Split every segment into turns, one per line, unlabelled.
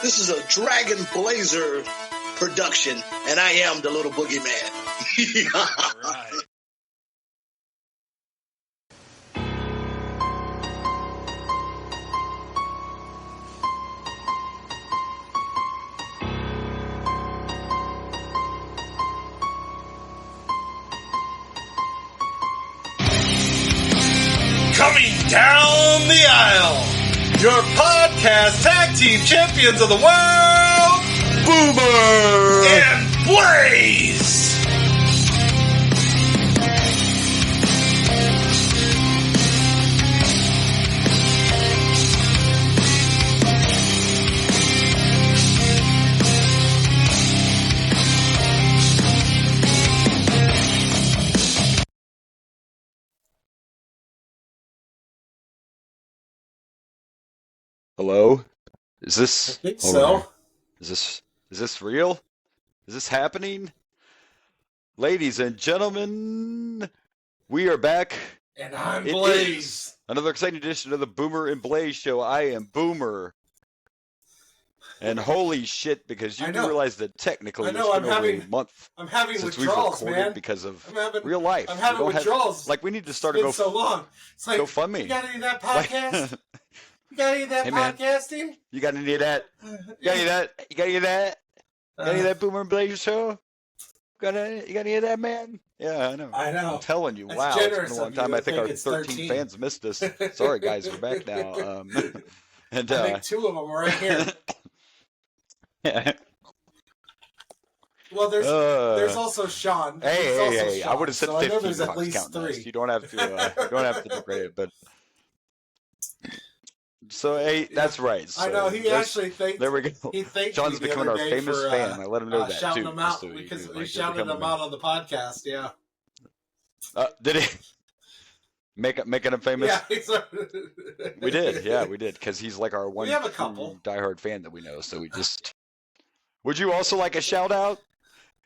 This is a Dragon Blazer production, and I am the little boogeyman.
All right. Coming down the aisle, your podcast tag team champions of the world, Boomer and Blaze.
Hello? Is this?
I think
hold
so.
on. Is this real? Is this happening? Ladies and gentlemen, we are back.
And I'm
It
Blaze.
is another exciting edition of the Boomer and Blaze show. I am Boomer. And holy shit, because you
I
do
know.
realize that technically
I
it's
know,
been
I'm
over
having
a month
I'm having
since we've
withdrawals,
recorded
man.
because of
I'm having
real life.
I'm
We
having
don't have-
withdrawals.
like, we need to start
It's
a
been so long. It's like,
GoFundMe.
you got any of that
Like-
podcast? You got any of that
Hey, man.
podcasting?
You got any of that? You got any of that? You got any of that? Got any of that Boomer and Blaze show? You got any of that, man? Yeah, I know.
I know.
I'm telling you,
That's
wow, it's
generous
been a long
of you
time.
to
I think our
think it's
13
13.
fans missed us. Sorry, guys, we're back now. And
I think two of them are right here. Well, there's also Sean. There's also
hey! I
Sean,
would have said
so I know
15
there's
if I
at
was
least
counting us.
three.
You don't have to degrade it, but so hey, that's right. So
I know he
just-
actually thanked.
there we go.
He thanked
John's
me the
becoming
other
our
day
famous
for,
fan. I let him know that
shouting
too.
him
just
out
so you
because
knew,
we
like,
shouted
becoming
him out on the podcast. Yeah.
Did he making him famous?
Yeah.
We did, yeah, we did, because he's like our one
have a
true
couple.
diehard fan that we know. So we just. Would you also like a shout out?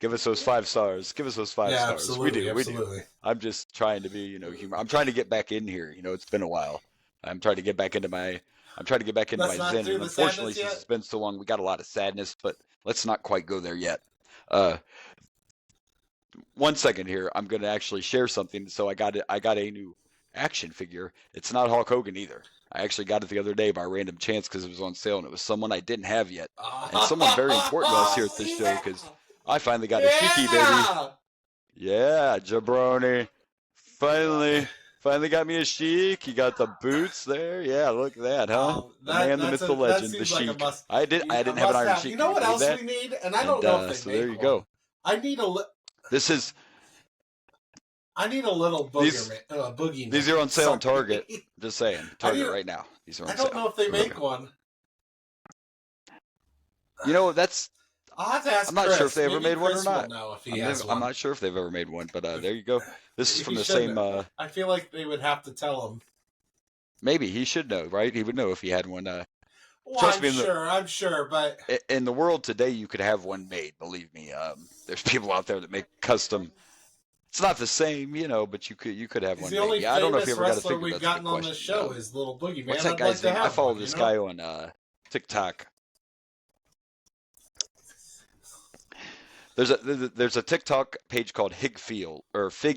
Give us those 5 stars. Give us those 5
Yeah,
stars.
absolutely,
We do.
absolutely.
I'm just trying to be, humor. I'm trying to get back in here. It's been a while. I'm trying to get back into my. I'm trying to get back into
That's
my
not
zen.
through
And
the
unfortunately,
sadness
since
yet?
it's been so long, we got a lot of sadness. But let's not quite go there yet. 1 second here. I'm gonna actually share something. So I got a new action figure. It's not Hulk Hogan either. I actually got it the other day by random chance because it was on sale and it was someone I didn't have yet, and someone very important to us here at this show because I finally got a Shiki, baby. Yeah, jabroni. Finally got me a Sheik. He got the boots there. Yeah, look at that, huh? The man, the myth, the legend, the Sheik. I didn't have an Iron Sheik.
You know what
Can you
else
believe
we need? And I don't know if they
so
make
there you
one.
go.
I need a little boogie.
These are on sale on
Sorry.
Target. Just saying, Target right now. These are on
I
sale.
don't know if they make one.
That's.
I'll have to ask
I'm not
Chris.
sure if they ever
Maybe
made one or
Chris
not.
will know if he has one.
I'm not sure if they've ever made one, but there you go. This is from
He
the
should
same.
know. I feel like they would have to tell him.
Maybe he should know, right? He would know if he had one.
Well,
Trust me,
I'm sure, but
in the world today, you could have one made. Believe me, there's people out there that make custom. It's not the same, but you could have
he's
one
the only
made. Yeah, I don't know if you
famous
ever got a
wrestler
figure.
we've
That's a
gotten
good
on the
question.
show is Little Boogeyman.
What's that
I'd
guy's
like
name?
to
I
have
follow
one,
this
you know?
guy on TikTok. There's a TikTok page called Fig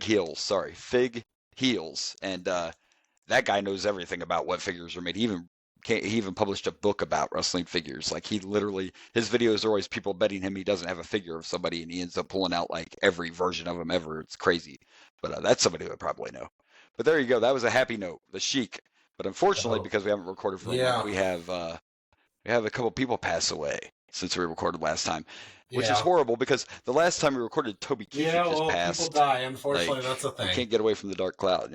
Heels, Fig Heels, and that guy knows everything about what figures are made. He even published a book about wrestling figures. Like his videos are always people betting him he doesn't have a figure of somebody, and he ends up pulling out like every version of them ever. It's crazy, but that's somebody who would probably know. But there you go. That was a happy note, the Sheik. But unfortunately, because we haven't recorded for a month, we have a couple people pass away since we recorded last time. Which is horrible because the last time we recorded, Toby Keith just passed.
People die. Unfortunately, that's a thing.
You can't get away from the dark cloud,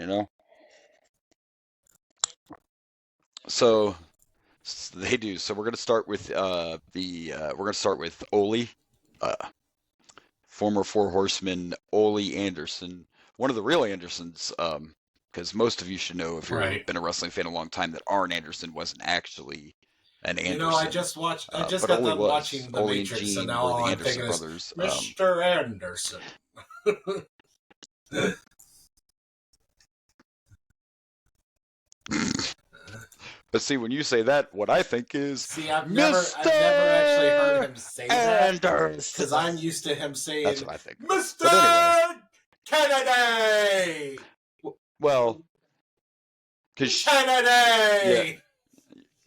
So they do. So we're gonna start with Ole, former Four Horsemen Ole Anderson, one of the real Andersons. Because most of you should know if you've been a wrestling fan a long time that Arn Anderson wasn't actually an Anderson.
I just got done watching The Matrix, and now all I'm thinking is Mr. Anderson.
But see, when you say that, what I think is,
I've never actually heard him say that,
because
I'm used to him saying,
that's what I think.
Mr.
Anyway.
Kennedy.
Well,
Kennedy.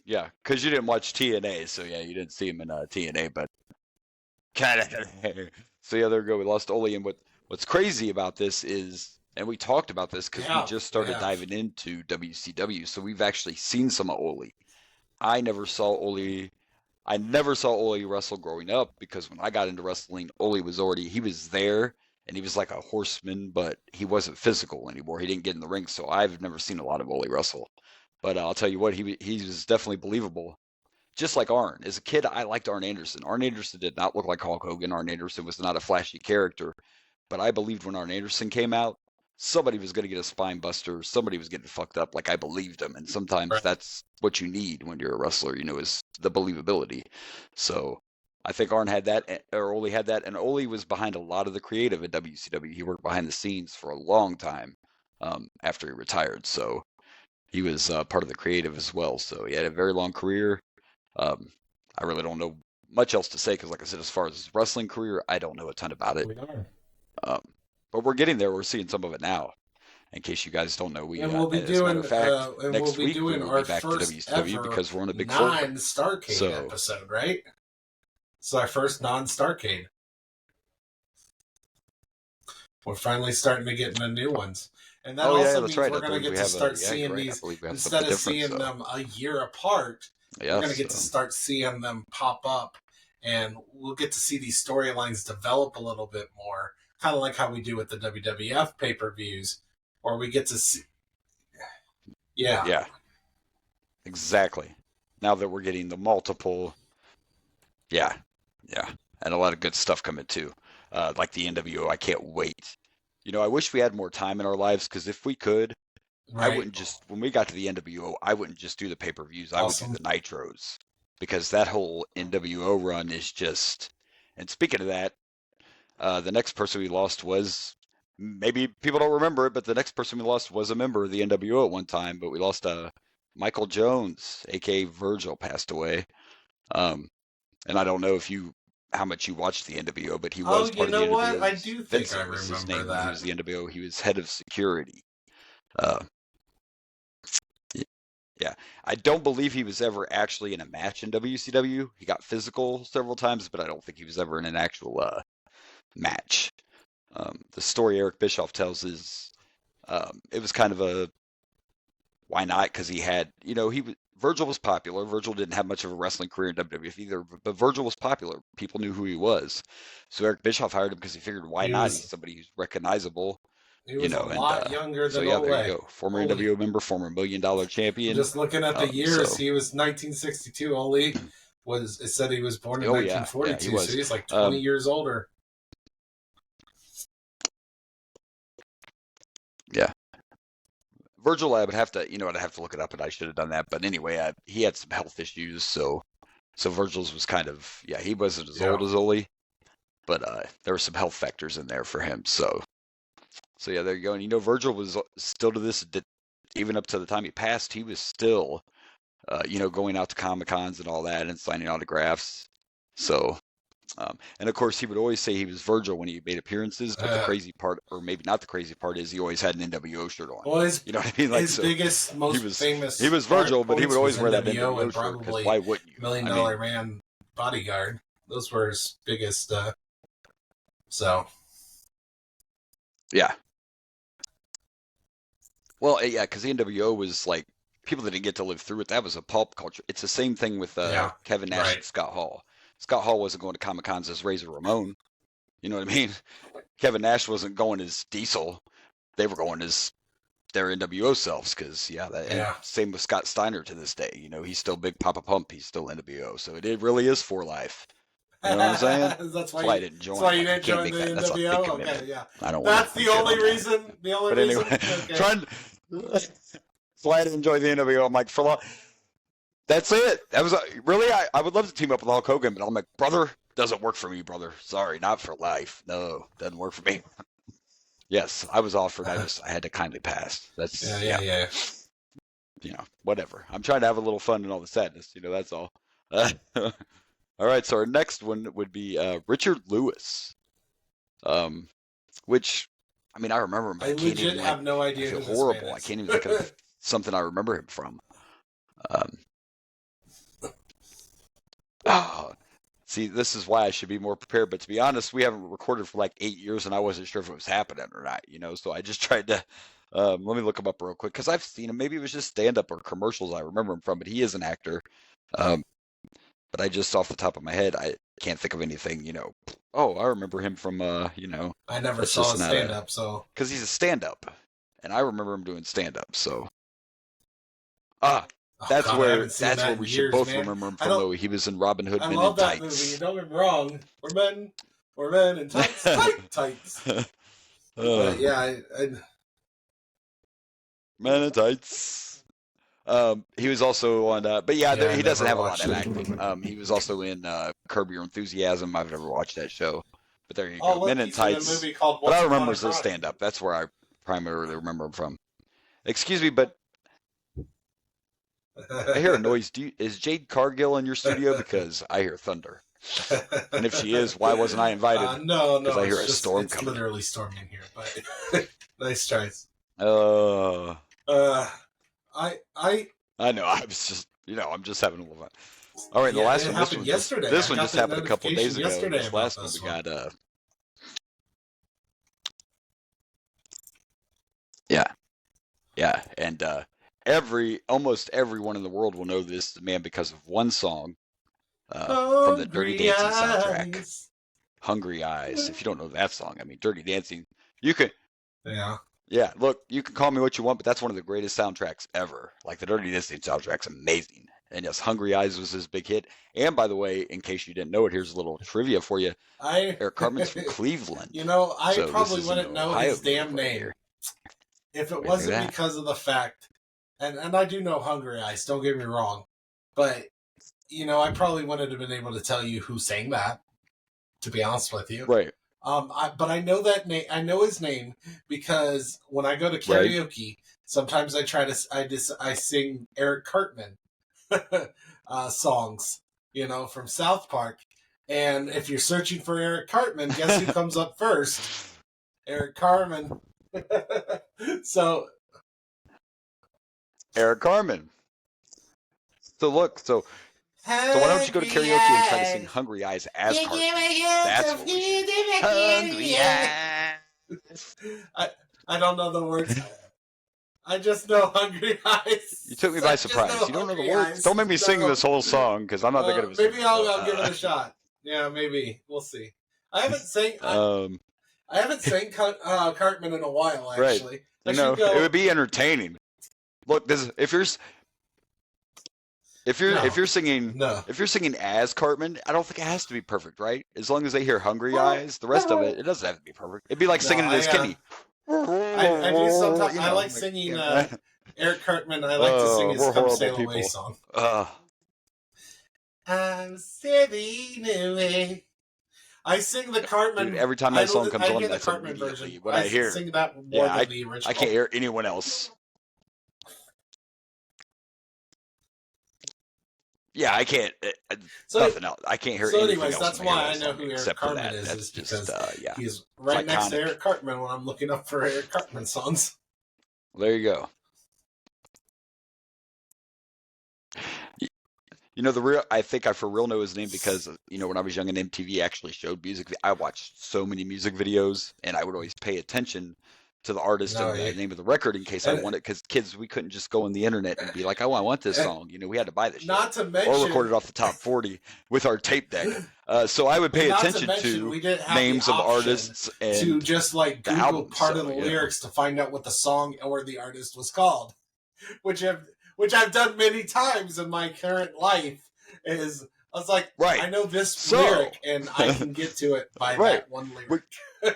Yeah, because you didn't watch TNA, so yeah, you didn't see him in TNA, but Kennedy. So yeah, there we go. We lost Ole, and what's crazy about this is. And we talked about this because we just started diving into WCW, so we've actually seen some of Ole. I never saw Ole wrestle growing up because when I got into wrestling, Ole was he was there and he was like a horseman, but he wasn't physical anymore. He didn't get in the ring, so I've never seen a lot of Ole wrestle. But I'll tell you what, he was definitely believable. Just like Arn. As a kid, I liked Arn Anderson. Arn Anderson did not look like Hulk Hogan. Arn Anderson was not a flashy character, but I believed when Arn Anderson came out, somebody was going to get a spine buster. Somebody was getting fucked up. Like I believed him. And sometimes that's what you need when you're a wrestler, is the believability. So I think Arn had that, or Ole had that. And Ole was behind a lot of the creative at WCW. He worked behind the scenes for a long time after he retired. So he was part of the creative as well. So he had a very long career. I really don't know much else to say because, like I said, as far as his wrestling career, I don't know a ton about it. But we're getting there. We're seeing some of it now. In case you guys don't know,
we'll be doing next week we will be back to WCW because we're on a big non-Starcade episode, right? It's our first non-Starcade. We're finally starting to get into new ones, and that also means we're going to get to start seeing these instead of seeing them a year apart. We're going to get to start seeing them pop up, and we'll get to see these storylines develop a little bit more. Kind of like how we do with the WWF pay-per-views, where we get to see... Yeah,
exactly. Now that we're getting the multiple... Yeah. And a lot of good stuff coming too. Like the NWO, I can't wait. I wish we had more time in our lives, because if we could, I wouldn't just... When we got to the NWO, I wouldn't just do the pay-per-views. I would do the Nitros. Because that whole NWO run is just... And speaking of that, the next person we lost was, maybe people don't remember it, but the next person we lost was a member of the NWO at one time, but we lost Michael Jones, a.k.a. Virgil, passed away. And I don't know how much you watched the NWO, but he was part of the NWO.
What? I do think I remember that.
He was the NWO. He was head of security. Yeah, I don't believe he was ever actually in a match in WCW. He got physical several times, but I don't think he was ever in an actual match. The story Eric Bischoff tells is it was kind of a why not, because he had, Virgil was popular. Virgil didn't have much of a wrestling career in WWF either, but Virgil was popular. People knew who he was. So Eric Bischoff hired him because he figured why not? He's somebody who's recognizable.
He was a lot younger than Ole.
There you go. Former NWO member, former $1 million champion.
Just looking at the years, he was 1962. Ole it said he was born in 1942, so he's like 20 years older.
Yeah. Virgil, I would have to, I'd have to look it up, and I should have done that. But anyway, he had some health issues, so Virgil's was kind of, he wasn't as old as Ole, but there were some health factors in there for him. So yeah, there you go. And Virgil was still to this, even up to the time he passed, he was still, going out to Comic-Cons and all that and signing autographs. So. And of course, he would always say he was Virgil when he made appearances. But the crazy part, or maybe not the crazy part, is he always had an NWO shirt on.
Well,
you know what I mean? Like,
his biggest, most famous.
He was Virgil, but he would always wear that NWO shirt. Because why wouldn't you?
$1 Million Man bodyguard. Those were his biggest. So.
Yeah. Well, yeah, because the NWO was like people that didn't get to live through it. That was a pulp culture. It's the same thing with Kevin Nash and Scott Hall. Scott Hall wasn't going to Comic-Cons as Razor Ramon. You know what I mean? Kevin Nash wasn't going as Diesel. They were going as their NWO selves because, same with Scott Steiner to this day. He's still Big Papa Pump. He's still NWO. So it really is for life. You know what I'm saying?
That's why
I didn't join.
That's why you didn't join the NWO? Okay, yeah.
I don't
That's the only reason? The only reason?
Okay. That's why I didn't join the NWO. I'm like, that's it. That was really. I would love to team up with Hulk Hogan, but I'm like, brother, doesn't work for me, brother. Sorry, not for life. No, doesn't work for me. Yes, I was offered. I had to kindly pass. That's
yeah.
whatever. I'm trying to have a little fun in all the sadness. That's all. All right, so our next one would be Richard Lewis, which, I mean, I remember him, but I can't even
have no idea.
I feel horrible. I can't even think of something I remember him from. See, this is why I should be more prepared. But to be honest, we haven't recorded for like 8 years, and I wasn't sure if it was happening or not. So I just tried to. Let me look him up real quick because I've seen him. Maybe it was just stand-up or commercials I remember him from, but he is an actor. But I just off the top of my head, I can't think of anything. Oh, I remember him from. I
never saw his stand-up, so
because he's a stand-up, and I remember him doing stand-up. So that's where we should both remember him from. Though he was in Robin Hood Men in Tights. I love that movie.
Don't get me wrong. We're men in tights, tights. But yeah,
Men in Tights. He was also on, but he doesn't have a lot of acting. He was also in Curb Your Enthusiasm. I've never watched that show, but there you go. Men in Tights. But I remember his stand-up. That's where I primarily remember him from. Excuse me, but I hear a noise. Is Jade Cargill in your studio? Because I hear thunder. And if she is, why wasn't I invited?
No.
Because I hear a storm
It's
coming.
literally storming here, but nice tries.
I know. I was just, I'm just having a little fun. All right, the last one. This one just happened a couple days ago. This last one we got. Yeah, and almost everyone in the world will know this man because of one song from the Dirty Dancing soundtrack, "Hungry Eyes." If you don't know that song, I mean, Dirty Dancing. You can. Yeah, look, you can call me what you want, but that's one of the greatest soundtracks ever. Like, the Dirty Dancing soundtrack's amazing. And yes, Hungry Eyes was his big hit. And by the way, in case you didn't know it, here's a little trivia for you. Eric Cartman's from Cleveland.
I probably wouldn't know his damn name if it wasn't because of the fact, and I do know Hungry Eyes, don't get me wrong, but, I probably wouldn't have been able to tell you who sang that, to be honest with you.
Right.
But I know that name. I know his name because when I go to karaoke, sometimes I sing Eric Cartman songs, from South Park. And if you're searching for Eric Cartman, guess who comes up first? Eric Cartman. So
Eric Cartman. So look, so why don't you go to karaoke and try to sing "Hungry Eyes" as Cartman? That's what we should. Hungry Eyes.
I don't know the words. I just know "Hungry Eyes."
You took me by surprise. You don't know the words? Don't make me sing this whole song because I'm not that good of a singer.
Maybe I'll give it a shot. Yeah, maybe. We'll see. I haven't sang Cartman in a while, actually.
Right. It would be entertaining. Look, if you're singing as Cartman, I don't think it has to be perfect, right? As long as they hear "Hungry Eyes," the rest of it doesn't have to be perfect. It'd be like singing it as Kenny.
I do sometimes. I like singing Eric Cartman. I like to sing his "Come Sail Away" song. I'm sailing away. I sing the Cartman.
Dude, every time that song comes on,
that's the Cartman version.
What I hear.
Sing that more than the original.
I can't hear anyone else. Yeah, I can't. Nothing else. I can't hear anything else.
So, anyways, that's why I know who Eric Cartman is because he's right next to Eric Cartman when I'm looking up for Eric Cartman songs.
Well, there you go. I think I for real know his name because, when I was young and MTV actually showed music. I watched so many music videos, and I would always pay attention to the artist and the name of the record in case I wanted, because kids, we couldn't just go on the internet and be like, oh, I want this song. We had to buy this
shit. To mention,
or record it off the top 40 with our tape deck. So I would pay attention to names of artists and
to just like Google part of the lyrics to find out what the song or the artist was called, which I've done many times in my current life. I was like, I know this lyric and I can get to it by that one lyric.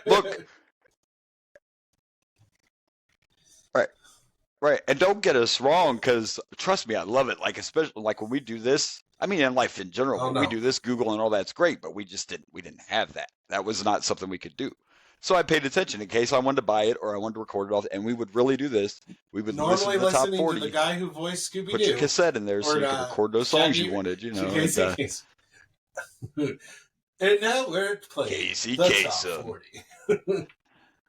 Look. Right, and don't get us wrong, because trust me, I love it. Like, especially like when we do this. I mean, in life in general, when we do this, Google and all that's great, but we didn't have that. That was not something we could do. So I paid attention in case I wanted to buy it or I wanted to record it off, and we would really do this. We would
normally
listen to the top 40.
To the guy who voiced Scooby-Doo.
Put your cassette in there so you could record those songs you wanted, you know.
And now we're playing
Casey
the
Kasem.
top 40.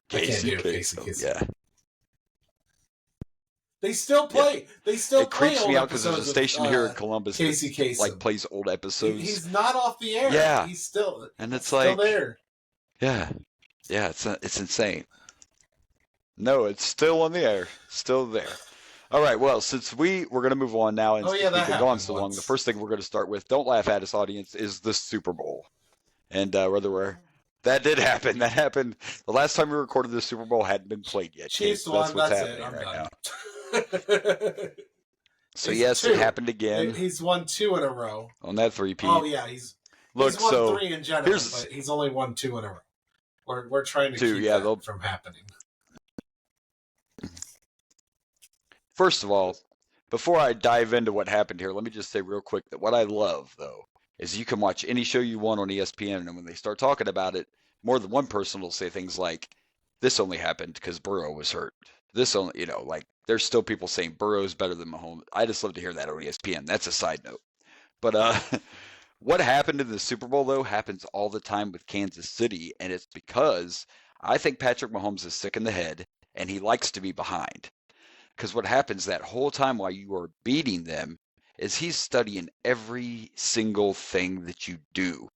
Casey Kasem. Yeah.
They still play.
Yeah.
They still play.
It creeps me out because there's a station here in Columbus
that
like plays old episodes.
He's not off the air.
Yeah.
He's still
like
there.
Yeah. Yeah, it's insane. No, it's still on the air. Still there. All right, well, since we're going to move on now, and since we've been gone so long, the first thing we're going to start with, don't laugh at us, audience, is the Super Bowl. And that did happen. That happened. The last time we recorded the Super Bowl hadn't been played yet.
Chiefs won. That's happening right now.
So yes, it happened again.
He's won 2 in a row
on that 3-peat.
Oh yeah, he's won 3 in general, but he's only won 2 in a row. We're trying to keep that from happening.
First of all, before I dive into what happened here, let me just say real quick that what I love, though, is you can watch any show you want on ESPN, and when they start talking about it, more than one person will say things like, this only happened because Burrow was hurt. This only, like, there's still people saying Burrow's better than Mahomes. I just love to hear that on ESPN. That's a side note. But what happened in the Super Bowl, though, happens all the time with Kansas City, and it's because I think Patrick Mahomes is sick in the head, and he likes to be behind. Because what happens that whole time while you are beating them is he's studying every single thing that you do.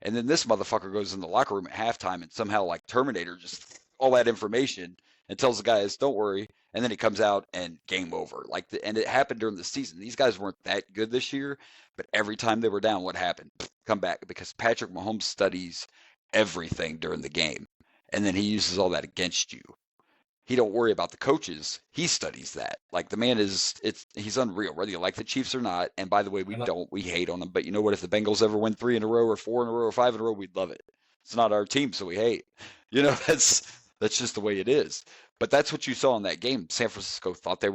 And then this motherfucker goes in the locker room at halftime and somehow, like Terminator, just all that information and tells the guys, don't worry. And then he comes out and game over. And it happened during the season. These guys weren't that good this year, but every time they were down, what happened? Come back, because Patrick Mahomes studies everything during the game. And then he uses all that against you. He don't worry about the coaches. He studies that. Like, the man he's unreal, whether you like the Chiefs or not. And by the way, we hate on them. But you know what? If the Bengals ever win 3 in a row or 4 in a row or 5 in a row, we'd love it. It's not our team, so we hate. That's just the way it is. But that's what you saw in that game. San Francisco thought they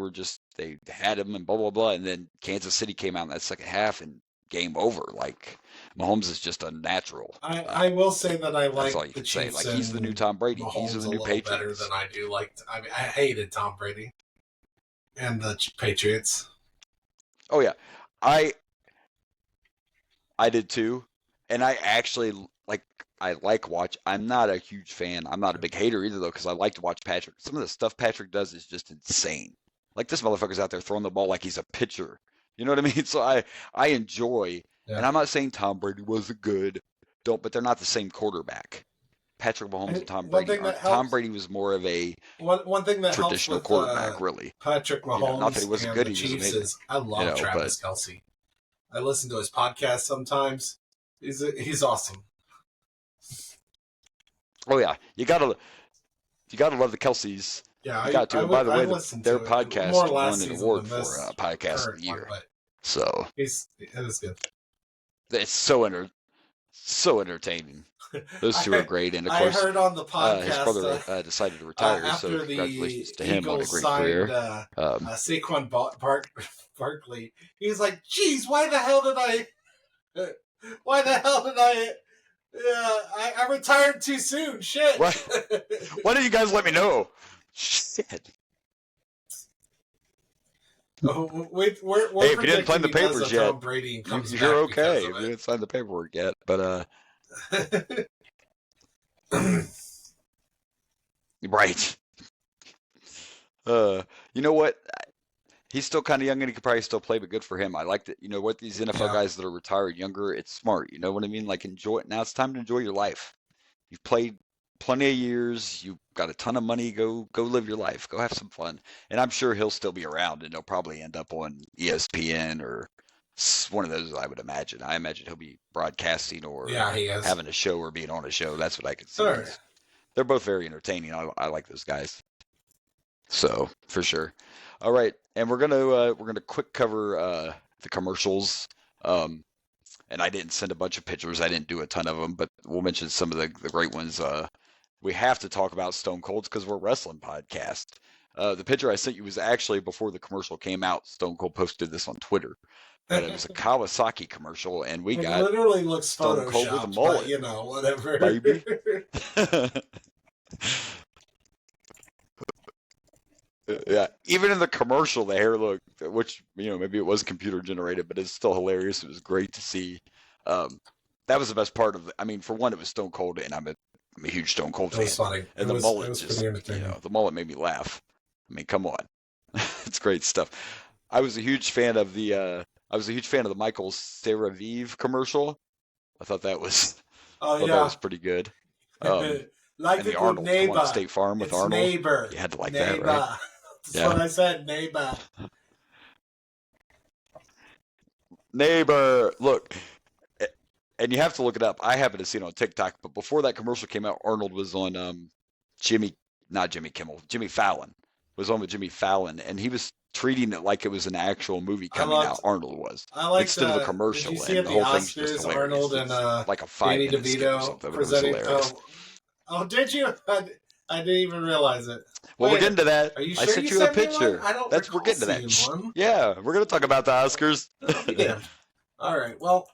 had him and blah, blah, blah. And then Kansas City came out in that second half and game over. Like, Mahomes is just unnatural.
I will say that I like
the Chiefs. Like, he's the new Tom Brady.
Mahomes
he's the new Patriots.
Better than I do. I hated Tom Brady and the Patriots.
Oh yeah, I did too, and I actually watch. I'm not a huge fan. I'm not a big hater either, though, because I like to watch Patrick. Some of the stuff Patrick does is just insane. Like, this motherfucker's out there throwing the ball like he's a pitcher. You know what I mean? So I enjoy. Yeah. And I'm not saying Tom Brady wasn't good, but they're not the same quarterback. Patrick Mahomes and Tom Brady. Tom Brady was more of a
one thing that
traditional
helps with,
quarterback, really.
Patrick Mahomes
not that he wasn't good,
the
he was
Chiefs is I love Travis Kelce. I listen to his podcast sometimes. He's awesome.
Oh yeah, you gotta love the Kelces.
Yeah,
you got to. And by the way, their podcast won an award for podcast of the year. So
it is good.
It's so entertaining. Those two are great, and of course,
I heard on the podcast
his brother decided to retire. So congratulations to him on a great career.
Saquon Barkley. He's like, "Geez, why the hell did I? I retired too soon. Shit.
Why did you guys let me know? Shit."
We're
hey, if you didn't sign the papers yet,
you're
okay. If you didn't sign the paperwork yet, but right. You know what? He's still kind of young and he could probably still play, but good for him. I like that. You know what? These NFL guys that are retired younger, it's smart. You know what I mean? Like, enjoy it. Now it's time to enjoy your life. You've played plenty of years. You've got a ton of money. Go live your life. Go have some fun. And I'm sure he'll still be around, and he'll probably end up on ESPN or one of those, I would imagine. I imagine he'll be broadcasting or having a show or being on a show. That's what I could see.
Sure.
They're both very entertaining. I like those guys. So, for sure. All right, and we're gonna quick cover the commercials. And I didn't send a bunch of pictures. I didn't do a ton of them, but we'll mention some of the great ones. We have to talk about Stone Cold's because we're a wrestling podcast. The picture I sent you was actually before the commercial came out. Stone Cold posted this on Twitter. But it was a Kawasaki commercial, and we got
literally looks
Stone Cold with a mullet.
But, whatever.
Baby. Yeah, even in the commercial, the hair look, which maybe it was computer generated, but it's still hilarious. It was great to see. Um, that was the best part of it. I mean, for one, it was Stone Cold, and I'm a huge Stone Cold fan.
It was funny.
And
it
the mullet
was
just,
pretty entertaining.
the mullet made me laugh. I mean, come on, it's great stuff. I was a huge fan of the Michael CeraVe commercial. I thought that was, that was pretty good.
Like
and the Arnold, come on, State Farm with Arnold.
Neighbor.
You had to like
neighbor.
that, right?
That's what I said, neighbor.
Neighbor, look, and you have to look it up. I happen to see it on TikTok, but before that commercial came out, Arnold was on Jimmy Fallon was on with Jimmy Fallon, and he was treating it like it was an actual movie coming out. Arnold was instead of a commercial, and the whole thing's just hilarious.
Arnold and
like a
Danny DeVito presenting. Oh, did you? I didn't even realize it.
Well, we'll get into that.
Are you sure
I sent you a picture. We're getting to that.
One.
Yeah, we're gonna talk about the Oscars.
Yeah. All right. Well.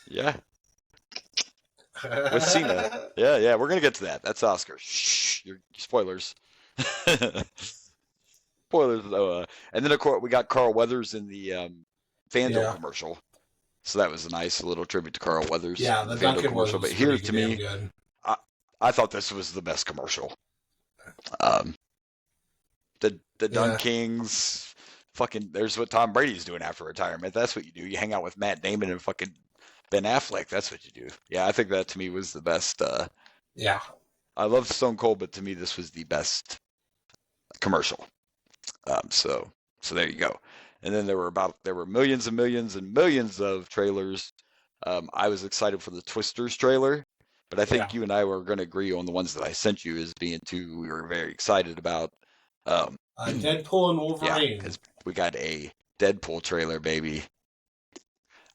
Yeah. With Cena. Yeah, we're gonna get to that. That's Oscars. Shh, your spoilers. Spoilers. And then of course we got Carl Weathers in the FanDuel commercial. So that was a nice little tribute to Carl Weathers.
Yeah, the Dunkin' commercial.
But here to me, I thought this was the best commercial. The Dun Kings, fucking. There's what Tom Brady's doing after retirement. That's what you do. You hang out with Matt Damon and fucking Ben Affleck. That's what you do. Yeah, I think that to me was the best.
Yeah.
I love Stone Cold, but to me this was the best commercial. So there you go. And then there were millions and millions and millions of trailers. I was excited for the Twisters trailer, but I think you and I were going to agree on the ones that I sent you as being two we were very excited about.
Deadpool and Wolverine.
Yeah, because we got a Deadpool trailer, baby.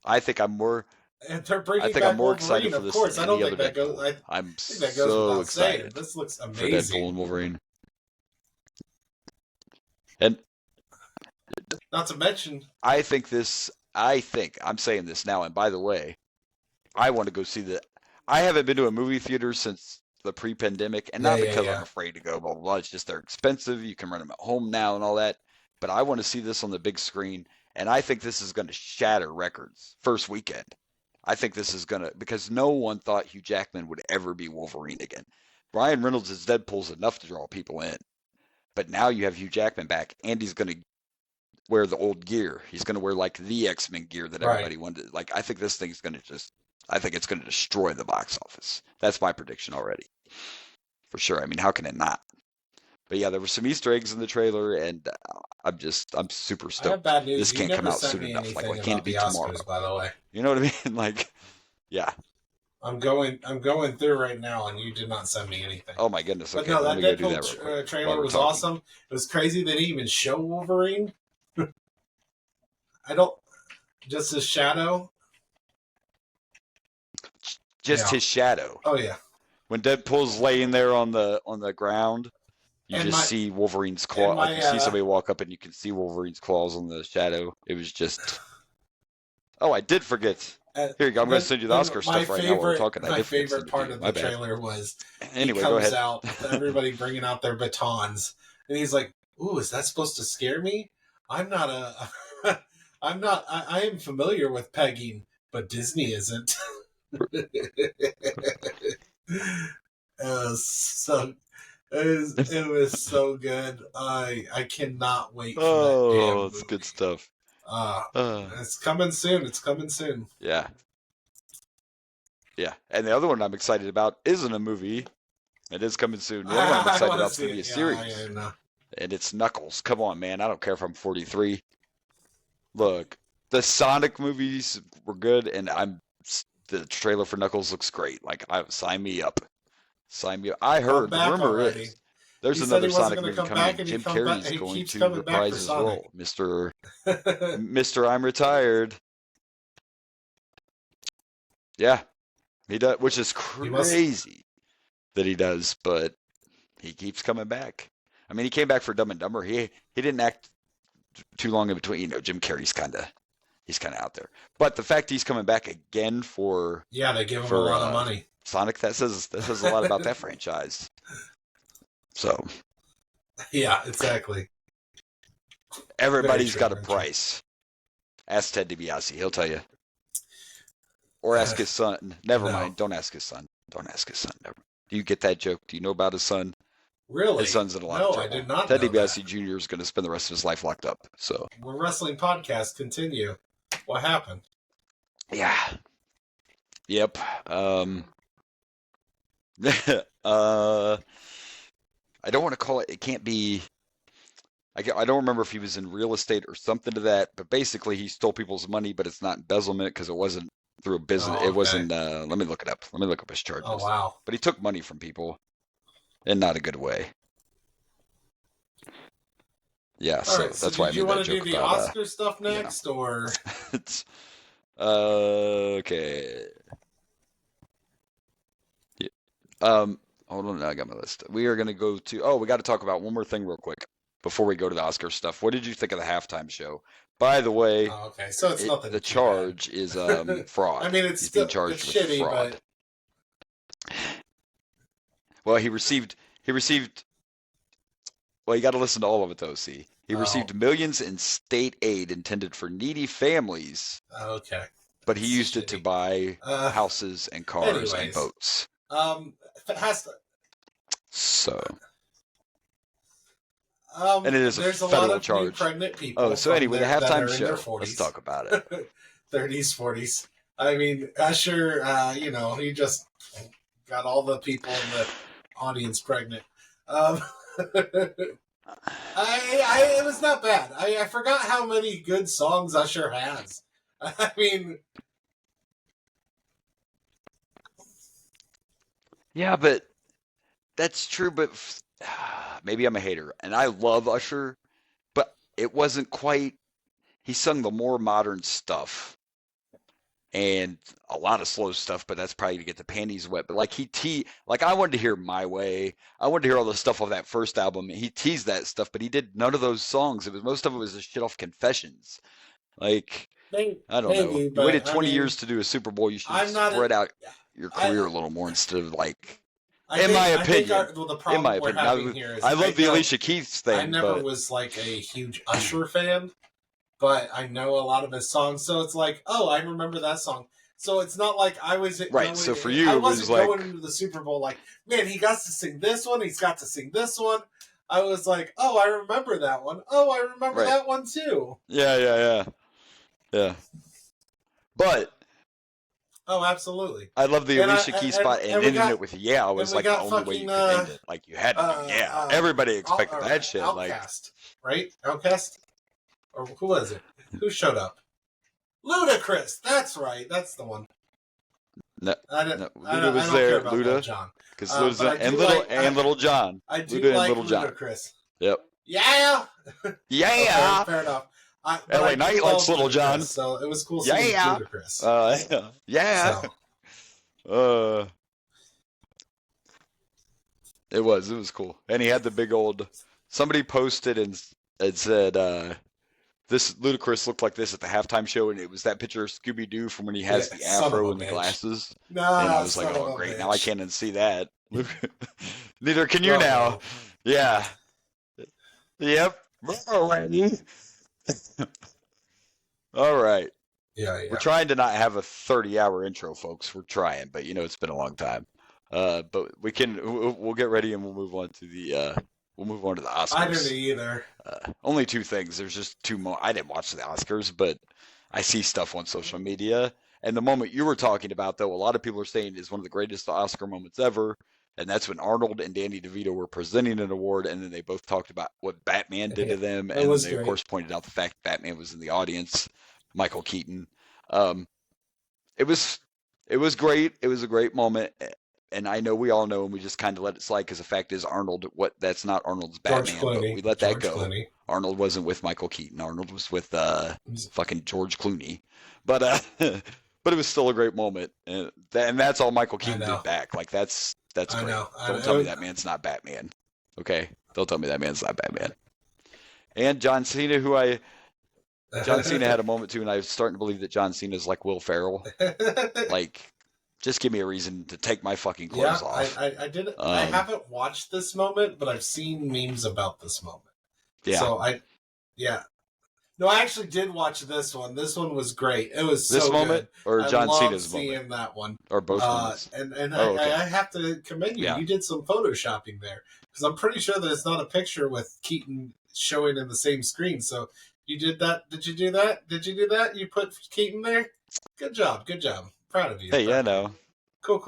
I think I'm more.
And they're bringing back I'm more excited for this than any other Deadpool. I'm so excited. This looks amazing.
For Deadpool and Wolverine. And
not to mention,
I'm saying this now, and by the way, I want to go see I haven't been to a movie theater since the pre-pandemic, and not because I'm afraid to go, blah, blah, blah. It's just they're expensive. You can run them at home now and all that. But I want to see this on the big screen, and I think this is going to shatter records first weekend. I think this is going to, because no one thought Hugh Jackman would ever be Wolverine again. Ryan Reynolds as Deadpool's enough to draw people in. But now you have Hugh Jackman back, and he's going to wear the old gear. He's going to wear like the X-Men gear that everybody wanted. Like, I think this thing's going to I think it's going to destroy the box office. That's my prediction already. For sure. I mean, how can it not? But yeah, there were some Easter eggs in the trailer, and I'm super stoked.
I have bad news.
This can't come out soon enough. Like, why can't it be tomorrow?
By the way,
you know what I mean? Like, yeah.
I'm going through right now, and you did not send me anything.
Oh my goodness!
Okay, but no, that Deadpool trailer was awesome. It was crazy they didn't even show Wolverine. Just his shadow.
Just his shadow.
Oh yeah.
When Deadpool's laying there on the ground, you see Wolverine's claw. Like you see somebody walk up, and you can see Wolverine's claws on the shadow. It was just. Oh, I did forget. Here you go. I'm going to send you the Oscar stuff right now while we're talking.
My favorite part of the trailer was
anyway,
he
comes
go ahead. out, everybody bringing out their batons, and he's like, "Ooh, is that supposed to scare me? I'm not a, I'm not. I am familiar with pegging, but Disney isn't." It was so good. I cannot wait for that damn movie.
It's good stuff.
It's coming soon.
Yeah. And the other one I'm excited about isn't a movie. It is coming soon. The other one I'm excited about is going to be a series. And it's Knuckles. Come on, man. I don't care if I'm 43. Look, the Sonic movies were good, and the trailer for Knuckles looks great. Like, sign me up. I heard, the rumor is, there's another Sonic movie coming. Jim Carrey's going to reprise his role. Mr. I'm retired. Yeah, he does, which is crazy that he does, but he keeps coming back. I mean, he came back for Dumb and Dumber. He didn't act too long in between. Jim Carrey's kind of out there. But the fact he's coming back again for
they give him a lot of money.
Sonic, that says a lot about that franchise. So,
Yeah, exactly.
Everybody's got a price. Ask Ted DiBiase. He'll tell you. Or ask his son. Never mind. Don't ask his son. Don't ask his son. Never. Do you get that joke? Do you know about his son?
Really?
His son's in a lot of trouble.
I did not
Ted
know
DiBiase
that.
Jr. is going to spend the rest of his life locked up. So.
We're wrestling podcast. Continue. What happened?
Yeah. Yep. I don't want to call it. It can't be. I don't remember if he was in real estate or something to that, but basically he stole people's money, but it's not embezzlement because it wasn't through a business.
Oh, okay.
It wasn't. Let me look it up. Let me look up his charges.
Oh, wow.
But he took money from people in not a good way. Yeah, so
right,
that's why I made that joke.
Do you want to do the Oscar stuff next, or?
It's, okay. Yeah. Hold on, I got my list. We are going to go to. Oh, we got to talk about one more thing real quick before we go to the Oscar stuff. What did you think of the halftime show? By the way,
okay, so it's nothing.
The charge is fraud.
I mean, it's
He's
still
being charged
it's
with
shitty,
fraud.
but
well, he received. Well, you got to listen to all of it though. See, he received millions in state aid intended for needy families.
Okay,
but he used it to buy houses and cars and boats.
So.
And it is
there's
a federal
lot of
charge.
New pregnant people.
Oh, so anyway, the halftime show. Let's talk about it.
30s, 40s. I mean, Usher, he just got all the people in the audience pregnant. It was not bad. I forgot how many good songs Usher has. I mean,
yeah, but that's true. But maybe I'm a hater, and I love Usher, but it wasn't quite. He sung the more modern stuff and a lot of slow stuff, but that's probably to get the panties wet. But like I wanted to hear My Way. I wanted to hear all the stuff off that first album. He teased that stuff, but he did none of those songs. Most of it was just shit off Confessions. Like, I don't know. You waited 20 years to do a Super Bowl. You should spread out your career a little more instead of like. In my opinion, I love the Alicia Keys thing.
I never was like a huge Usher fan, but I know a lot of his songs, so it's like, oh, I remember that song. So it's not like I was
right. So for you,
I wasn't going into the Super Bowl like, man, he got to sing this one, he's got to sing this one. I was like, oh, I remember that one. Oh, I remember that one too.
Yeah. But.
Oh, absolutely.
I love the Alicia Keys spot and ending it with I was like the only way you could end it. Like you had to do everybody expected that shit.
Outcast, right? Outcast? Or who was it? Who showed up? Ludacris. That's right. That's the one.
No, Luda was there. Luda,
John.
Because Little John.
I do
Luda
like
and Little
Ludacris.
John. Yep.
Yeah.
Yeah.
Okay, fair enough.
LA Knight likes Little John.
So it was cool seeing Ludacris.
Yeah. So. It was cool. And he had the big old. Somebody posted and said, this Ludacris looked like this at the halftime show, and it was that picture of Scooby-Doo from when he has the afro and the glasses. And I was like, oh, great. Now I can't unsee that. Neither can you now. Yeah. Yep. All right.
Yeah.
We're trying to not have a 30-hour intro, folks. We're trying, but it's been a long time. But we'll get ready and we'll move on to the Oscars.
I didn't either.
Only two things. There's just two more. I didn't watch the Oscars, but I see stuff on social media. And the moment you were talking about, though, a lot of people are saying is one of the greatest Oscar moments ever. And that's when Arnold and Danny DeVito were presenting an award, and then they both talked about what Batman did to them, and they, of course, pointed out the fact Batman was in the audience, Michael Keaton. It was great. It was a great moment, and I know we all know, and we just kind of let it slide because the fact is that's not Arnold's Batman, but we let that go. Clooney. Arnold wasn't with Michael Keaton. Arnold was with fucking George Clooney, but it was still a great moment, and that's all Michael Keaton did back. Like that's great. Don't tell me that man's not Batman. Okay? Don't tell me that man's not Batman. And John Cena, John Cena had a moment too, and I was starting to believe that John Cena is like Will Ferrell. Like, Just give me a reason to take my fucking clothes off.
I didn't. I haven't watched this moment, but I've seen memes about this moment.
Yeah.
So No, I actually did watch this one. This one was great. It was
this
so
moment
good.
or John Cena's
seeing
moment?
That one
or both moments.
And I have to commend you.
Yeah.
You did some photoshopping there because I'm pretty sure that it's not a picture with Keaton showing in the same screen. So you did that. Did you do that? Did you do that? You put Keaton there. Good job. Good job. Proud of you.
Hey, yeah, no.
Cool.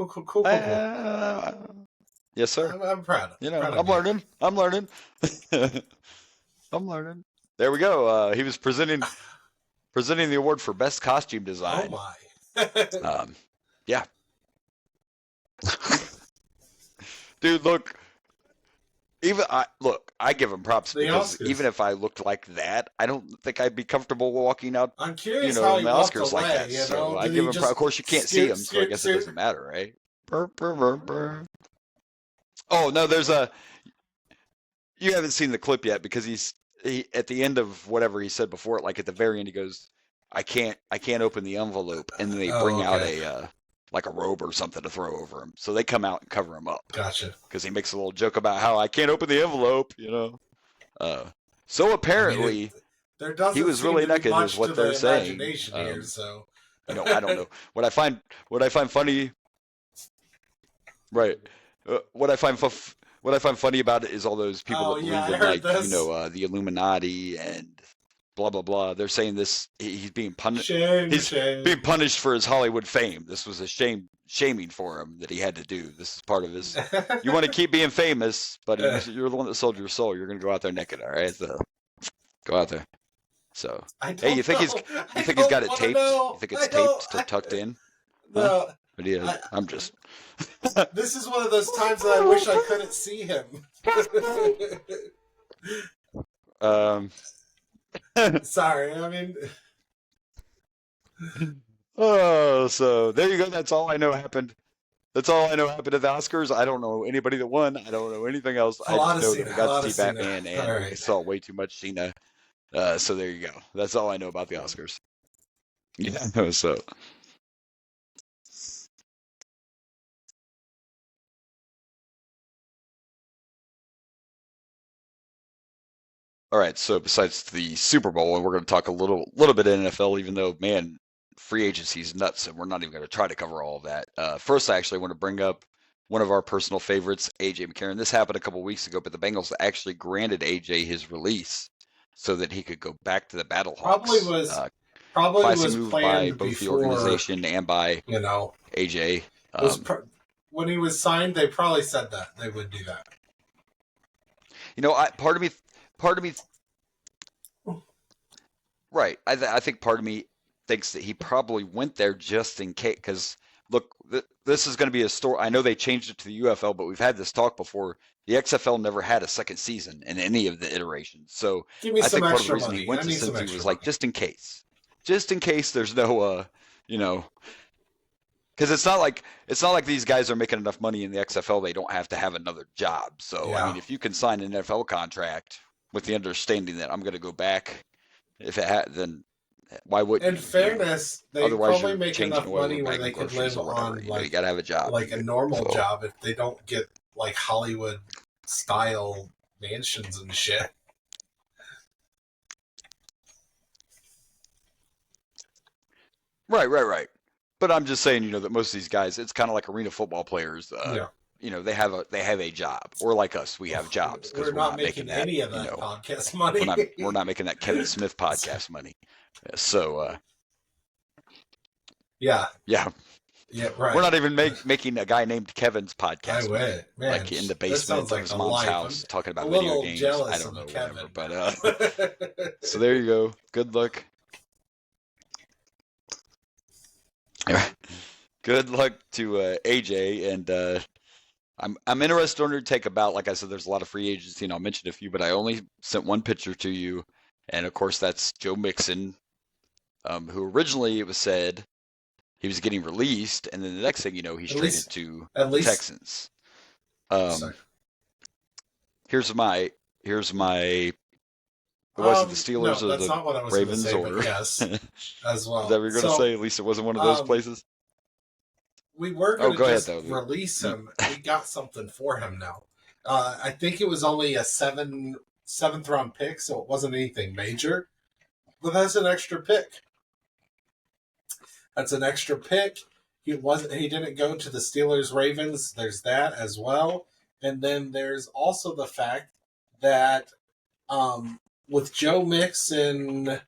Yes, sir.
I'm proud.
I'm learning. I'm learning. There we go. He was presenting the award for best costume design.
Oh my.
Yeah. Dude, look. I give him props because
Oscars.
Even if I looked like that, I don't think I'd be comfortable walking out.
I'm curious how
in
he
the Oscars
away,
like that. So I give him props. Of course, you can't see him, so I guess it doesn't matter, right? Oh no, there's a. You haven't seen the clip yet because he at the end of whatever he said before it, like at the very end, he goes, I can't open the envelope, and then they bring out a like a robe or something to throw over him. So they come out and cover him up.
Gotcha.
Because he makes a little joke about how I can't open the envelope, So apparently, he was really naked, is what they're saying.
Here, so.
I don't know. What I find funny, right? What I find funny about it is all those people that believe in the Illuminati and blah blah blah. They're saying this he's being punished. Being punished for his Hollywood fame. This was a shaming for him that he had to do. This is part of his. You want to keep being famous, but you're the one that sold your soul. You're gonna go out there naked, all right? So go out there. So hey, you think he's got it taped? You think it's taped tucked in?
No.
Huh? But I'm just.
This is one of those times that I wish I couldn't see him. Sorry, I mean.
Oh, so there you go. That's all I know happened. That's all I know happened at the Oscars. I don't know anybody that won. I don't know anything else. I just know that I got to see Batman and I saw way too much Cena. So there you go. That's all I know about the Oscars. Yeah. So. All right, so besides the Super Bowl, and we're going to talk a little bit of NFL, even though, man, free agency is nuts, and we're not even going to try to cover all of that. First, I actually want to bring up one of our personal favorites, A.J. McCarron. This happened a couple weeks ago, but the Bengals actually granted A.J. his release so that he could go back to the Battlehawks.
Probably was
move
planned
by both
before,
the organization and by A.J.
When he was signed, they probably said that they would do that.
Part of me, right? I think part of me thinks that he probably went there just in case. Because look, this is going to be a story. I know they changed it to the UFL, but we've had this talk before. The XFL never had a second season in any of the iterations. So I think part of the reason he went to Cincy was like just in case there's no, because it's not like these guys are making enough money in the XFL they don't have to have another job. So I mean, if you can sign an NFL contract with the understanding that I'm going to go back, then why wouldn't?
In fairness, they
otherwise
probably make enough money where they could live on
you got to have a job,
like a normal job, if they don't get like Hollywood style mansions and shit.
Right. But I'm just saying, that most of these guys, it's kind of like arena football players. They have a job, or like us, we have jobs because
we're not making any of that podcast money.
We're not making that Kevin Smith podcast money. So,
yeah, right.
We're not even making a guy named Kevin's podcast money,
man,
like in the basement of his mom's house, talking about video games. I don't know, whatever. But so there you go. Good luck. Good luck to AJ, and I'm interested on your take about, like I said, there's a lot of free agents. I'll mention a few, but I only sent one picture to you, and of course that's Joe Mixon, who originally it was said he was getting released, and then the next thing you know, he's traded to the Texans. Here's my. Was it the Steelers or the Ravens
or yes, as well?
Is that what you're going to say? At least it wasn't one of those places.
we were going to just release him. We got something for him now. I think it was only a seventh round pick, so it wasn't anything major. But that's an extra pick. That's an extra pick. He didn't go to the Steelers Ravens. There's that as well. And then there's also the fact that with Joe Mixon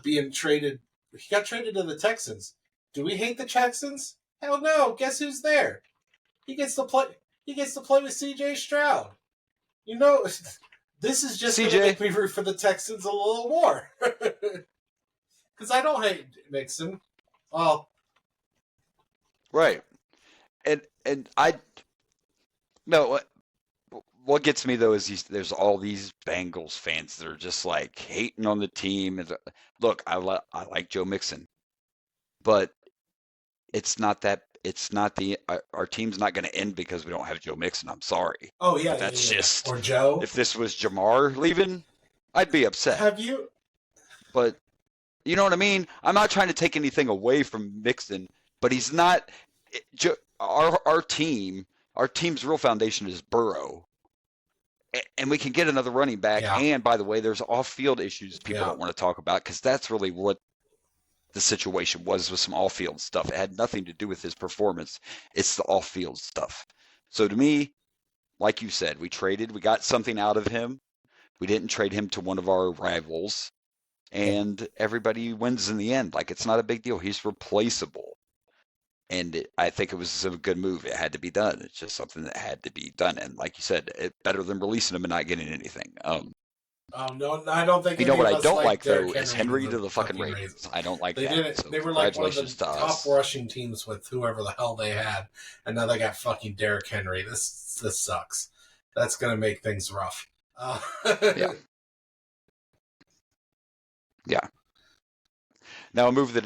being traded, he got traded to the Texans. Do we hate the Texans? Hell no. Guess who's there? He gets to play with CJ Stroud. You know, this is just going to make me root for the Texans a little more. Because I don't hate Mixon. Well,
right. And what gets me though is there's all these Bengals fans that are just like hating on the team. And look, I like Joe Mixon, but our team's not going to end because we don't have Joe Mixon. I'm sorry.
Oh yeah,
but that's just
or Joe.
If this was Jamar leaving, I'd be upset.
Have you?
But you know what I mean? I'm not trying to take anything away from Mixon, but he's not. Our team's real foundation is Burrow, and we can get another running back. Yeah. And by the way, there's off-field issues people don't want to talk about because that's really what the situation was with some off-field stuff. It had nothing to do with his performance. It's the off-field stuff. So to me, like you said, we got something out of him. We didn't trade him to one of our rivals, and everybody wins in the end. Like, it's not a big deal. He's replaceable. And I think it was a good move. It had to be done. It's just something that had to be done. And like you said, better than releasing him and not getting anything.
No, I don't think.
You know what I don't like though is Henry to the fucking Ravens. I don't like that. So
they were like one of the top rushing teams with whoever the hell they had, and now they got fucking Derrick Henry. This sucks. That's gonna make things rough.
Yeah. Yeah. Now a move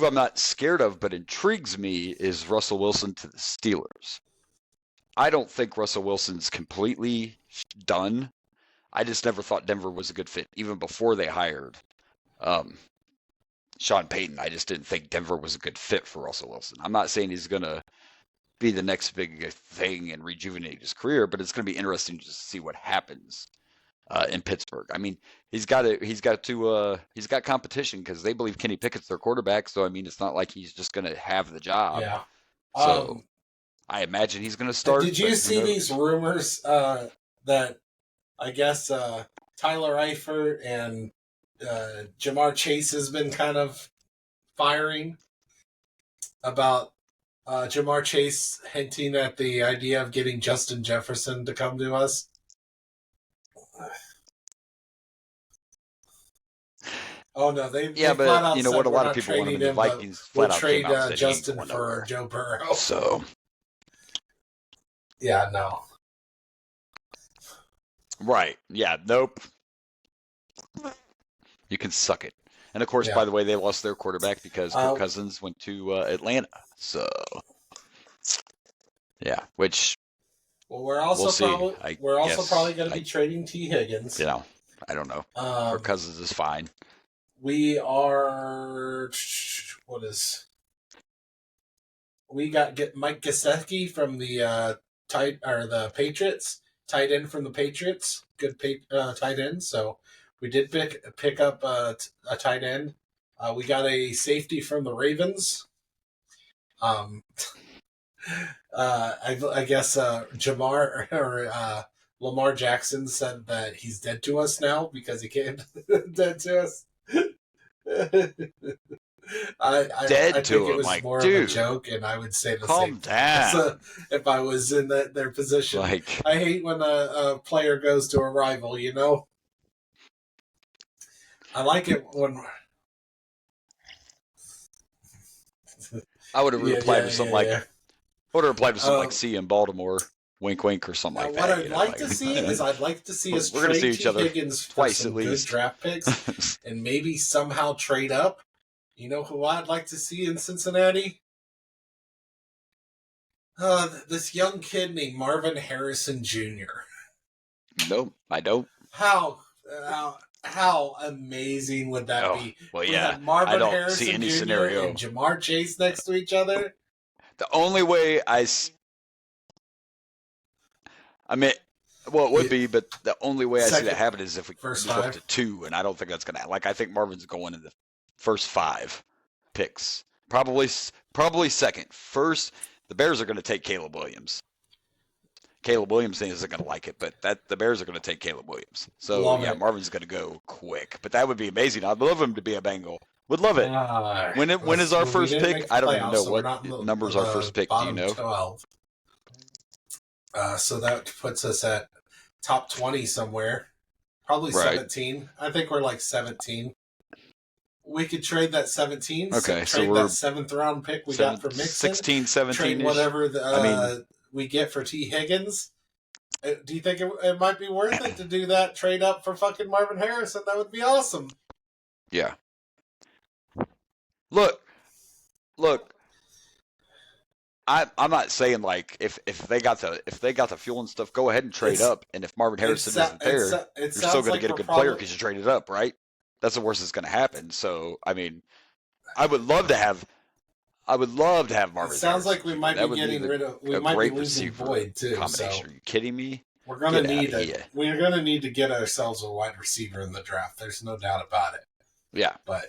I'm not scared of but intrigues me is Russell Wilson to the Steelers. I don't think Russell Wilson's completely done. I just never thought Denver was a good fit. Even before they hired Sean Payton, I just didn't think Denver was a good fit for Russell Wilson. I'm not saying he's going to be the next big thing and rejuvenate his career, but it's going to be interesting just to see what happens in Pittsburgh. I mean, he's got competition because they believe Kenny Pickett's their quarterback. So, I mean, it's not like he's just going to have the job.
Yeah.
So, I imagine he's going to start.
Did you see these rumors that I guess Tyler Eifert and Jamar Chase has been kind of firing about Jamar Chase hinting at the idea of getting Justin Jefferson to come to us? Oh no, they
but you know what? A lot of people want him. The Vikings flat out
trade
came out
Justin for Joe Burrow.
So,
yeah, no.
Right. Yeah. Nope. You can suck it. And of course, by the way, they lost their quarterback because Kirk Cousins went to Atlanta. So, yeah. Which.
Well, we're also probably going to be trading T. Higgins.
You know, I don't know. Kirk Cousins is fine.
We are. We got Mike Gesicki from the the Patriots. Tight end from the Patriots, good tight end. So we did pick up a tight end. We got a safety from the Ravens. I guess Jamar or Lamar Jackson said that he's dead to us now because he came dead to us. I think it was more of a joke, and I would say the same.
Calm down.
If I was in their position, I hate when a player goes to a rival. You know, I like it when.
I would have replied with something like, I would have replied with something like "See you in Baltimore." Wink, wink, or something like that.
What I'd like to see is us trade T. Higgins
twice
for some
at least.
Good draft picks, and maybe somehow trade up. You know who I'd like to see in Cincinnati? This young kid named Marvin Harrison Jr.
Nope, I don't.
How amazing would that be?
Well, yeah.
Marvin
I don't
Harrison
see any
Jr.
scenario.
and Jamar Chase next to each other.
The only way I mean, well, it would be, but the only way I see that happen is if we move up to 2, and I don't think that's going to happen. Like, I think Marvin's going in the first 5 picks. Probably second. First, the Bears are going to take Caleb Williams. Caleb Williams isn't going to like it, but the Bears are going to take Caleb Williams. So, Marvin's going to go quick. But that would be amazing. I'd love him to be a Bengal. Would love it. When is our first pick? I don't even know what number's our first pick. Do you know?
12. So that puts us at top 20 somewhere. Probably 17. I think we're like 17. We could trade that 17.
Okay,
so trade that 7th round pick we got for Mixon.
16, 17.
Trade whatever we get for T. Higgins. Do you think it might be worth it to do that? Trade up for fucking Marvin Harrison? That would be awesome.
Yeah. Look. I'm not saying like if they got the fuel and stuff, go ahead and trade up. And if Marvin Harrison isn't there, you're still going to get a good player because you traded up, right? That's the worst that's going to happen. So I mean, I would love to have Marvin.
It sounds like we might be getting rid of. We might be losing Boyd too.
Combination. Are you kidding me?
We're gonna need to get ourselves a wide receiver in the draft. There's no doubt about it.
Yeah,
but.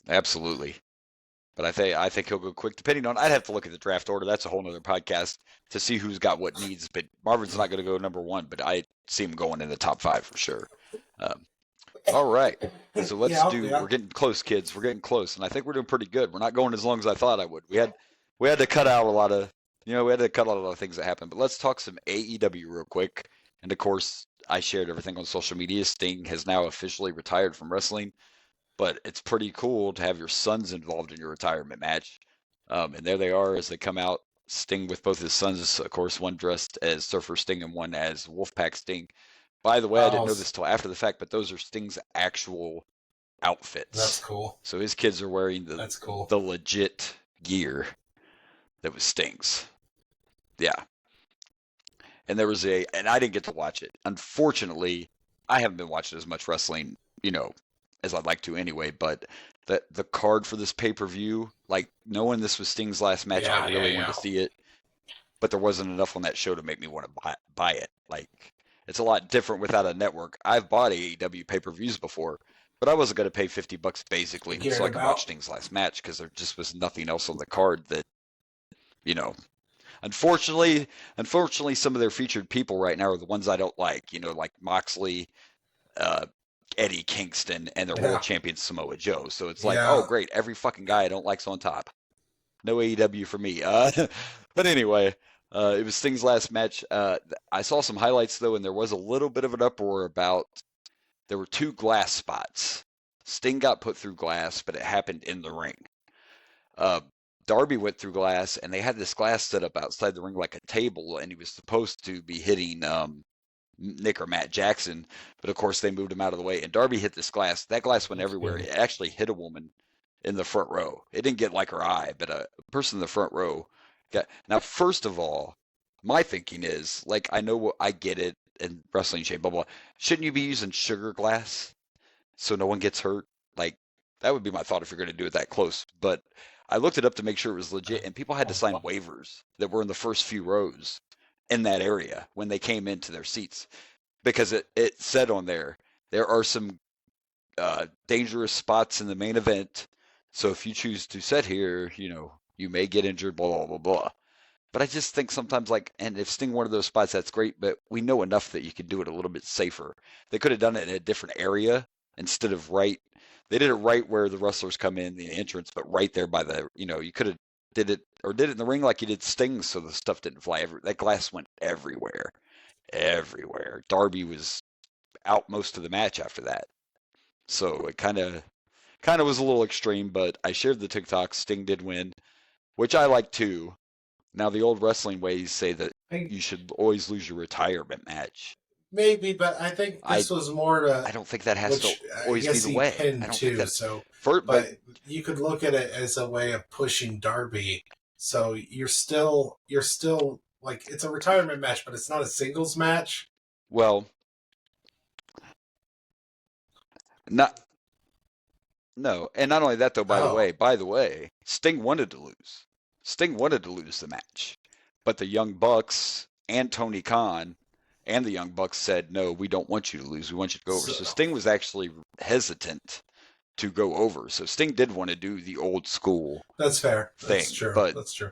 Absolutely. But I think he'll go quick. Depending on, I'd have to look at the draft order. That's a whole nother podcast to see who's got what needs. But Marvin's not going to go number 1, but I see him going in the top 5 for sure. All right, so let's We're getting close, kids. We're getting close, and I think we're doing pretty good. We're not going as long as I thought I would. We had to cut out a lot of things that happened. But let's talk some AEW real quick. And of course, I shared everything on social media. Sting has now officially retired from wrestling. But it's pretty cool to have your sons involved in your retirement match. And there they are as they come out. Sting with both his sons, of course, one dressed as Surfer Sting and one as Wolfpack Sting. By the way, I didn't know this till after the fact, but those are Sting's actual outfits.
That's cool.
So his kids are wearing the legit gear that was Sting's. Yeah. And there was and I didn't get to watch it. Unfortunately, I haven't been watching as much wrestling, as I'd like to anyway, but the card for this pay-per-view, like knowing this was Sting's last match, I really wanted to see it, but there wasn't enough on that show to make me want to buy it. Like, it's a lot different without a network. I've bought AEW pay-per-views before, but I wasn't going to pay $50 basically so I could watch Sting's last match because there just was nothing else on the card that, Unfortunately, some of their featured people right now are the ones I don't like, like Moxley, Eddie Kingston, and their world champion Samoa Joe. So it's like, oh great, every fucking guy I don't like's on top. No AEW for me. But anyway, it was Sting's last match. I saw some highlights though, and there was a little bit of an uproar about there were 2 glass spots. Sting got put through glass, but it happened in the ring. Darby went through glass, and they had this glass set up outside the ring like a table, and he was supposed to be hitting Nick or Matt Jackson, but of course they moved him out of the way, and Darby hit this glass. That glass went everywhere. It actually hit a woman in the front row. It didn't get like her eye, but a person in the front row got. Now, first of all, my thinking is, like, I get it in wrestling shape, blah, blah. Shouldn't you be using sugar glass so no one gets hurt? Like, that would be my thought if you're going to do it that close. But I looked it up to make sure it was legit, and people had to sign waivers that were in the first few rows in that area when they came into their seats, because it said on there are some dangerous spots in the main event, so if you choose to sit here, you may get injured, blah blah blah blah. But I just think sometimes, like, and if Sting one of those spots, that's great, but we know enough that you can do it a little bit safer. They could have done it in a different area instead of they did it right where the wrestlers come in the entrance, but right there by the, you could have did it in the ring like you did Sting, so the stuff didn't fly. That glass went everywhere. Darby was out most of the match after that, so it kind of was a little extreme. But I shared the TikTok. Sting did win, which I like too. Now the old wrestling ways say that you should always lose your retirement match.
Maybe, but I think this was more to.
I don't think that has to always be the way. I don't think that's
so. But you could look at it as a way of pushing Darby. So you're still like, it's a retirement match, but it's not a singles match.
Well, not No, and not only that though. By the way, Sting wanted to lose. Sting wanted to lose the match, but the Young Bucks and Tony Khan and the Young Bucks said, no, we don't want you to lose. We want you to go over. So Sting was actually hesitant to go over. So Sting did want to do the old school.
That's fair.
Thing,
that's true.
But
that's true.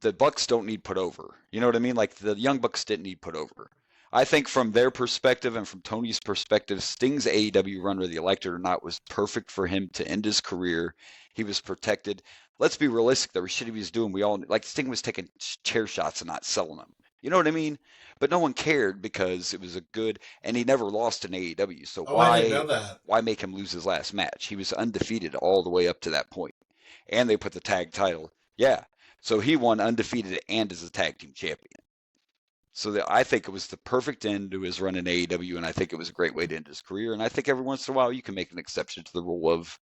The Bucks don't need put over. You know what I mean? Like the Young Bucks didn't need put over. I think from their perspective and from Tony's perspective, Sting's AEW run, whether you liked it or not, was perfect for him to end his career. He was protected. Let's be realistic. The shit he was doing, we all like. Sting was taking chair shots and not selling them. You know what I mean? But no one cared because it was a good, and he never lost in AEW. So why make him lose his last match? He was undefeated all the way up to that point, and they put the tag title. Yeah, so he won undefeated and as a tag team champion. So I think it was the perfect end to his run in AEW, and I think it was a great way to end his career. And I think every once in a while you can make an exception to the rule of,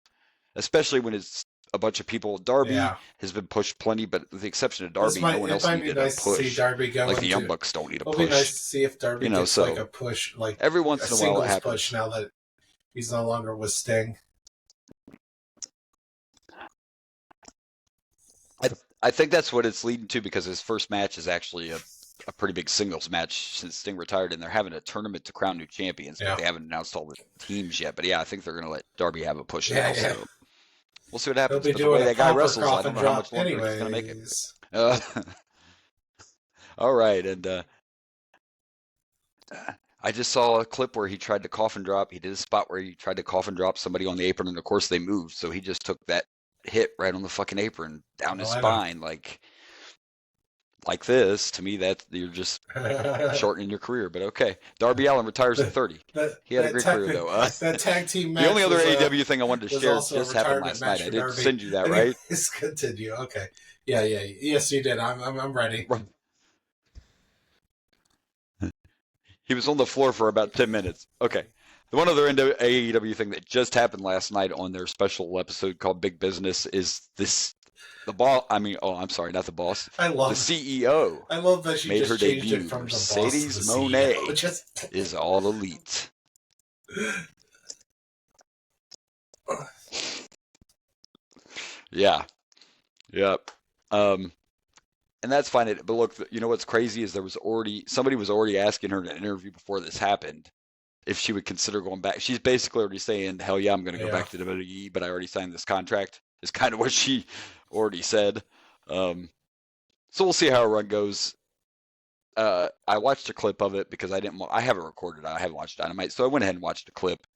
especially when it's a bunch of people. Darby has been pushed plenty, but with the exception of Darby, no one else needed a push.
To see Darby go
like the Young Bucks don't need a push.
It'll be nice to see if Darby gets like a push, like
every once in a while it happens.
Push now that he's no longer with Sting.
I think that's what it's leading to because his first match is actually a pretty big singles match since Sting retired, and they're having a tournament to crown new champions, but they haven't announced all the teams yet. But yeah, I think they're going to let Darby have a push now. So we'll see what happens.
But the way that guy wrestles,
I don't know how much longer he's going to make it. All right, and I just saw a clip where he tried to coffin drop. He did a spot where he tried to coffin drop somebody on the apron, and of course they moved, so he just took that hit right on the fucking apron down his spine, like this. To me, that you're just shortening your career. But okay, Darby Allin retires at 30. He had a great career though.
That tag team match.
The only other AEW thing I wanted to share just happened last night. I did send you that, right?
Let's continue. Okay. Yeah. Yes, you did. I'm ready.
He was on the floor for about 10 minutes. Okay. The one other AEW thing that just happened last night on their special episode called Big Business is this. The boss. I mean, I'm sorry, not the boss.
I love
the CEO.
I love that she
made
just
her
changed
debut.
It from
Mercedes
the
Moné is all elite. Yeah. Yep. And that's fine. But look, you know what's crazy is somebody was already asking her in an interview before this happened if she would consider going back. She's basically already saying, hell yeah, I'm going to go back to WWE, but I already signed this contract. Is kind of what she already said. So we'll see how her run goes. I watched a clip of it because I haven't recorded it. I haven't watched Dynamite. So I went ahead and watched a clip.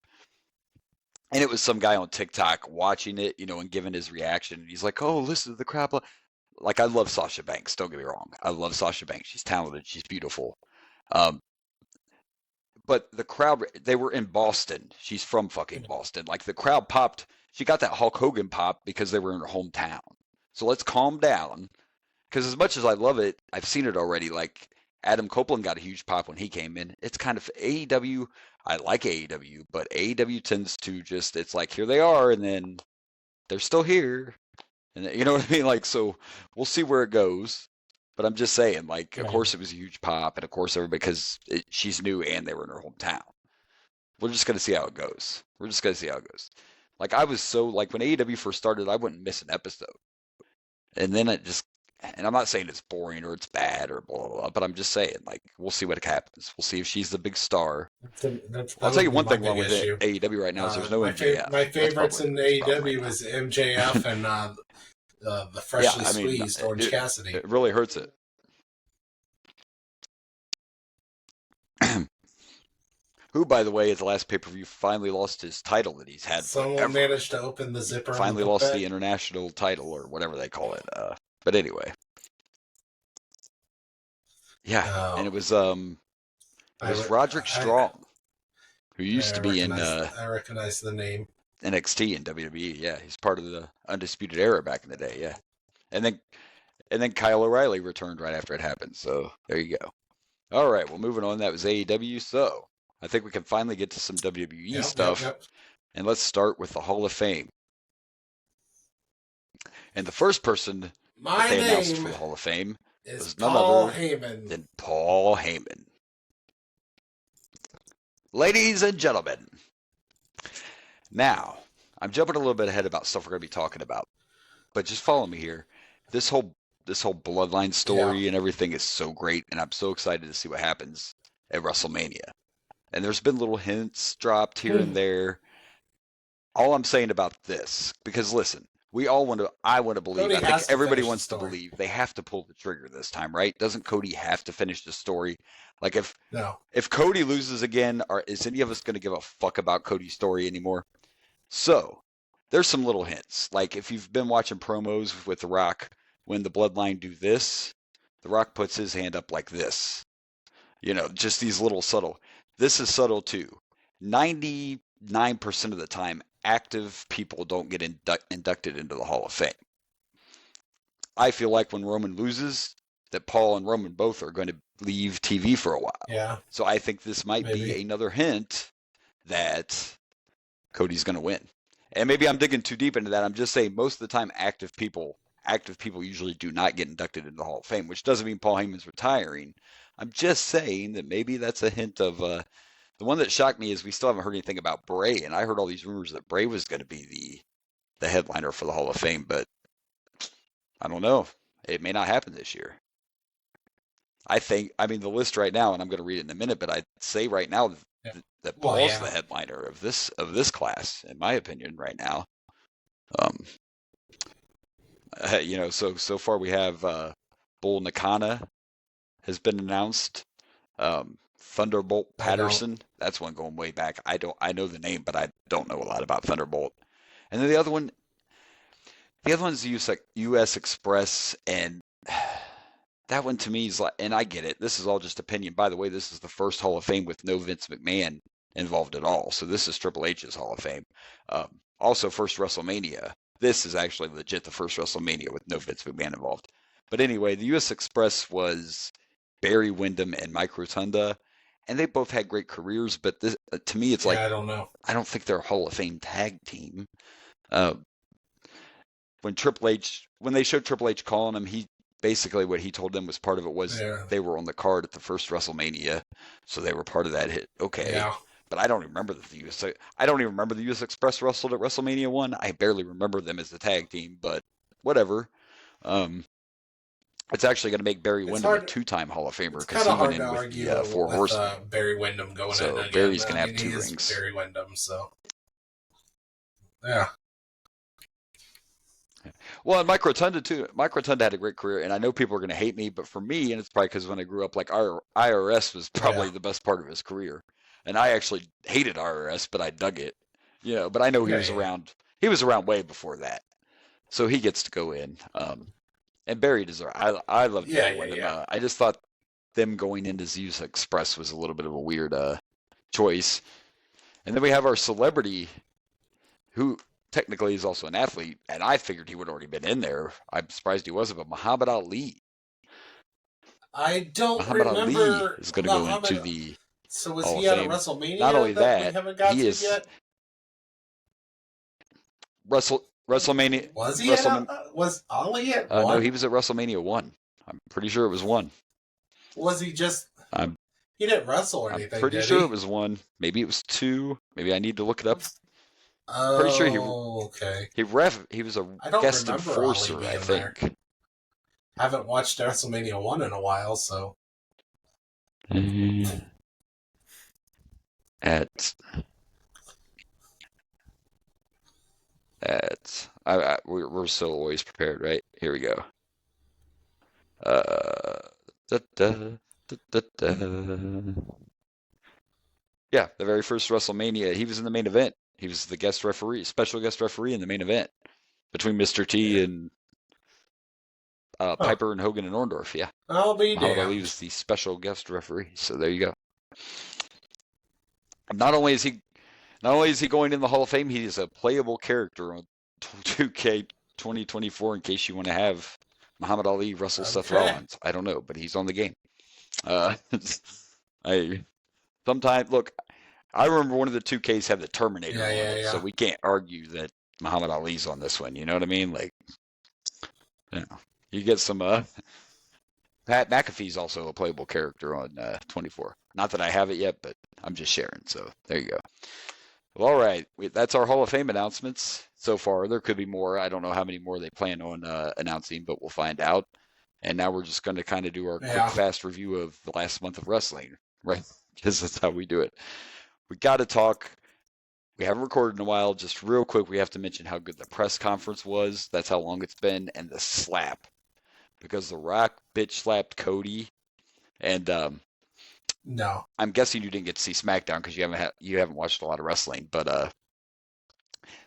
And it was some guy on TikTok watching it, and giving his reaction. And he's like, oh, listen to the crowd. Like, I love Sasha Banks. Don't get me wrong. I love Sasha Banks. She's talented. She's beautiful. But the crowd, they were in Boston. She's from fucking Boston. Like, the crowd popped. She got that Hulk Hogan pop because they were in her hometown. So let's calm down. Because as much as I love it, I've seen it already. Like, Adam Copeland got a huge pop when he came in. It's kind of AEW. I like AEW, but AEW tends to just, it's like, here they are, and then they're still here. And you know what I mean? Like, so we'll see where it goes. But I'm just saying, like, of course it was a huge pop, and of course everybody, because she's new and they were in her hometown. We're just going to see how it goes. Like, I was so, like, when AEW first started, I wouldn't miss an episode. And then and I'm not saying it's boring or it's bad or blah, blah, blah, but I'm just saying, like, we'll see what happens. We'll see if she's the big star. I'll tell you one thing wrong with AEW right now is there's no MJF.
My favorites in AEW was MJF and the freshly squeezed Orange Cassidy.
It really hurts it. Who, by the way, at the last pay-per-view finally lost his title that he's had.
Someone managed to open the zipper.
Finally lost the international title or whatever they call it. But anyway, and it was Roderick Strong, who used to be in.
I recognize the name.
NXT and WWE. Yeah, he's part of the Undisputed Era back in the day. Yeah, and then Kyle O'Reilly returned right after it happened. So there you go. All right, well, moving on. That was AEW. So I think we can finally get to some WWE stuff. Yep. And let's start with the Hall of Fame. And the first person that they announced for the Hall of Fame was none other than Paul Heyman. Ladies and gentlemen, now, I'm jumping a little bit ahead about stuff we're going to be talking about, but just follow me here. This whole bloodline story and everything is so great, and I'm so excited to see what happens at WrestleMania. And there's been little hints dropped here and there. All I'm saying about this, because listen, I want to believe, I think everybody wants to believe they have to pull the trigger this time, right? Doesn't Cody have to finish the story? Like if Cody loses again, is any of us going to give a fuck about Cody's story anymore? So there's some little hints. Like if you've been watching promos with The Rock, when the Bloodline do this, The Rock puts his hand up like this. Just these little subtle. This is subtle too. 99% of the time, active people don't get inducted into the Hall of Fame. I feel like when Roman loses, that Paul and Roman both are going to leave TV for a while.
Yeah.
So I think this might be another hint that Cody's going to win. And maybe I'm digging too deep into that. I'm just saying most of the time active people usually do not get inducted into the Hall of Fame, which doesn't mean Paul Heyman's retiring. I'm just saying that maybe that's a hint of the one that shocked me is we still haven't heard anything about Bray, and I heard all these rumors that Bray was going to be the headliner for the Hall of Fame, but I don't know. It may not happen this year. The list right now, and I'm going to read it in a minute, but I'd say right now that Paul's the headliner of this class, in my opinion, right now. So far we have Bull Nakano has been announced. Thunderbolt Patterson, that's one going way back. I know the name, but I don't know a lot about Thunderbolt. And then the other one's U.S. Express, and that one to me is like, and I get it. This is all just opinion. By the way, this is the first Hall of Fame with no Vince McMahon involved at all. So this is Triple H's Hall of Fame. Also, first WrestleMania. This is actually legit the first WrestleMania with no Vince McMahon involved. But anyway, the U.S. Express was Barry Windham and Mike Rotunda, and they both had great careers. But this, to me, it's like
I don't know.
I don't think they're a Hall of Fame tag team. When they showed Triple H calling them, he basically what he told them was part of it was they were on the card at the first WrestleMania, so they were part of that hit. Okay.
Yeah.
But I don't even remember I don't even remember the U.S. Express wrestled at WrestleMania 1. I barely remember them as a tag team, but whatever. It's actually going to make Barry Windham a two-time Hall of Famer because he went in with the Four Horsemen.
Barry Windham going in again.
Barry's going to have 2 rings.
Barry Windham, so yeah.
Well, and Mike Rotunda too. Mike Rotunda had a great career, and I know people are going to hate me, but for me, and it's probably because when I grew up, like IRS was probably the best part of his career, and I actually hated IRS, but I dug it, But I know he was around. He was around way before that, so he gets to go in. And Barry deserves. I loved Barry Windham.
Yeah.
I just thought them going into Zeus Express was a little bit of a weird choice, and then we have our celebrity, who technically is also an athlete, and I figured he would have already been in there. I'm surprised he wasn't, but Muhammad Ali.
I don't
Muhammad
remember.
Ali is going to go into the
So was
Hall
he
of
at a
Fame.
WrestleMania?
Not only that,
we haven't got
he
to
is
yet?
WrestleMania.
Was he? Was Ali at one?
No, he was at WrestleMania 1. I'm pretty sure it was 1.
Was he just? He didn't wrestle or anything.
I'm pretty sure it was 1. Maybe it was 2. Maybe I need to look it up.
Oh,
pretty sure
okay.
He was a guest enforcer, I think.
There. Haven't watched WrestleMania 1 in a while, so.
We're so always prepared, right? Here we go. Yeah, the very first WrestleMania, he was in the main event. He was the special guest referee in the main event between Mr. T and Piper and Hogan and Orndorff. Yeah,
I'll be
Muhammad
damned.
Ali was the special guest referee. So there you go. Not only is he going in the Hall of Fame, he is a playable character on 2K 2024. In case you want to have Muhammad Ali wrestle Seth Rollins, I don't know, but he's on the game. I remember one of the 2Ks had the Terminator on it, so we can't argue that Muhammad Ali's on this one. You know what I mean? Like, you get some. Pat McAfee's also a playable character on 24. Not that I have it yet, but I'm just sharing. So there you go. Well, all right. That's our Hall of Fame announcements so far. There could be more. I don't know how many more they plan on announcing, but we'll find out. And now we're just going to kind of do our quick, fast review of the last month of wrestling, right? Because that's how we do it. We got to talk. We haven't recorded in a while. Just real quick, we have to mention how good the press conference was. That's how long it's been. And the slap. Because The Rock bitch slapped Cody. And
no,
I'm guessing you didn't get to see SmackDown because you haven't watched a lot of wrestling. But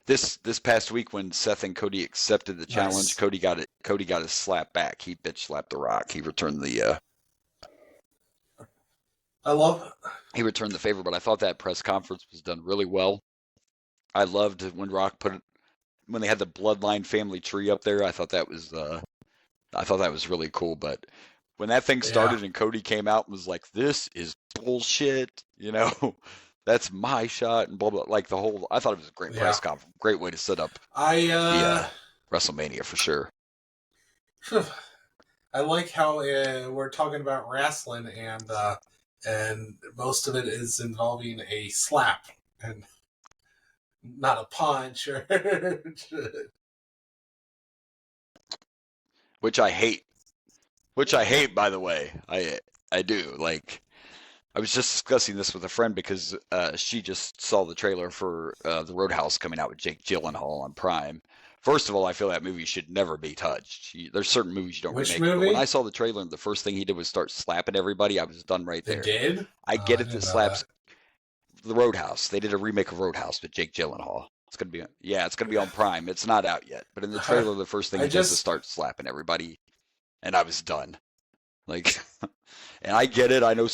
this past week when Seth and Cody accepted the challenge, Cody got it. Cody got his slap back. He bitch slapped The Rock. He returned the. He returned the favor, but I thought that press conference was done really well. I loved when Rock when they had the Bloodline family tree up there. I thought that was really cool. But when that thing started and Cody came out and was like, "This is bullshit," that's my shot and blah blah. Like the whole, I thought it was a great press conference, great way to set up the WrestleMania for sure.
I like how we're talking about wrestling and most of it is involving a slap and not a punch or
which I hate. Which I hate, by the way. I do. Like, I was just discussing this with a friend because she just saw the trailer for the Roadhouse coming out with Jake Gyllenhaal on Prime. First of all, I feel that movie should never be touched. There's certain movies you don't remake. But when I saw the trailer and the first thing he did was start slapping everybody, I was done right there.
They did?
I get it that slaps the Roadhouse. They did a remake of Roadhouse with Jake Gyllenhaal. It's gonna be on Prime. It's not out yet. But in the trailer, the first thing he does is start slapping everybody, and I was done. Like, and I get it. I know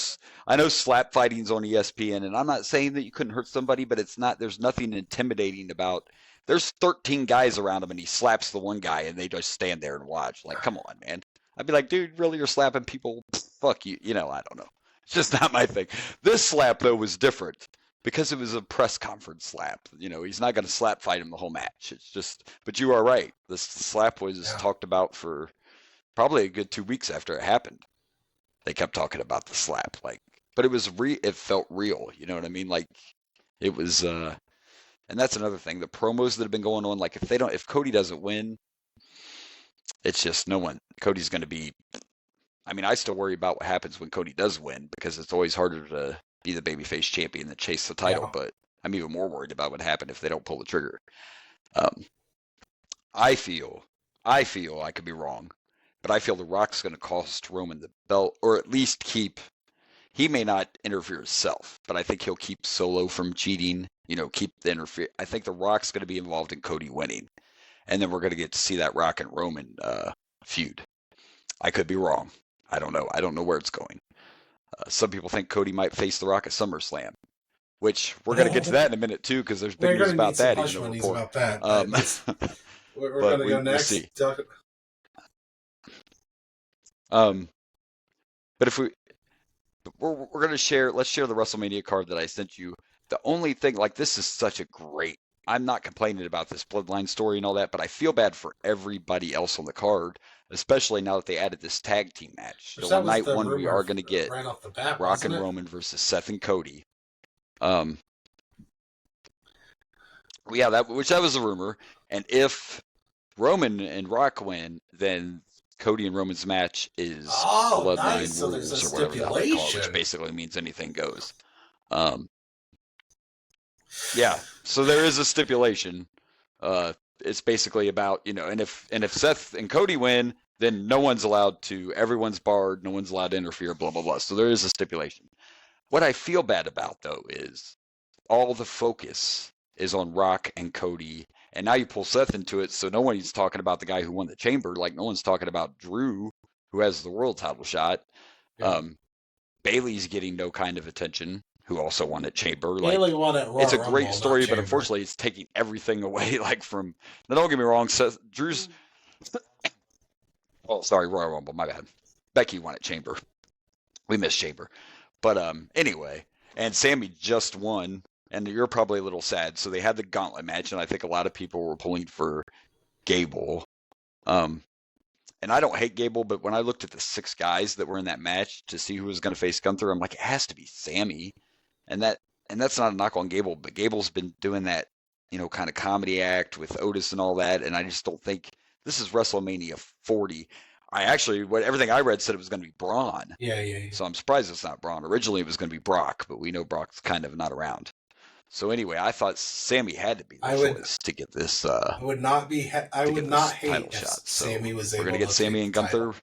slap fighting's on ESPN, and I'm not saying that you couldn't hurt somebody, but it's not. There's nothing intimidating about. There's 13 guys around him, and he slaps the one guy, and they just stand there and watch. Like, come on, man. I'd be like, dude, really, you're slapping people? Fuck you. I don't know. It's just not my thing. This slap though was different because it was a press conference slap. He's not going to slap fight him the whole match. It's just. But you are right. This slap was talked about for probably a good 2 weeks after it happened. They kept talking about the slap, but it was it felt real. You know what I mean? Like, it was, and that's another thing. The promos that have been going on, like if Cody doesn't win, it's just Cody's going to be, I mean, I still worry about what happens when Cody does win because it's always harder to be the babyface champion than chase the title. But I'm even more worried about what happened if they don't pull the trigger. I feel I could be wrong, but I feel The Rock's going to cost Roman the belt, or at least he may not interfere himself, but I think he'll keep Solo from cheating, keep the interfere. I think The Rock's going to be involved in Cody winning, and then we're going to get to see that Rock and Roman feud. I could be wrong. I don't know. I don't know where it's going. Some people think Cody might face The Rock at SummerSlam, which we're going to get to that in a minute too, because there's big news about that.
About that. We're going to go next.
But if we're going to share, let's share the WrestleMania card that I sent you. The only thing, like, this is such a great, I'm not complaining about this Bloodline story and all that, but I feel bad for everybody else on the card, especially now that they added this tag team match. So on night one, we are going to get
right off the bat,
Rock and Roman versus Seth and Cody. That was a rumor. And if Roman and Rock win, then Cody and Roman's match is Bloodline Rules or whatever the hell they call it, which basically means anything goes. So there is a stipulation. It's basically about, and if Seth and Cody win, then everyone's barred, no one's allowed to interfere, blah, blah, blah. So there is a stipulation. What I feel bad about, though, is all the focus is on Rock and Cody. And now you pull Seth into it, so no one's talking about the guy who won the Chamber. Like, no one's talking about Drew, who has the world title shot. Yeah. Bayley's getting no kind of attention, who also won at Chamber.
Bayley won at Royal
It's a
Rumble,
great story, but unfortunately, it's taking everything away. From. Now, don't get me wrong, Drew's. Oh, sorry, Royal Rumble. My bad. Becky won at Chamber. We missed Chamber, but anyway, and Sammy just won. And you're probably a little sad. So they had the gauntlet match, and I think a lot of people were pulling for Gable. And I don't hate Gable, but when I looked at the 6 guys that were in that match to see who was going to face Gunther, I'm like, it has to be Sammy. And and that's not a knock on Gable, but Gable's been doing that, kind of comedy act with Otis and all that, and I just don't think this is WrestleMania 40. Everything I read said it was going to be Braun.
Yeah.
So I'm surprised it's not Braun. Originally it was going to be Brock, but we know Brock's kind of not around. So anyway, I thought Sammy had to be the choice to get this.
I would not hate title if shot. Sammy was able.
We're going to get Sammy and Gunther.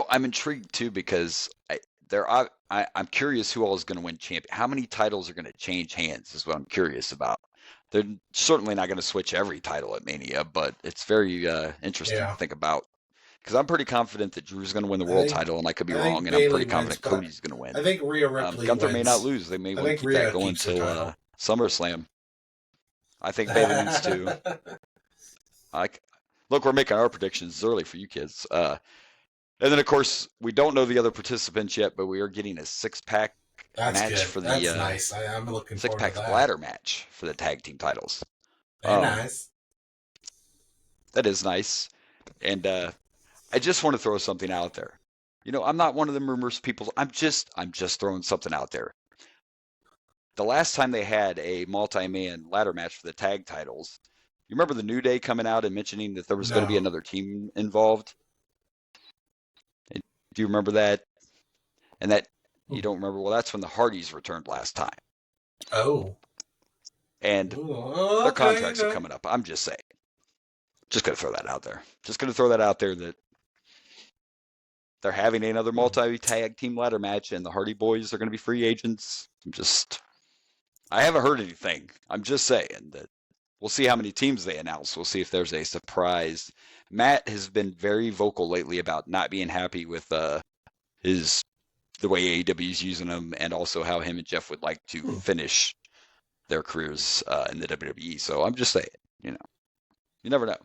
I'm intrigued too because I'm curious who all is going to win champion. How many titles are going to change hands is what I'm curious about. They're certainly not going to switch every title at Mania, but it's very interesting to think about. Because I'm pretty confident that Drew's going to win the world title, and I could be wrong, and I'm pretty confident Cody's going to win.
I think Rhea Ripley
Gunther
wins.
may not lose. They may want to keep that going till SummerSlam. I think Bayley wins too. Look, we're making our predictions early for you kids. And then, of course, we don't know the other participants yet, but we are getting a six-pack match for the
nice. I'm looking forward to that.
Six-pack ladder match for the tag team titles.
Very nice.
That is nice. And I just want to throw something out there. I'm not one of them rumors people. I'm just throwing something out there. The last time they had a multi-man ladder match for the tag titles, you remember the New Day coming out and mentioning that there was going to be another team involved? Do you remember that? And that you don't remember? Well, that's when the Hardys returned last time.
Oh.
And their contracts are coming up. I'm just saying. Just going to throw that out there. That they're having another multi-tag team ladder match, and the Hardy Boys are going to be free agents. I haven't heard anything. I'm just saying that we'll see how many teams they announce. We'll see if there's a surprise. Matt has been very vocal lately about not being happy with the way AEW is using him, and also how him and Jeff would like to finish their careers in the WWE. So I'm just saying, you never know.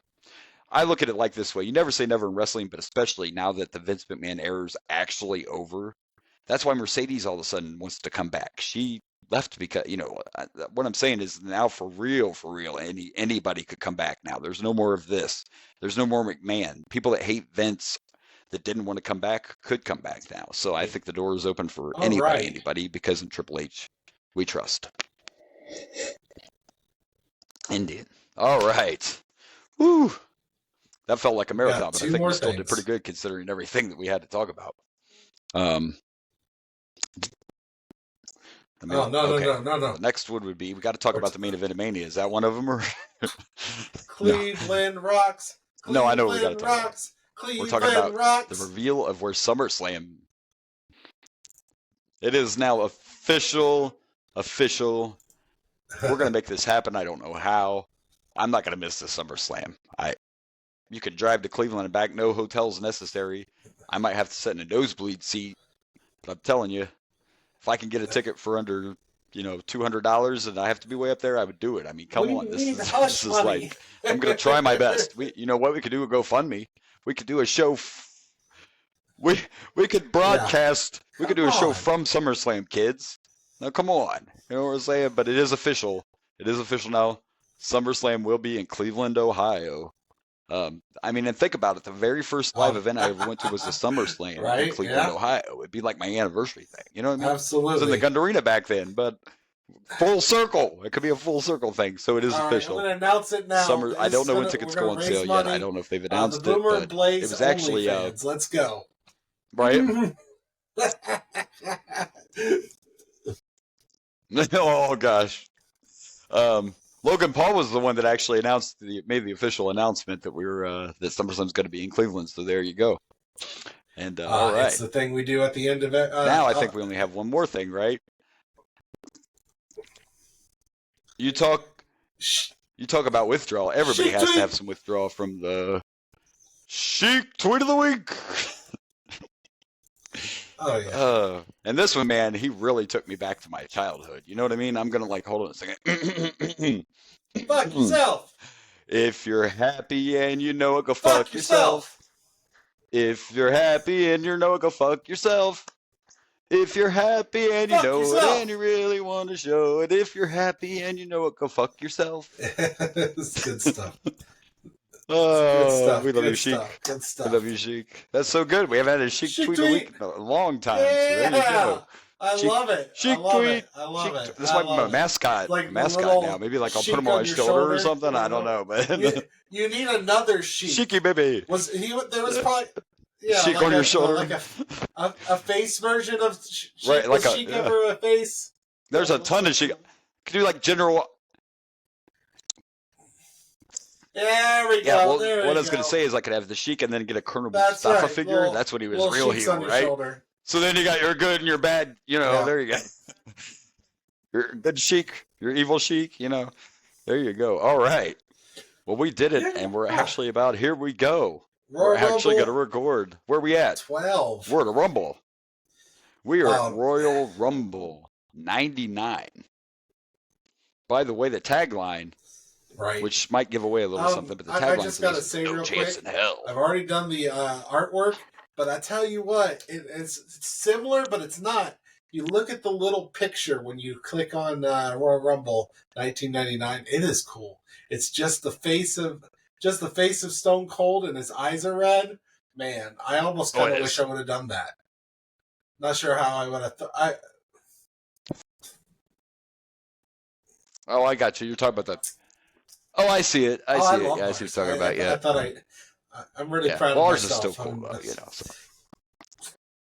I look at it like this way. You never say never in wrestling, but especially now that the Vince McMahon era is actually over. That's why Mercedes all of a sudden wants to come back. She left because, what I'm saying is now for real, anybody could come back now. There's no more of this. There's no more McMahon. People that hate Vince that didn't want to come back could come back now. So I think the door is open for anybody, because in Triple H, we trust. Indeed. All right. Woo. That felt like a marathon, but I think we still did pretty good considering everything that we had to talk about.
No.
The next one would be, we got to talk about the main event of Mania. Is that one of them? Or
Cleveland rocks.
No, I know what we got to talk about. We're talking about the reveal of where SummerSlam. It is now official. We're going to make this happen. I don't know how. I'm not going to miss the SummerSlam. You could drive to Cleveland and back. No hotels necessary. I might have to sit in a nosebleed seat. But I'm telling you, if I can get a ticket for under, $200 and I have to be way up there, I would do it. I mean, come on. This is like, I'm going to try my best. We could do a GoFundMe. We could do a show. We could broadcast. Yeah. We could do a show from SummerSlam, kids. Now, come on. You know what I'm saying? But it is official. It is official now. SummerSlam will be in Cleveland, Ohio. And think about it. The very first live event I ever went to was the SummerSlam in Cleveland, Ohio. It'd be like my anniversary thing. You know what I mean?
Absolutely.
It was in the Gund Arena back then, but full circle. It could be a full circle thing, so it is official.
I'm going to announce it now.
I don't know when tickets go on sale yet. I don't know if they've announced it, but it was actually
let's go.
Right? Oh gosh. Logan Paul was the one that actually made the official announcement that that SummerSlam's going to be in Cleveland. So there you go. And all right,
it's the thing we do at the end of it.
Now I think we only have one more thing, right? You talk about withdrawal. Everybody has to have some withdrawal from the Sheik Tweet of the Week.
Oh yeah.
And this one, man, he really took me back to my childhood. You know what I mean? I'm gonna hold on a second.
Fuck yourself.
If you're happy and you know it, go fuck yourself. If you're happy and you know it, go fuck yourself. If you're happy and you know it and you really want to show it. If you're happy and you know it, go fuck yourself.
It's good stuff.
Oh, we love you, Sheik.
Good stuff.
We love you, Sheik. That's so good. We haven't had a Sheik tweet a week in a long time. Yeah. So there you go.
I love it.
Sheik tweet. I love it. This might be my mascot.
Like
mascot now. Maybe like I'll put him on my shoulder or something. I don't know, man.
You need another Sheik.
Sheiky baby.
There was probably
Sheik like on your shoulder.
Like a face version of Sheik.
Right, like
Sheik ever a face?
There's a ton of Sheik. Could do like general.
There we go.
Yeah, well, what I was going to say is I could have the Sheik and then get a Colonel Mustafa figure. That's when he was real heel, right? Shoulder. So then you got your good and your bad, there you go. Your good Sheik, your evil Sheik, there you go. All right. Well, we did it, and we're actually about, here we go. We're actually going to record. Where are we at?
12.
We're at a Rumble. We are at Royal Rumble 99. By the way, the tagline...
Right.
Which might give away a little something, but the tagline
just gotta say
no
real
chance
quick,
in hell.
I've already done the artwork, but I tell you what, it's similar, but it's not. You look at the little picture when you click on Royal Rumble 1999. It is cool. It's just the face of Stone Cold, and his eyes are red. Man, I almost kind of wish I would have done that. Not sure how I would have.
Oh, I got you. You're talking about that. Oh, I see it. I see it. Yeah, I see what you're talking about. Yeah.
I thought I'm really proud of myself.
Ours is still cool, though, So.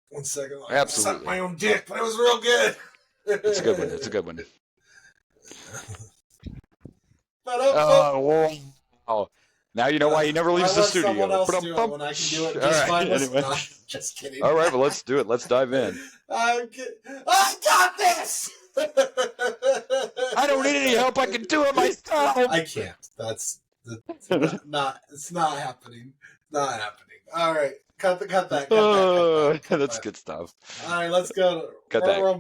1 second.
Absolutely.
I sucked my own dick, but it was real good.
It's a good one. It's a good one. Oh, now you know why he never leaves the studio.
Someone else do it when I can do it just fine. Anyway. No, just kidding.
All right, well, let's do it. Let's dive in.
I got this!
I don't need any help. I can do it myself.
I can't. It's not happening. Not happening. All right. Cut that.
That's good stuff.
All right, let's go.
Cut that. All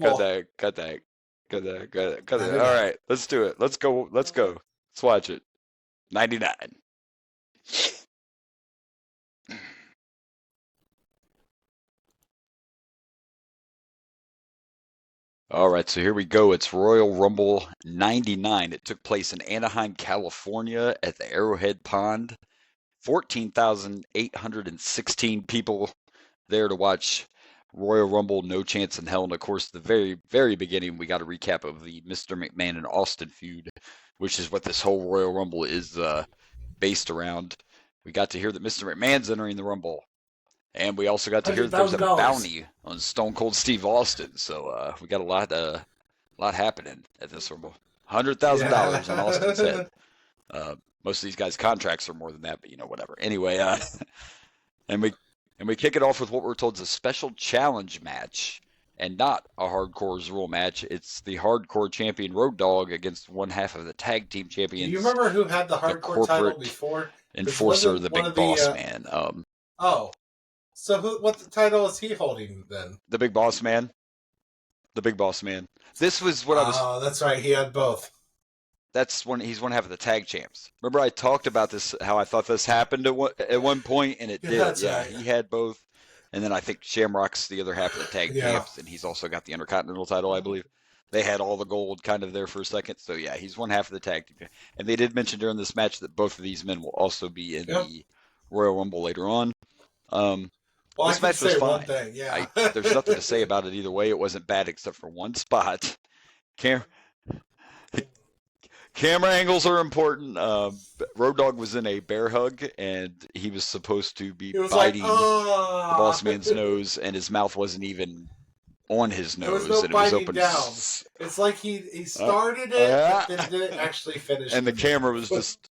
right, let's do it. Let's go. Let's watch it. 99. All right, so here we go. It's Royal Rumble 99. It took place in Anaheim, California at the Arrowhead Pond. 14,816 people there to watch Royal Rumble, No Chance in Hell. And, of course, the very, very beginning, we got a recap of the Mr. McMahon and Austin feud, which is what this whole Royal Rumble is based around. We got to hear that Mr. McMahon's entering the Rumble. And we also got to hear that there's a bounty on Stone Cold Steve Austin. So we got a lot happening at this Rumble. $100,000 on Austin's head. Most of these guys' contracts are more than that, but whatever. Anyway, and we kick it off with what we're told is a special challenge match and not a Hardcore's Rule match. It's the Hardcore champion Road Dogg against one half of the tag team champions.
Do you remember who had the Hardcore title before?
Enforcer, the Big Boss Man.
So what the title is he holding then?
The Big Boss Man. The Big Boss Man. This was what I was...
Oh, that's right. He had both.
He's one half of the tag champs. Remember I talked about this, how I thought this happened at one point, and it did. Right. He had both. And then I think Shamrock's the other half of the tag champs, and he's also got the Intercontinental title, I believe. They had all the gold kind of there for a second. So, yeah, he's one half of the tag team. And they did mention during this match that both of these men will also be in the Royal Rumble later on.
Well,
this match was fine.
One thing,
there's nothing to say about it either way. It wasn't bad except for one spot. Camera angles are important. Road Dogg was in a bear hug, and he was supposed to be biting the Boss Man's nose, and his mouth wasn't even on his nose,
and
it was open
down. It's like he started it, but then didn't actually finish it.
And the camera was just,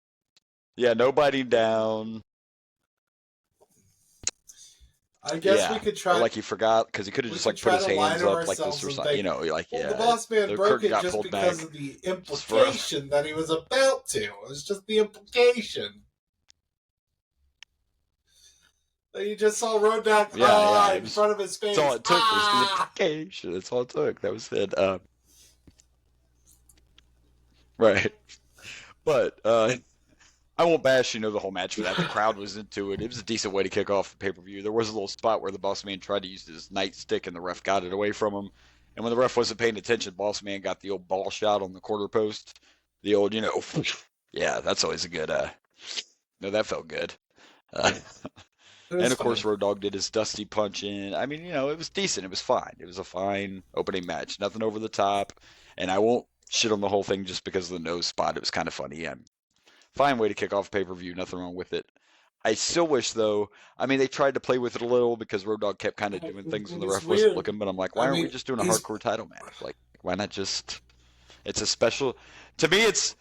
no biting down.
I guess we could try.
Like he forgot, because he could have just put his hands up like this or something.
The Boss Man broke it just because of the implication that he was about to. It was just the implication. You just saw Road Dogg in front of his face.
That's all it took. Was the implication. That's all it took. That was it. Right. But I won't bash, the whole match for that. The crowd was into it. It was a decent way to kick off the pay-per-view. There was a little spot where the Boss Man tried to use his nightstick, and the ref got it away from him. And when the ref wasn't paying attention, Boss Man got the old ball shot on the quarter post. The old, yeah, that's always a good No, that felt good. And of course, Road Dogg did his Dusty Punch in. I mean, it was decent. It was fine. It was a fine opening match. Nothing over the top. And I won't shit on the whole thing just because of the nose spot. It was kind of funny. And fine way to kick off pay-per-view. Nothing wrong with it. I still wish, though, I mean, they tried to play with it a little because Road Dogg kept kind of doing things when the ref wasn't looking. But I'm like, why aren't we just doing a hardcore title match? Like, why not just... It's a special... To me, it's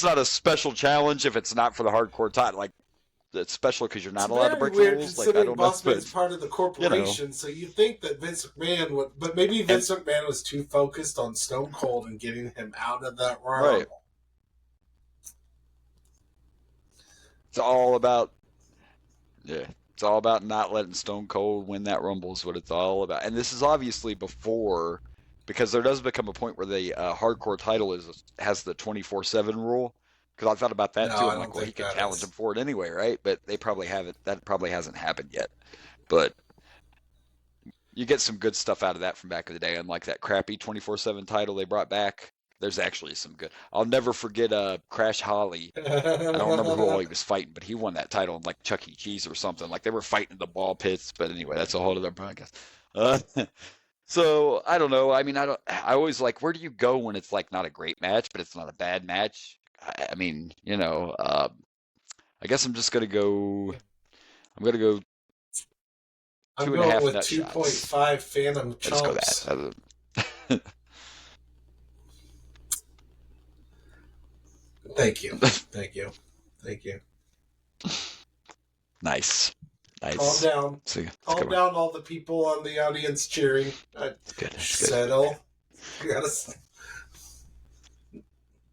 not a special challenge if it's not for the hardcore title. Like, it's special because you're not allowed to break the rules. Like, I don't know.
Bossman's part of the corporation, so you think that Vince McMahon would, but maybe Vince McMahon was too focused on Stone Cold and getting him out of that Royal Rumble.
It's all about, it's all about not letting Stone Cold win that Rumble is what it's all about. And this is obviously before, because there does become a point where the hardcore title has the 24/7 rule. Because I thought about that too. I'm like, well, he could challenge him for it anyway, right? But they probably haven't. That probably hasn't happened yet. But you get some good stuff out of that from back in the day. Unlike that crappy 24/7 title they brought back, there's actually some good. I'll never forget Crash Holly. I don't remember who all he was fighting, but he won that title in like Chuck E. Cheese or something. Like they were fighting in the ball pits. But anyway, that's a whole other podcast. So I don't know. I mean, I always like, where do you go when it's like not a great match, but it's not a bad match? I mean, I guess I'm just gonna go. I'm gonna go.
I'm going with 2.5 Phantom Chunks.
Let's go that.
Thank you. Thank you. Thank you.
Nice.
Calm down. Calm down, all the people on the audience cheering. Settle.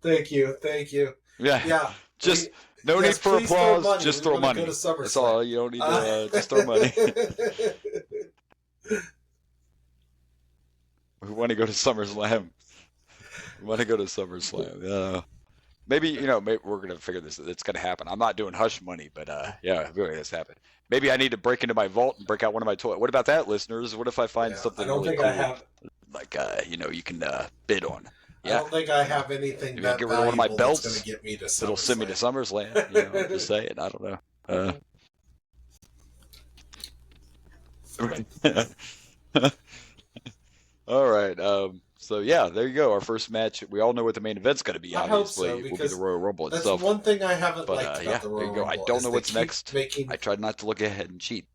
Thank you.
Yeah. Just no need for applause. Just throw money. That's all. You don't need to just throw money. We want to go to SummerSlam. Maybe maybe we're gonna figure this. It's gonna happen. I'm not doing hush money, but really, this happened. Maybe I need to break into my vault and break out one of my toys. What about that, listeners? What if I find something? I don't think cool, I have. Like you can bid on. Yeah.
I don't think I have anything that
get rid of one of my belts.
That's gonna get me to SummerSlam.
It'll send me to SummerSlam. Just saying. I don't know. All right. So yeah, there you go. Our first match. We all know what the main event's going to be. Obviously, it will be the Royal Rumble itself.
That's one thing I haven't liked about the Royal Rumble.
I don't know what's next. I tried not to look ahead and cheat.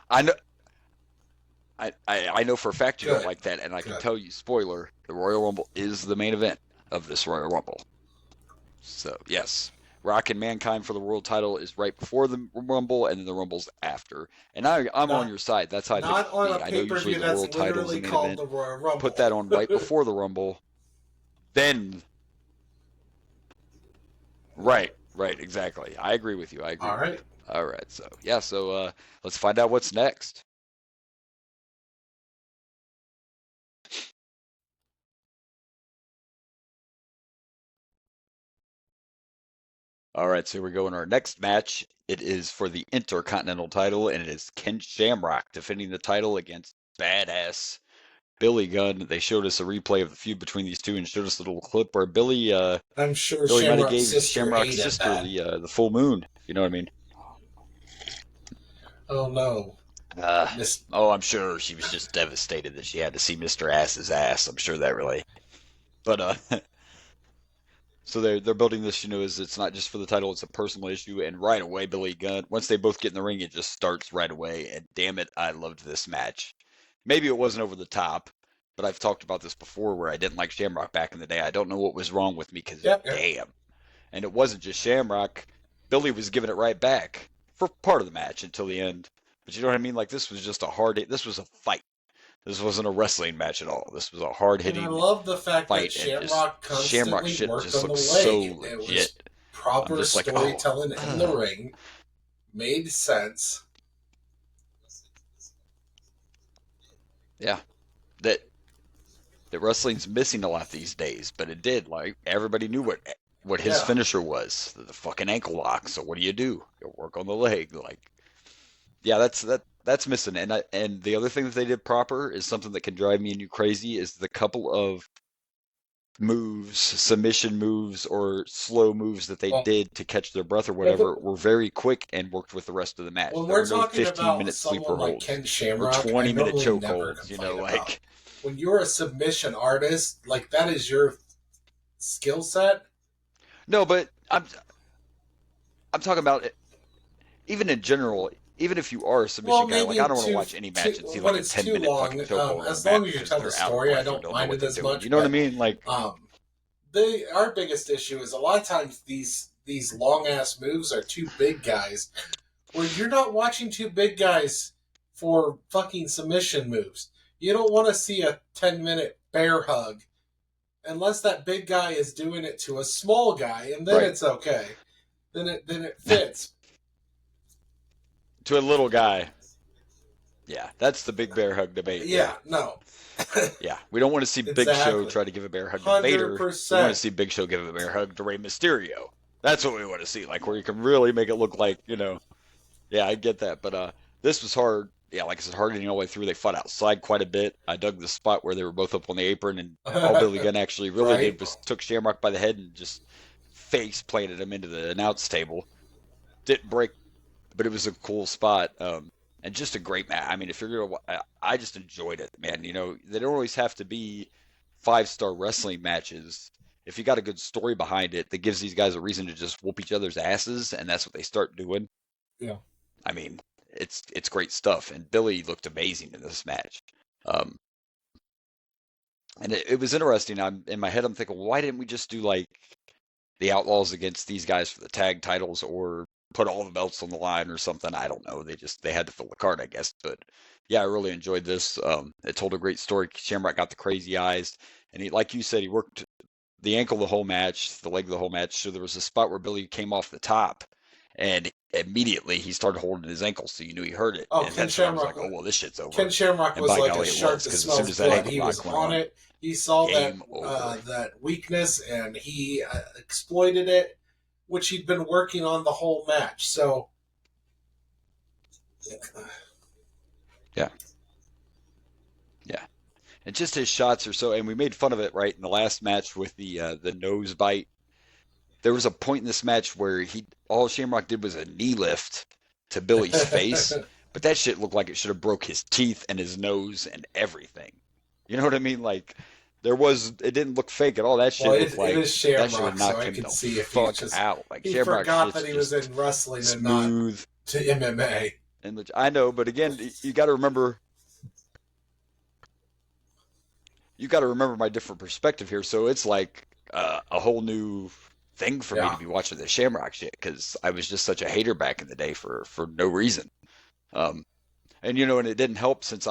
I know. I know for a fact you don't like that, and I can tell you, spoiler, the Royal Rumble is the main event of this Royal Rumble. So, yes, Rock and Mankind for the world title is right before the Rumble, and then the Rumble's after. And I'm on your side. That's how I think it should be. I know usually the world title's the main event. Put that on right before the Rumble. Then... Right, exactly. I agree with you. I agree. All right, so, let's find out what's next. All right, so here we go in our next match. It is for the Intercontinental title, and it is Ken Shamrock defending the title against badass Billy Gunn. They showed us a replay of the feud between these two and showed us a little clip where Billy,
I'm sure
Billy might have gave Shamrock's sister the full moon. You know what I mean?
Oh, no.
I'm sure she was just devastated that she had to see Mr. Ass's ass. I'm sure that really... But, so they're building this, as it's not just for the title, it's a personal issue. And right away, Billy Gunn, once they both get in the ring, it just starts right away. And damn it, I loved this match. Maybe it wasn't over the top, but I've talked about this before where I didn't like Shamrock back in the day. I don't know what was wrong with me because damn. And it wasn't just Shamrock. Billy was giving it right back for part of the match until the end. But you know what I mean? Like, this was just this was a fight. This wasn't a wrestling match at all. This was a hard-hitting fight.
I love the fact that Shamrock constantly worked on the leg.
So legit.
It was proper storytelling in the ring. Made sense.
Yeah. That wrestling's missing a lot these days, but it did. Like, everybody knew what his finisher was. The fucking ankle lock. So what do? You work on the leg. Like, yeah, that's missing. And the other thing that they did proper is something that can drive me and you crazy is the couple of moves, submission moves, or slow moves that they did to catch their breath or whatever were very quick and worked with the rest of the match.
When
there
we're
were no
talking
15-minute
about
sleeper
someone like
holds
Ken
or
Shamrock,
20-minute choke
never
holds.
about. When you're a submission artist, like that is your skill set.
No, but I'm talking about it, even in general. Even if you are a submission guy, like I don't want to watch any match and see like a 10-minute fucking chokehold.
As long as you tell the story, I don't mind it as much.
You know what I mean? Like,
our biggest issue is a lot of times these long ass moves are two big guys, where you're not watching two big guys for fucking submission moves. You don't want to see a 10-minute bear hug unless that big guy is doing it to a small guy, and then it's okay. Then it fits.
To a little guy. Yeah, that's the big bear hug debate.
Yeah. No.
Yeah, we don't want to see Big Show try to give a bear hug to Vader. 100%. We want to see Big Show give a bear hug to Rey Mysterio. That's what we want to see, like where you can really make it look like, Yeah, I get that, but this was hard. Yeah, like I said, hard getting all the way through. They fought outside quite a bit. I dug the spot where they were both up on the apron, and all Billy Gunn actually really did was took Shamrock by the head and just face planted him into the announce table. Didn't break, but it was a cool spot. And just a great match. I mean, if you're gonna, I just enjoyed it, man. They don't always have to be 5-star wrestling matches. If you got a good story behind it, that gives these guys a reason to just whoop each other's asses, and that's what they start doing.
Yeah.
I mean, it's great stuff, and Billy looked amazing in this match. And it was interesting. In my head, I'm thinking, why didn't we just do like the Outlaws against these guys for the tag titles, or put all the belts on the line or something? I don't know. They had to fill the card, I guess. But yeah, I really enjoyed this. It told a great story. Shamrock got the crazy eyes, and he, like you said, he worked the ankle the whole match, the leg the whole match. So there was a spot where Billy came off the top, and immediately he started holding his ankle, so you knew he hurt it.
Oh,
and
Ken Shamrock
was like, oh well, this shit's over.
Ken Shamrock was like a shark that smells blood. He was on it. He saw that weakness, and he exploited it, which he'd been working on the whole match. So,
yeah. And just his shots are so, and we made fun of it right in the last match with the nose bite. There was a point in this match where all Shamrock did was a knee lift to Billy's face, but that shit looked like it should have broke his teeth and his nose and everything. You know what I mean? Like, it didn't look fake at all. That shit looked like that should have knocked him the fuck out. Like,
he
Shamrock
forgot that he was in wrestling
smooth
and not to MMA.
And I know, but again, you got to remember. You got to remember my different perspective here. So it's like a whole new thing for me to be watching the Shamrock shit, because I was just such a hater back in the day for no reason. And and it didn't help since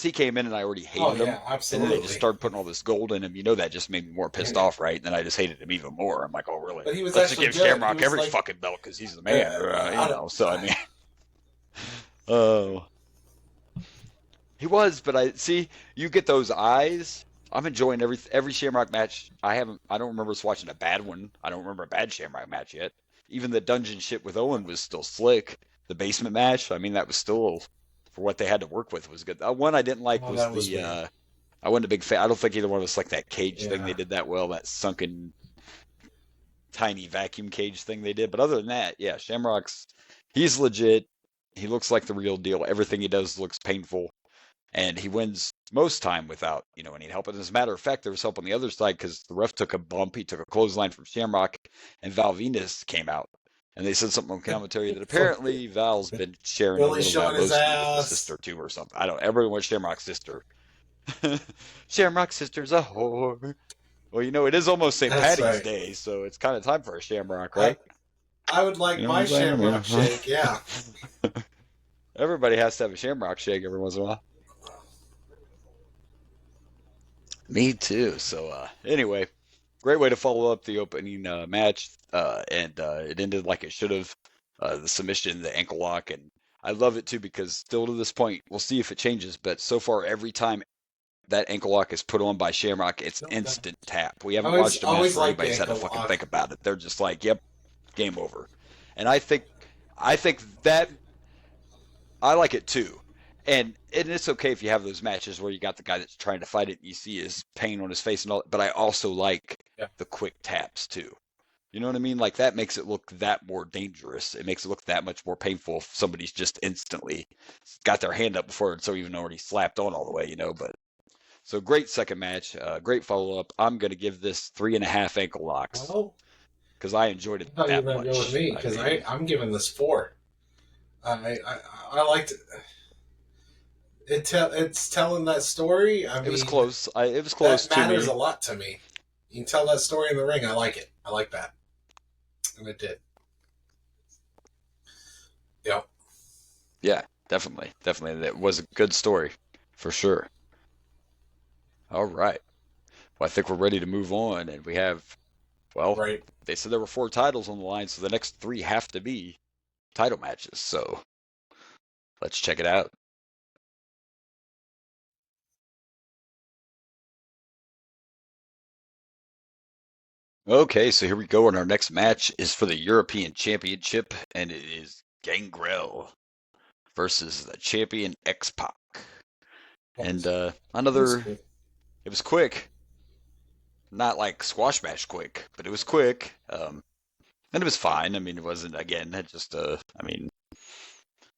he came in and I already hated him.
Absolutely.
And then they just started putting all this gold in him. That just made me more pissed off, right? And then I just hated him even more. I'm like, oh really?
But he was
Let's
actually
just give
good.
Shamrock every fucking belt because he's the man. So I mean, oh. He was, but you get those eyes. I'm enjoying every Shamrock match. I don't remember us watching a bad one. I don't remember a bad Shamrock match yet. Even the dungeon shit with Owen was still slick. The basement match, I mean, that was still, for what they had to work with, was good. One I didn't like was I wasn't a big fan. I don't think either one of us liked that cage thing they did that well, that sunken, tiny vacuum cage thing they did. But other than that, yeah, he's legit. He looks like the real deal. Everything he does looks painful. And he wins most time without, any help. And as a matter of fact, there was help on the other side because the ref took a bump. He took a clothesline from Shamrock, and Val Venus came out. And they said something on commentary that apparently Val's been sharing a little Val with his sister too or something. I don't. Everyone wants Shamrock's sister. Shamrock's sister's a whore. Well, it is almost St. Patty's Day, so it's kind of time for a Shamrock, right?
I would like my Shamrock shake, yeah.
Everybody has to have a Shamrock shake every once in a while. Me too. So anyway, great way to follow up the opening match, and it ended like it should have. The submission, the ankle lock, and I love it too because still to this point, we'll see if it changes. But so far, every time that ankle lock is put on by Shamrock, it's instant tap. We haven't watched a match where anybody's had to fucking think about it. They're just like, "Yep, game over." And I think that I like it too. And it's okay if you have those matches where you got the guy that's trying to fight it and you see his pain on his face and all, but I also like the quick taps too. You know what I mean? Like that makes it look that more dangerous. It makes it look that much more painful if somebody's just instantly got their hand up before it's so even already slapped on all the way, but so great second match, great follow up. I'm gonna give this 3.5 ankle locks because I enjoyed it that much.
Go with me because I'm giving this 4. I liked it. It's telling that story.
It was close. It was close to me.
That matters a lot to me. You can tell that story in the ring. I like it. I like that. And it did. Yep.
Yeah, definitely. Definitely. It was a good story. For sure. All right. Well, I think we're ready to move on. And we have, they said there were 4 titles on the line, so the next 3 have to be title matches. So let's check it out. Okay, so here we go, and our next match is for the European Championship, and it is Gangrel versus the champion X-Pac. And it was quick. Not like squash match quick, but it was quick. And it was fine. I mean, it wasn't, again, just,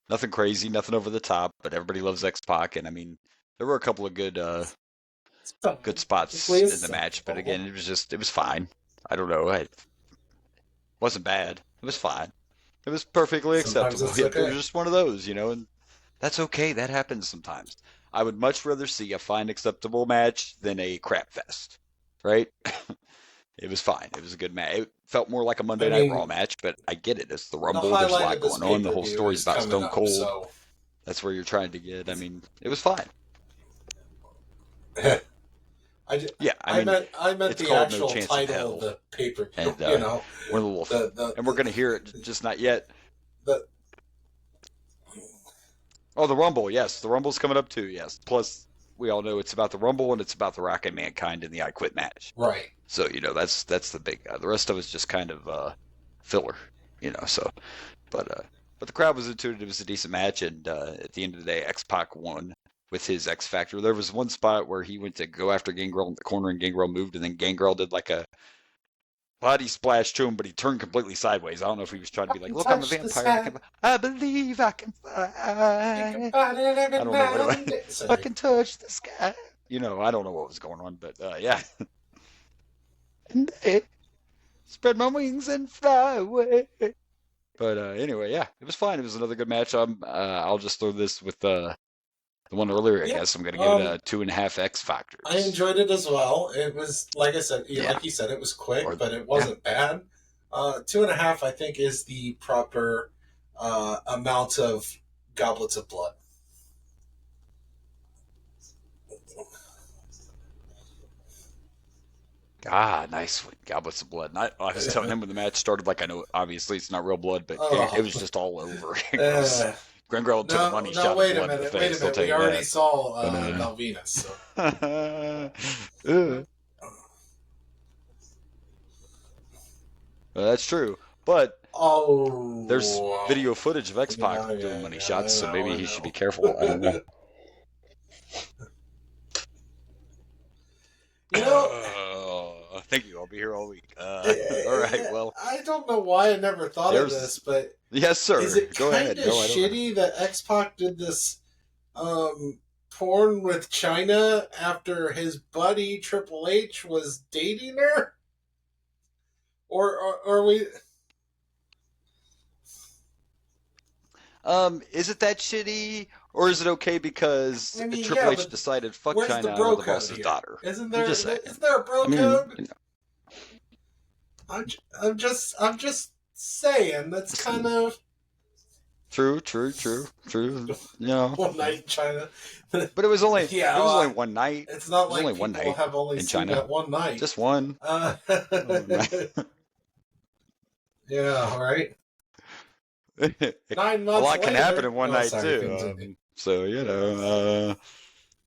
nothing crazy, nothing over the top, but everybody loves X-Pac, and I mean, there were a couple of good spots in the match, but again, it was fine. I don't know. It wasn't bad. It was fine. It was perfectly acceptable. It was just one of those, and that's okay. That happens sometimes. I would much rather see a fine, acceptable match than a crap fest, right? It was fine. It was a good match. It felt more like a Monday Night Raw match, but I get it. It's the Rumble. There's a lot going on. The whole story's about Stone Cold. So. That's where you're trying to get. I mean, it was fine. I
meant the actual title of the pay-per-view.
And, and we're going to hear it, just not yet. The Rumble, yes. The Rumble's coming up too, yes. Plus, we all know it's about the Rumble and it's about the Rock and Mankind in the I Quit match.
Right.
So, that's the big the rest of it's just kind of filler, so. But the crowd was into it. It was a decent match, and at the end of the day, X-Pac won with his X Factor. There was one spot where he went to go after Gangrel in the corner, and Gangrel moved, and then Gangrel did like a body splash to him, but he turned completely sideways. I don't know if he was trying to be like, look, I'm a vampire. I believe I can fly. I don't know what it was. I can touch the sky. I don't know what was going on, but yeah. And spread my wings and fly away. But anyway, yeah, it was fine. It was another good match. I'll just throw this with the one earlier, I guess. I'm going to give it a 2.5 X Factors.
I enjoyed it as well. It was, like I said, like you said, it was quick, but it wasn't bad. 2.5, I think, is the proper amount of goblets of blood.
Nice one. Goblets of blood. I was telling him when the match started, like, I know, obviously, it's not real blood, but it was just all over. Gangrel took a money shot
wait a minute. We already saw Malvinas. So.
Well, that's true. But there's video footage of X-Pac doing money shots, so maybe he should be careful. I don't know. Thank you. I'll be here all week. All right. Well,
I don't know why I never thought of this, but
yes, sir.
Is it kind of shitty that X-Pac did this porn with China after his buddy Triple H was dating her? Or we?
Is it that shitty, or is it okay because Triple H decided fuck China, I want the boss's daughter?
Isn't there a bro code? I'm just saying that's kind of
true.
One night in China,
but it was only one night.
It's not like
only one night
have only
in
seen
China.
that one night.
Just one.
Yeah, right. 9 months.
A lot can
later,
happen in one night too. So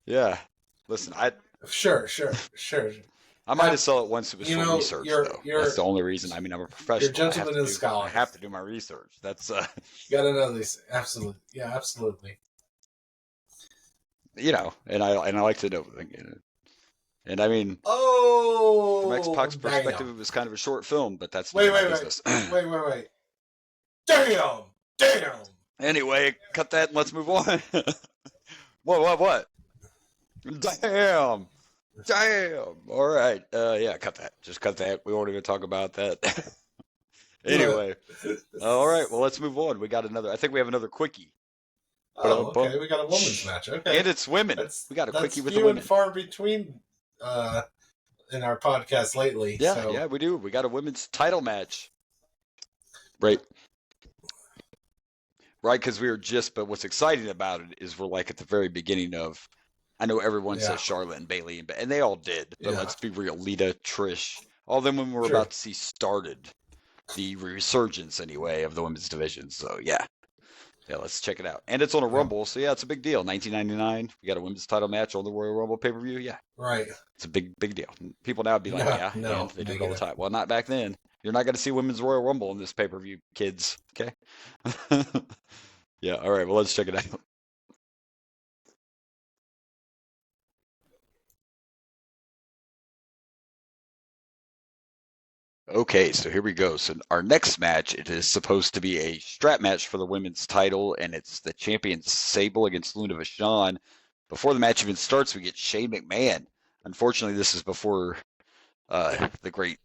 yeah. Listen,
Sure.
I might have saw it once. It was for research, though. That's the only reason. I mean, I'm a professional.
You're gentleman and scholar.
I have to do my research. That's
You gotta know these. Absolutely. Yeah, absolutely.
and I like to know. And I mean, from X-Pac's perspective, it was kind of a short film, but that's my business.
Wait. Damn.
Anyway, cut that and let's move on. What? Damn. All right. Yeah, cut that. Just cut that. We won't even talk about that. Anyway. All right. Well, let's move on. I think we have another quickie.
Oh, okay. We got a women's match. Okay.
And it's women. We got a quickie with the
women.
women.
That's few and far between in our podcast lately.
Yeah,
so.
Yeah, we do. We got a women's title match. Right. Right, because but what's exciting about it is we're like at the very beginning of, I know everyone says Charlotte and Bayley, and they all did, but let's be real. Lita, Trish, all them when we're about to see started the resurgence anyway of the women's division. So yeah, let's check it out. And it's on a Rumble, so yeah, it's a big deal. 1999, we got a women's title match on the Royal Rumble pay-per-view. Yeah,
right.
It's a big deal. People now would be like, they do it all the time. Well, not back then. You're not going to see women's Royal Rumble in this pay-per-view, kids. Okay. Yeah. All right. Well, let's check it out. Okay, so here we go. So our next match, it is supposed to be a strap match for the women's title, and it's the champion Sable against Luna Vachon. Before the match even starts, we get Shane McMahon. Unfortunately, this is before the great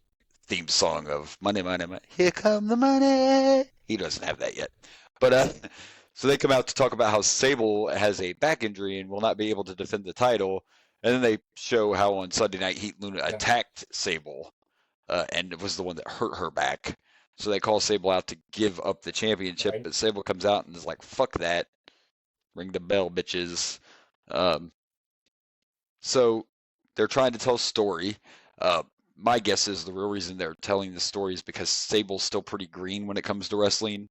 theme song of Money, Money, Money. Here come the money. He doesn't have that yet. But so they come out to talk about how Sable has a back injury and will not be able to defend the title. And then they show how on Sunday Night Heat, Luna attacked Sable. And it was the one that hurt her back. So they call Sable out to give up the championship, but Sable comes out and is like, fuck that. Ring the bell, bitches. So they're trying to tell a story. My guess is the real reason they're telling the story is because Sable's still pretty green when it comes to wrestling.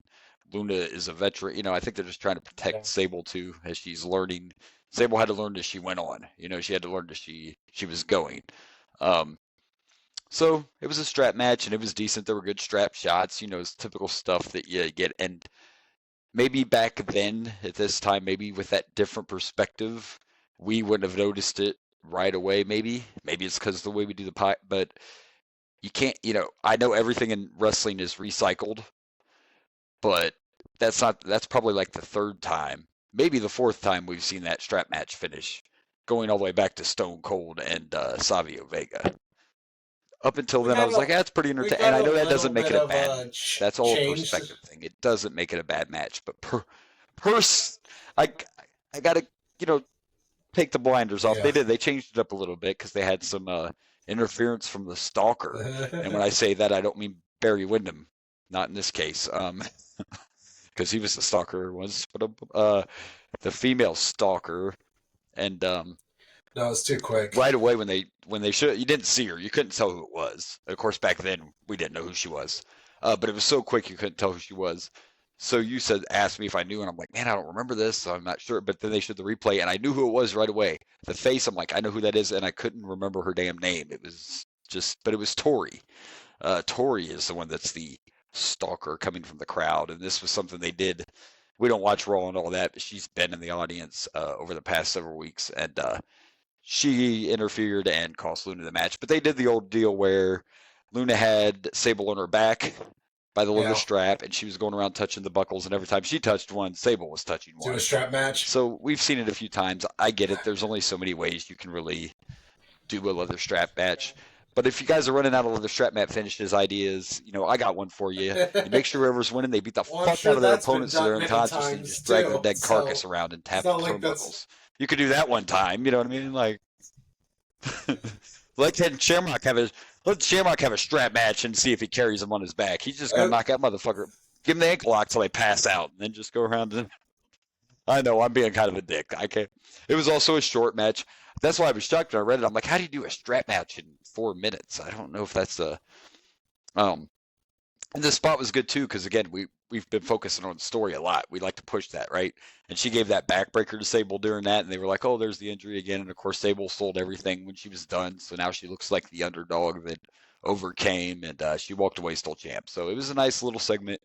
Luna is a veteran. I think they're just trying to protect Sable too, as she's learning. Sable had to learn as she went on. She had to learn as she was going. So it was a strap match, and it was decent. There were good strap shots. It's typical stuff that you get. And maybe back then, at this time, maybe with that different perspective, we wouldn't have noticed it right away. Maybe it's because of the way we do the pie. But you can't. I know everything in wrestling is recycled, but that's probably like the third time, maybe the fourth time we've seen that strap match finish, going all the way back to Stone Cold and Savio Vega. Up until then, I was like, that's pretty entertaining. And I know that doesn't make it a bad. That's all a perspective thing. It doesn't make it a bad match. But I gotta take the blinders off. Yeah. They changed it up a little bit because they had some interference from the Stalker. And when I say that, I don't mean Barry Windham. Not in this case, because he was the Stalker once. But the female Stalker, and
no, it's too quick.
Right away when they should, you didn't see her. You couldn't tell who it was. Of course, back then we didn't know who she was. But it was so quick you couldn't tell who she was. So you asked me if I knew, and I'm like, man, I don't remember this, so I'm not sure. But then they showed the replay, and I knew who it was right away. The face, I'm like, I know who that is, and I couldn't remember her damn name. It was but it was Tori. Tori is the one that's the Stalker coming from the crowd, and this was something they did. We don't watch Raw and all that, but she's been in the audience over the past several weeks, and she interfered and cost Luna the match. But they did the old deal where Luna had Sable on her back by the leather strap, and she was going around touching the buckles, and every time she touched one, Sable was touching one.
Do a strap match?
So we've seen it a few times. I get it. There's only so many ways you can really do a leather strap match. But if you guys are running out of leather strap match finishes ideas, I got one for you. You make sure whoever's winning, they beat the fuck out of their opponents so they're unconscious and just drag their dead carcass around and tap the turnbuckles. You could do that one time, you know what I mean? Like, let Shamrock have a strap match and see if he carries him on his back. He's just gonna knock that motherfucker. Give him the ankle lock till they pass out, and then just go around. I know I'm being kind of a dick. It was also a short match. That's why I was shocked when I read it. I'm like, how do you do a strap match in 4 minutes? I don't know if that's the. And the spot was good too because again we've been focusing on the story a lot. We like to push that, right? And she gave that backbreaker to Sable during that, and they were like, oh, there's the injury again. And of course, Sable sold everything when she was done, so now she looks like the underdog that overcame, and she walked away still champ. So it was a nice little segment.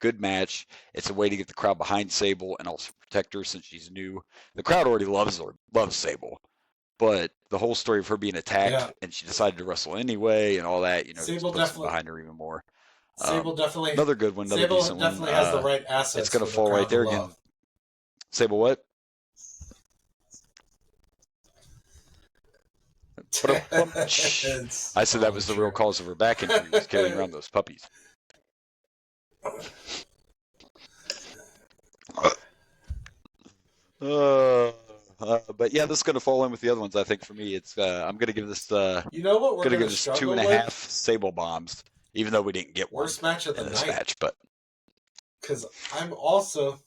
Good match. It's a way to get the crowd behind Sable and also protect her since she's new. The crowd already loves Sable, but the whole story of her being attacked and she decided to wrestle anyway and all that,
Sable
just puts them behind her even more.
Sable definitely.
Another good one. Another decent one.
Sable definitely has the right assets.
It's going to fall right there again. Sable what? I said that was the real cause of her back injury, was carrying around those puppies. But yeah, this is going to fall in with the other ones. I think for me, it's I'm going to give this.
You know what? We're
going to give this 2.5 Sable bombs, even though we didn't get
worst match of the night.
Match, but
because I'm also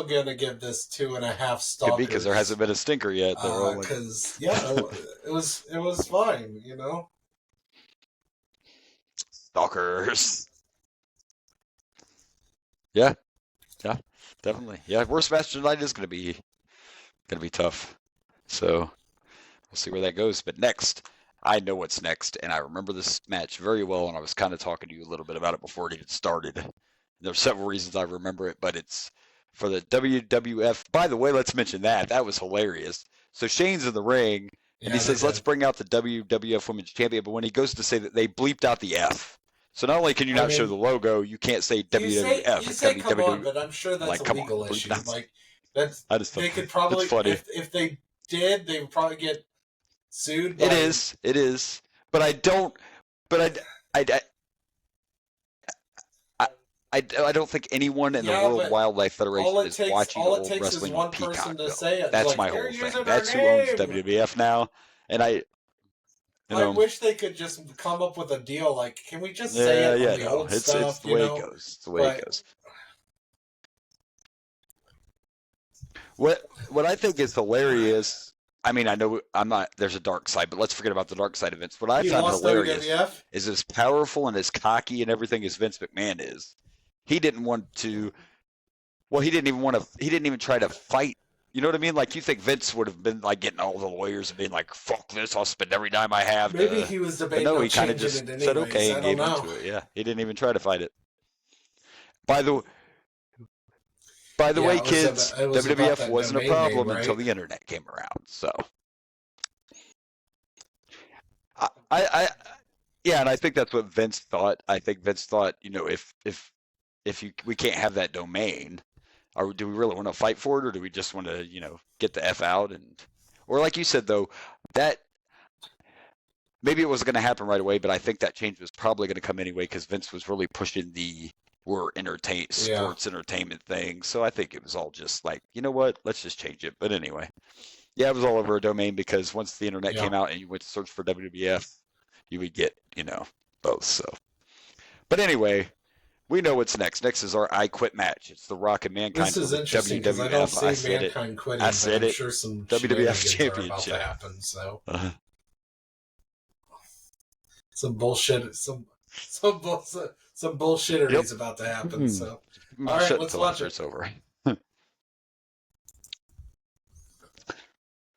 going to give this 2.5 Stalkers.
Could be because there hasn't been a stinker yet.
Because it was fine,
Stalkers. Yeah, definitely. Yeah, worst match tonight is going to be tough. So we'll see where that goes. But next, I know what's next, and I remember this match very well. And I was kind of talking to you a little bit about it before it even started. And there's several reasons I remember it, but it's for the WWF. By the way, let's mention that. That was hilarious. So Shane's in the ring, and he says, "Let's bring out the WWF Women's Champion." But when he goes to say that, they bleeped out the F. So not only can you not show the logo, you can't say WWF.
You say come on, but I'm sure that's a legal issue. They could probably, if they did, they would probably get sued.
It is. But I don't. But I don't think anyone in the World Wildlife Federation is watching the old wrestling on Peacock. That's my whole thing. That's who owns WWF now, and I
wish they could just come up with a deal. Like, can we just say it on the old stuff?
It's the way it goes. It's the way it goes. What I think is hilarious. I mean, I know I'm not. There's a dark side, but let's forget about the dark side of Vince. What I found hilarious is as powerful and as cocky and everything as Vince McMahon is. He didn't want to. Well, he didn't even try to fight. You know what I mean? Like, you think Vince would have been like getting all the lawyers and being like, "Fuck this! I'll spend every dime I have."
Maybe he was debating.
No, he kind of just said okay and gave into it. Yeah, he didn't even try to fight it. By the way, kids, WWF wasn't a problem until the internet came around. So, and I think that's what Vince thought. I think Vince thought, if we can't have that domain, or do we really want to fight for it, or do we just want to, get the F out? Or like you said, though, that maybe it wasn't going to happen right away, but I think that change was probably going to come anyway because Vince was really pushing the sports entertainment thing. So I think it was all just like, you know what, let's just change it. But anyway, it was all over a domain because once the internet came out and you went to search for WWF, you would get, both. So, but anyway. We know what's next. Next is our I Quit match. It's The Rock and Mankind.
This is interesting because I don't see Mankind quitting. I said I'm sure some
WWF Championship.
Are about to happen, so. Some bullshit. Some bullshittery about to happen. So, all right, let's watch it.
It's over. Well,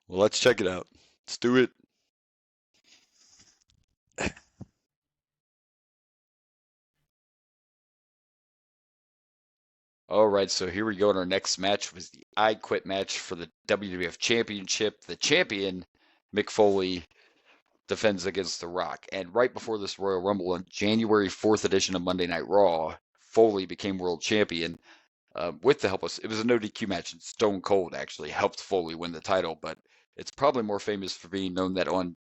let's check it out. Let's do it. All right, so here we go. And our next match was the I Quit match for the WWF Championship. The champion, Mick Foley, defends against The Rock. And right before this Royal Rumble on January 4th edition of Monday Night Raw, Foley became world champion with the help of, it was a no DQ match, and Stone Cold actually helped Foley win the title. But it's probably more famous for being known that on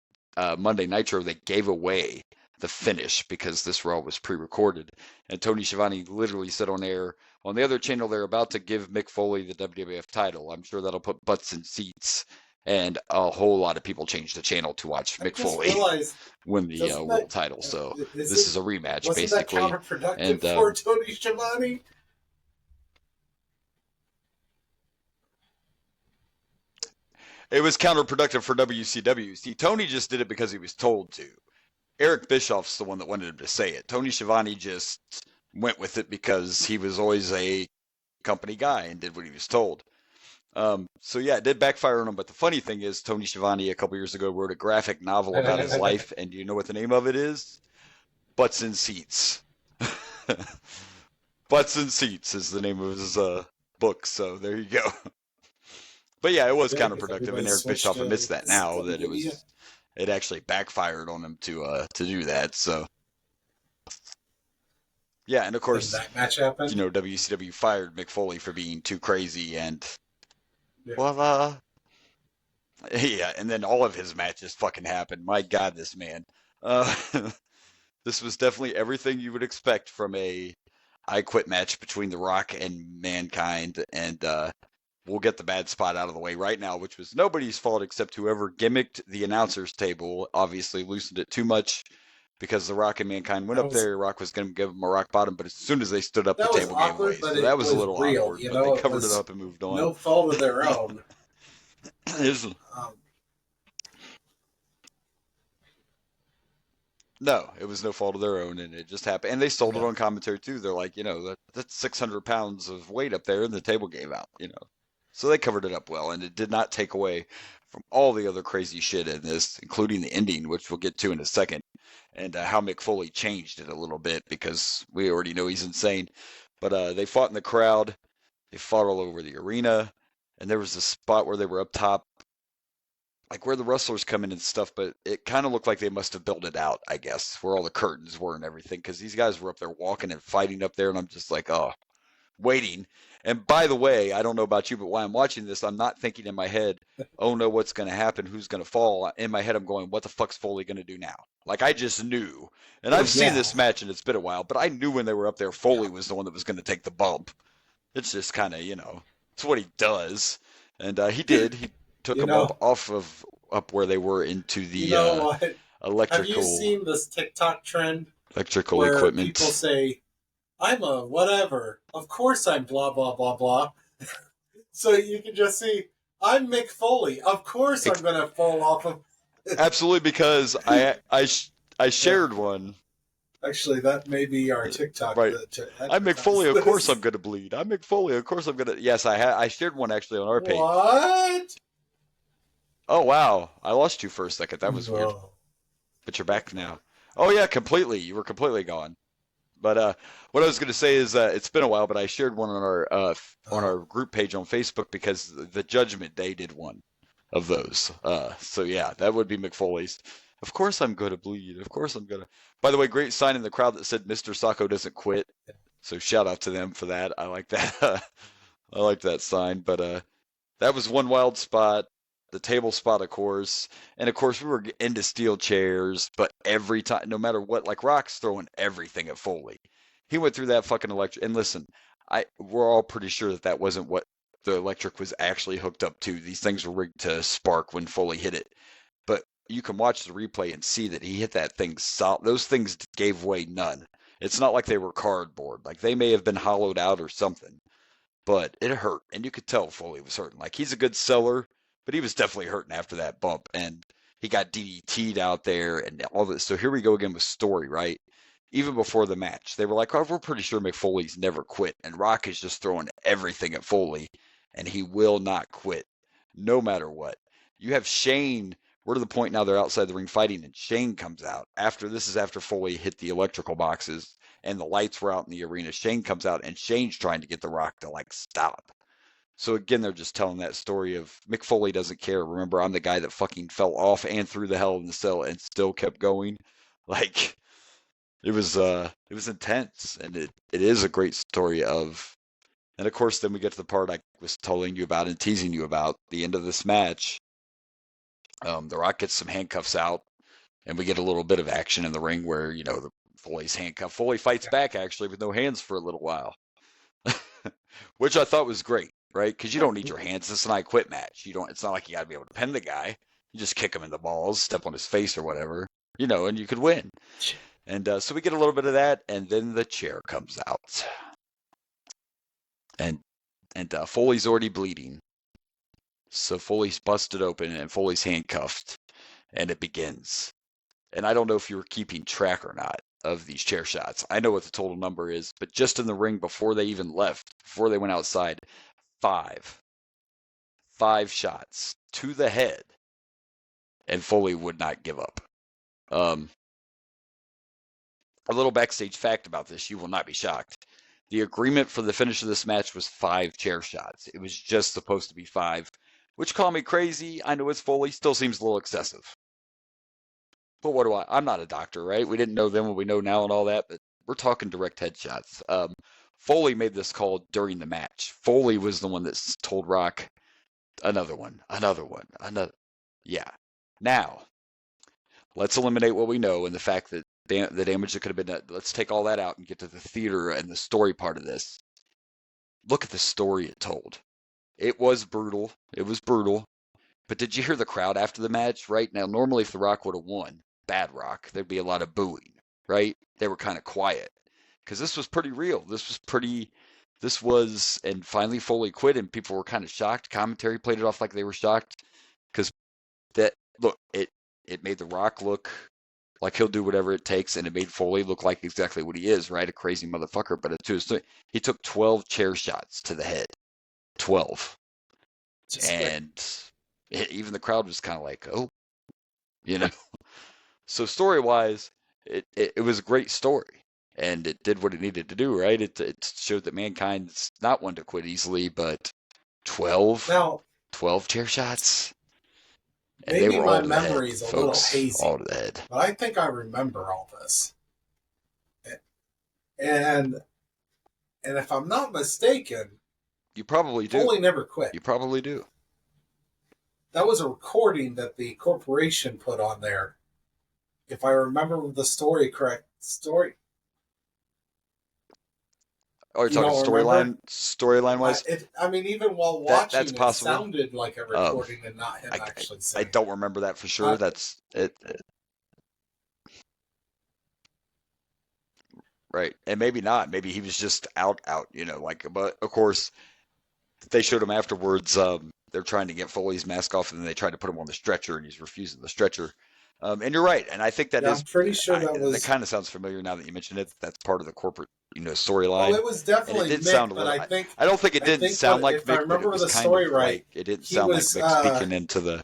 Monday Nitro, they gave away the finish because this Raw was pre-recorded. And Tony Schiavone literally said on air, on the other channel, they're about to give Mick Foley the WWF title. I'm sure that'll put butts in seats. And a whole lot of people changed the channel to watch Mick Foley win the world title. So this is a rematch, basically.
Wasn't that counterproductive for Tony Schiavone?
It was counterproductive for WCW. See, Tony just did it because he was told to. Eric Bischoff's the one that wanted him to say it. Tony Schiavone just went with it because he was always a company guy and did what he was told. So yeah, it did backfire on him. But the funny thing is, Tony Schiavone a couple years ago wrote a graphic novel about his life, and do you know what the name of it is? Butts in Seats. Butts and Seats is the name of his book, so there you go. But yeah, it was counterproductive, and Eric Bischoff admits that now, that it actually backfired on him to do that. So yeah, and of course,
that match happened.
WCW fired Mick Foley for being too crazy, and voila. Yeah, and then all of his matches fucking happened. My God, this man. This was definitely everything you would expect from a I Quit match between The Rock and Mankind, and we'll get the bad spot out of the way right now, which was nobody's fault except whoever gimmicked the announcer's table, obviously loosened it too much, because The Rock and Mankind went up there. Rock was going to give them a rock bottom, but as soon as they stood up, the table gave way. So that was a little awkward, but they covered it up and moved on.
No fault of their own.
No, it was no fault of their own, and it just happened. And they sold it on commentary too. They're like, that's 600 pounds of weight up there, and the table gave out. So they covered it up well, and it did not take away from all the other crazy shit in this, including the ending, which we'll get to in a second, and how Mick Foley changed it a little bit, because we already know he's insane. But they fought in the crowd, they fought all over the arena, and there was a spot where they were up top, like where the wrestlers come in and stuff, but it kind of looked like they must have built it out, I guess, where all the curtains were and everything, because these guys were up there walking and fighting up there, and I'm just like, oh, waiting. And by the way, I don't know about you, but while I'm watching this, I'm not thinking in my head, oh no, what's going to happen? Who's going to fall? In my head, I'm going, what the fuck's Foley going to do now? Like, I just knew. And I've seen this match, and it's been a while, but I knew when they were up there, Foley was the one that was going to take the bump. It's just kind of, it's what he does. And he did. He took him up where they were into the electrical.
Have you seen this TikTok trend?
Electrical
where
equipment.
People say, I'm a whatever. Of course I'm blah, blah, blah, blah. So you can just see, I'm Mick Foley. Of course I'm going to fall off of...
Absolutely, because I shared one.
Actually, that may be our TikTok.
Right. I'm Mick Foley. Of course I'm going to bleed. I'm Mick Foley. Of course I'm going to... Yes, I shared one actually on our page.
What?
Oh, wow. I lost you for a second. That was weird. But you're back now. Oh, yeah, completely. You were completely gone. But what I was going to say is it's been a while, but I shared one on our group page on Facebook, because the Judgment Day did one of those. So, yeah, that would be Mick Foley's. Of course I'm going to bleed. Of course I'm going to. By the way, great sign in the crowd that said Mr. Sacco doesn't quit. So shout out to them for that. I like that. I like that sign. But that was one wild spot. The table spot, of course. And, of course, we were into steel chairs. But every time, no matter what, like Rock's throwing everything at Foley. He went through that fucking electric. And listen, we're all pretty sure that wasn't what the electric was actually hooked up to. These things were rigged to spark when Foley hit it. But you can watch the replay and see that he hit that thing solid. Those things gave way none. It's not like they were cardboard. Like, they may have been hollowed out or something. But it hurt. And you could tell Foley was hurting. Like, he's a good seller, but he was definitely hurting after that bump. And he got DDT'd out there and all this. So here we go again with story, right? Even before the match, they were like, oh, we're pretty sure Mick Foley's never quit. And Rock is just throwing everything at Foley, and he will not quit, no matter what. You have Shane. We're to the point now they're outside the ring fighting, and Shane comes out. This is after Foley hit the electrical boxes, and the lights were out in the arena. Shane comes out, and Shane's trying to get The Rock to, stop. So again, they're just telling that story of Mick Foley doesn't care. Remember, I'm the guy that fucking fell off and through the Hell in the Cell and still kept going. It was intense, and it is a great story of. And of course, then we get to the part I was telling you about and teasing you about, the end of this match. The Rock gets some handcuffs out, and we get a little bit of action in the ring where, the Foley's handcuffed. Foley fights back, actually, with no hands for a little while, which I thought was great, right? Because you don't need your hands. It's an I Quit match. It's not like you got to be able to pin the guy. You just kick him in the balls, step on his face or whatever, and you could win. And so we get a little bit of that, and then the chair comes out. And Foley's already bleeding. So Foley's busted open, and Foley's handcuffed, and it begins. And I don't know if you were keeping track or not of these chair shots. I know what the total number is, but just in the ring before they even left, before they went outside, 5 shots to the head, and Foley would not give up. A little backstage fact about this, you will not be shocked. The agreement for the finish of this match was 5 chair shots. It was just supposed to be 5, which call me crazy. I know it's Foley, still seems a little excessive. But what do I'm not a doctor, right? We didn't know then what we know now and all that, but we're talking direct headshots. Foley made this call during the match. Foley was the one that told Rock, another one. Yeah. Now, let's eliminate what we know and the fact that the damage that could have been done. Let's take all that out and get to the theater and the story part of this. Look at the story it told. It was brutal. But did you hear the crowd after the match? Right now, normally if The Rock would have won, Bad Rock, there'd be a lot of booing, right? They were kind of quiet because this was pretty real. And finally Foley quit and people were kind of shocked. Commentary played it off like they were shocked because it made The Rock look like he'll do whatever it takes, and it made Foley look like exactly what he is, right? A crazy motherfucker. But he took 12 chair shots to the head. 12. And even the crowd was kind of like, oh, So story-wise, it was a great story, and it did what it needed to do, right? It showed that Mankind's not one to quit easily, but 12 chair shots.
And maybe my memory's a little hazy,
all to the head.
But I think I remember all this. And if I'm not mistaken,
you probably do.
Foley never quit.
You probably do.
That was a recording that the corporation put on there. If I remember the story correct.
Oh, you're talking storyline-wise?
I mean, even while watching,
that's possible.
It sounded like a recording and not him actually saying.
I don't remember that for sure. That's it. Right. And maybe not. Maybe he was just out, but of course, they showed him afterwards. They're trying to get Foley's mask off, and then they tried to put him on the stretcher, and he's refusing the stretcher. And you're right. And I think that is.
I'm pretty sure that
kind of sounds familiar now that you mentioned it. That's part of the corporate, storyline.
Well, it was definitely Mick, but
I don't think it didn't sound like Mick. If I
remember the story right,
it didn't sound like Mick speaking into the.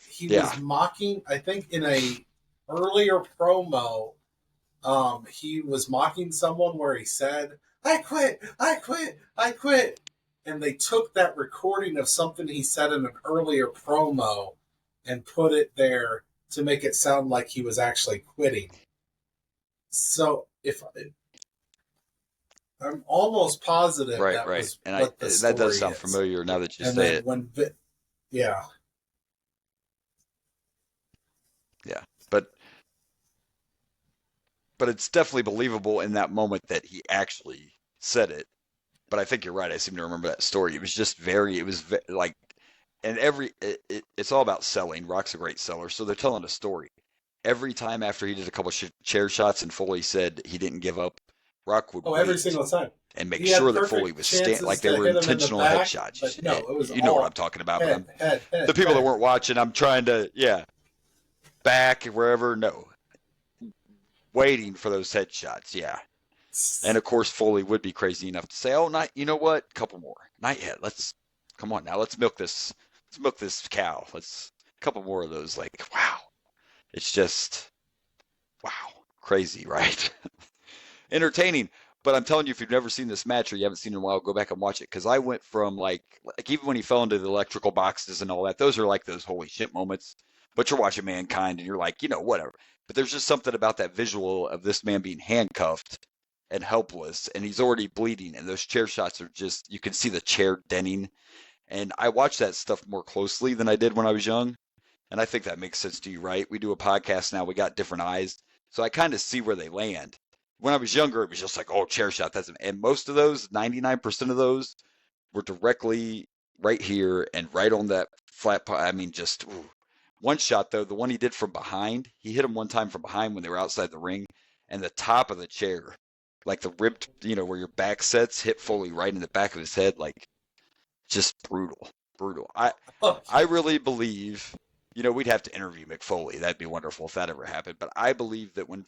He was mocking. I think in a earlier promo, he was mocking someone where he said, "I quit, I quit, I quit," and they took that recording of something he said in an earlier promo and put it there to make it sound like he was actually quitting. So I'm almost positive that was
and
what the story
that does sound familiar now that you say it.
Yeah,
but it's definitely believable in that moment that he actually said it. But I think you're right. I seem to remember that story. It was just it's all about selling. Rock's a great seller, so they're telling a story. Every time after he did a couple chair shots and Foley said he didn't give up, Rock would wait
every single time
and make sure that Foley was like they were intentional headshots.
No, it was
you know what I'm talking about.
Head,
the people that weren't watching, I'm trying to back wherever. No, waiting for those headshots. Yeah. And of course, Foley would be crazy enough to say, "Oh, not you know what? Couple more, not yet. Come on now. Let's milk this. Let's milk this cow. Let's a couple more of those." Like, wow, it's just wow, crazy, right? Entertaining. But I'm telling you, if you've never seen this match or you haven't seen it in a while, go back and watch it. Because I went from like even when he fell into the electrical boxes and all that, those are like those holy shit moments. But you're watching Mankind and you're like, whatever. But there's just something about that visual of this man being handcuffed and helpless, and he's already bleeding, and those chair shots are just, you can see the chair denting. And I watch that stuff more closely than I did when I was young, and I think that makes sense to you, right? We do a podcast now, we got different eyes, so I kind of see where they land. When I was younger, it was just like, oh, chair shot, and most of those, 99% of those, were directly right here and right on that flat part. I mean, just ooh. One shot, though, the one he did from behind, he hit him one time from behind when they were outside the ring, and the top of the chair, like the ripped, where your back sets, hit Foley right in the back of his head, like just brutal. I really believe, we'd have to interview Mick Foley. That'd be wonderful if that ever happened. But I believe that when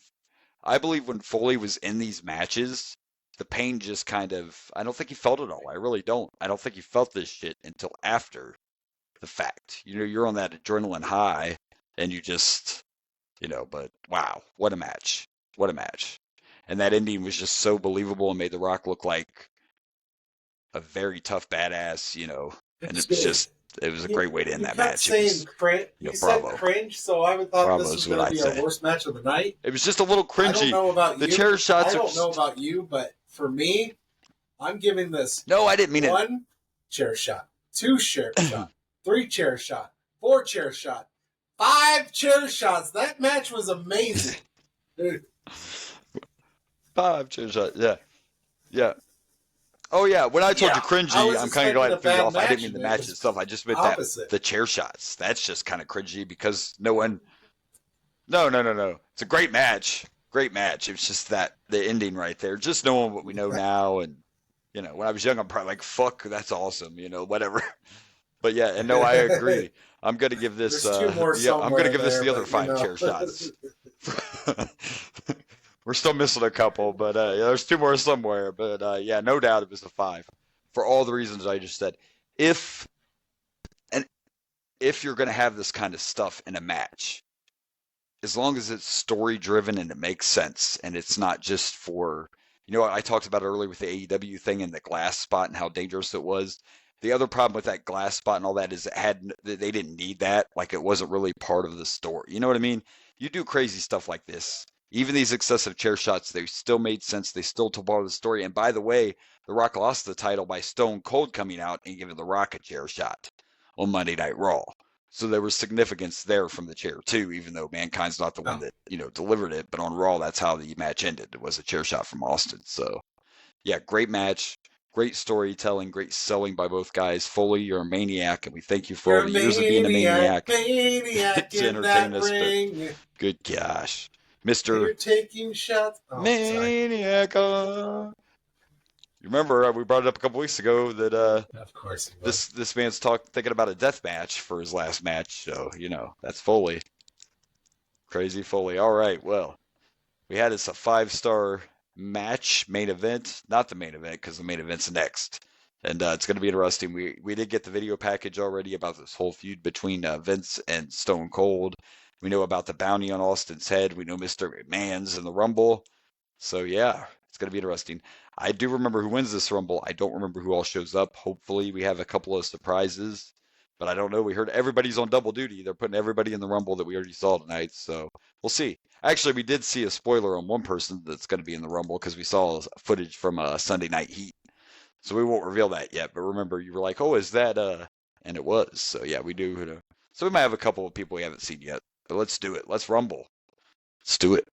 Foley was in these matches, the pain just kind of, I don't think he felt it all. I really don't. I don't think he felt this shit until after the fact. You're on that adrenaline high and you just, but wow, what a match. What a match. And that ending was just so believable and made The Rock look like a very tough badass, and it was a great way to end that match.
You said cringe, so I thought
Bravo
this was going to be our worst match of the night.
It was just a little cringy. I don't
know about
the chair shots.
I don't know about you, but for me, I'm giving this.
No, I didn't mean it.
1 chair shot, 2 chair shot, 3 chair shot, 4 chair shot, 5 chair shots. That match was amazing, dude.
5 chair shots. Yeah. Oh yeah, when I told you cringy, I'm kind of glad to figure off. I didn't mean the match itself. I just meant that the chair shots. That's just kind of cringy because no one. No. It's a great match. Great match. It's just that the ending right there. Just knowing what we know now, and when I was young, I'm probably like, "Fuck, that's awesome," whatever. But yeah, and no, I agree. I'm gonna give this. I'm gonna give this the other 5 chair shots. We're still missing a couple, but there's 2 more somewhere. But yeah, no doubt it was a 5 for all the reasons I just said. If you're going to have this kind of stuff in a match, as long as it's story driven and it makes sense, and it's not just for, I talked about earlier with the AEW thing and the glass spot and how dangerous it was. The other problem with that glass spot and all that is they didn't need that. Like, it wasn't really part of the story. You know what I mean? You do crazy stuff like this. Even these excessive chair shots, they still made sense. They still told part of the story. And by the way, The Rock lost the title by Stone Cold coming out and giving The Rock a chair shot on Monday Night Raw. So there was significance there from the chair too, even though Mankind's not the one that, delivered it. But on Raw, that's how the match ended. It was a chair shot from Austin. So yeah, great match. Great storytelling, great selling by both guys. Foley, you're a maniac, and we thank you for all the years of being a maniac to entertain us. But good gosh. Mr.
You're taking shots.
Maniac. You remember we brought it up a couple weeks ago that
of course
this man's thinking about a death match for his last match. So that's Foley. Crazy Foley. All right, well, we had this a 5-star match main event, not the main event because the main event's next, and it's going to be interesting. We did get the video package already about this whole feud between Vince and Stone Cold. We know about the bounty on Austin's head. We know Mr. McMahon's in the Rumble. So, yeah, it's going to be interesting. I do remember who wins this Rumble. I don't remember who all shows up. Hopefully, we have a couple of surprises. But I don't know. We heard everybody's on double duty. They're putting everybody in the Rumble that we already saw tonight. So, we'll see. Actually, we did see a spoiler on one person that's going to be in the Rumble because we saw footage from Sunday Night Heat. So, we won't reveal that yet. But remember, you were like, oh, is that... And it was. So, yeah, we do. So, we might have a couple of people we haven't seen yet. But let's do it. Let's rumble. Let's do it.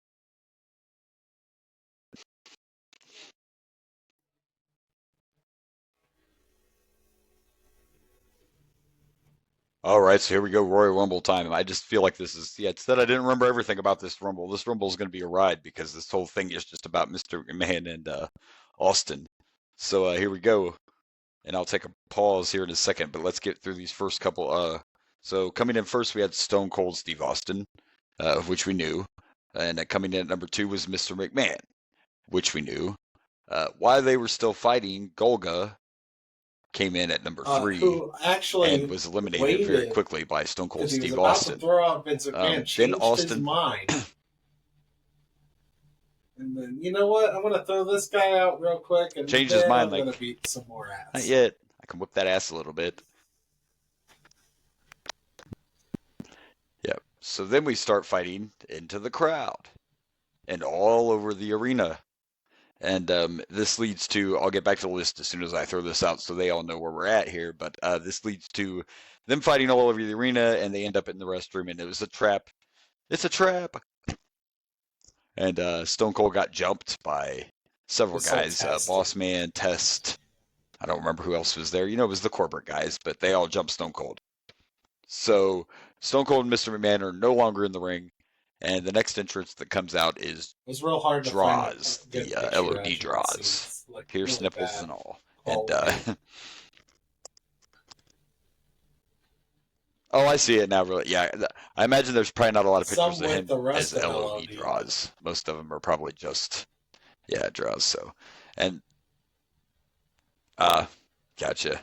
All right, so here we go, Royal Rumble time. I just feel like this is, it said I didn't remember everything about this Rumble. This Rumble is going to be a ride because this whole thing is just about Mr. McMahon and Austin. So here we go. And I'll take a pause here in a second, but let's get through these first couple. So coming in first, we had Stone Cold Steve Austin. Which we knew. And coming in at number 2 was Mr. McMahon, which we knew. While they were still fighting, Golga came in at number 3
who actually
and was eliminated very quickly by Stone Cold Steve Austin.
Throw out Vince McMahon, changed
Austin,
his mind. And then, you know what? I'm going to throw this guy out real quick. And
change his mind.
I'm going to beat some more ass.
Not yet. I can whip that ass a little bit. Yep. So then we start fighting into the crowd and all over the arena. And this leads to, I'll get back to the list as soon as I throw this out so they all know where we're at here. But this leads to them fighting all over the arena and they end up in the restroom and it was a trap. It's a trap. And Stone Cold got jumped by several guys. Boss Man, Test. I don't remember who else was there. It was the corporate guys, but they all jumped Stone Cold. So Stone Cold and Mr. McMahon are no longer in the ring, and the next entrance that comes out is
it's real hard to
draws, the LOD draws, like pierced really nipples and all. And oh, I see it now. Really, yeah. I imagine there's probably not a lot of pictures of him as LOD draws. Most of them are probably just draws. So, and gotcha.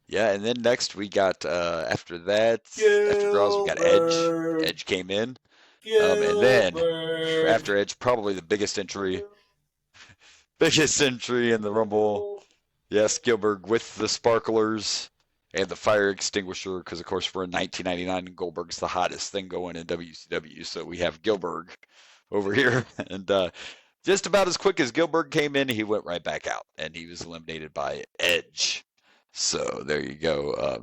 Yeah, and then next we got after draws we got Edge. Edge came in. And then after Edge, probably the biggest entry in the Rumble. Yes, Gilbert with the sparklers and the fire extinguisher, because of course we're in 1999 and Goldberg's the hottest thing going in WCW. So we have Gilbert over here, and just about as quick as Gilbert came in, he went right back out, and he was eliminated by Edge. So there you go.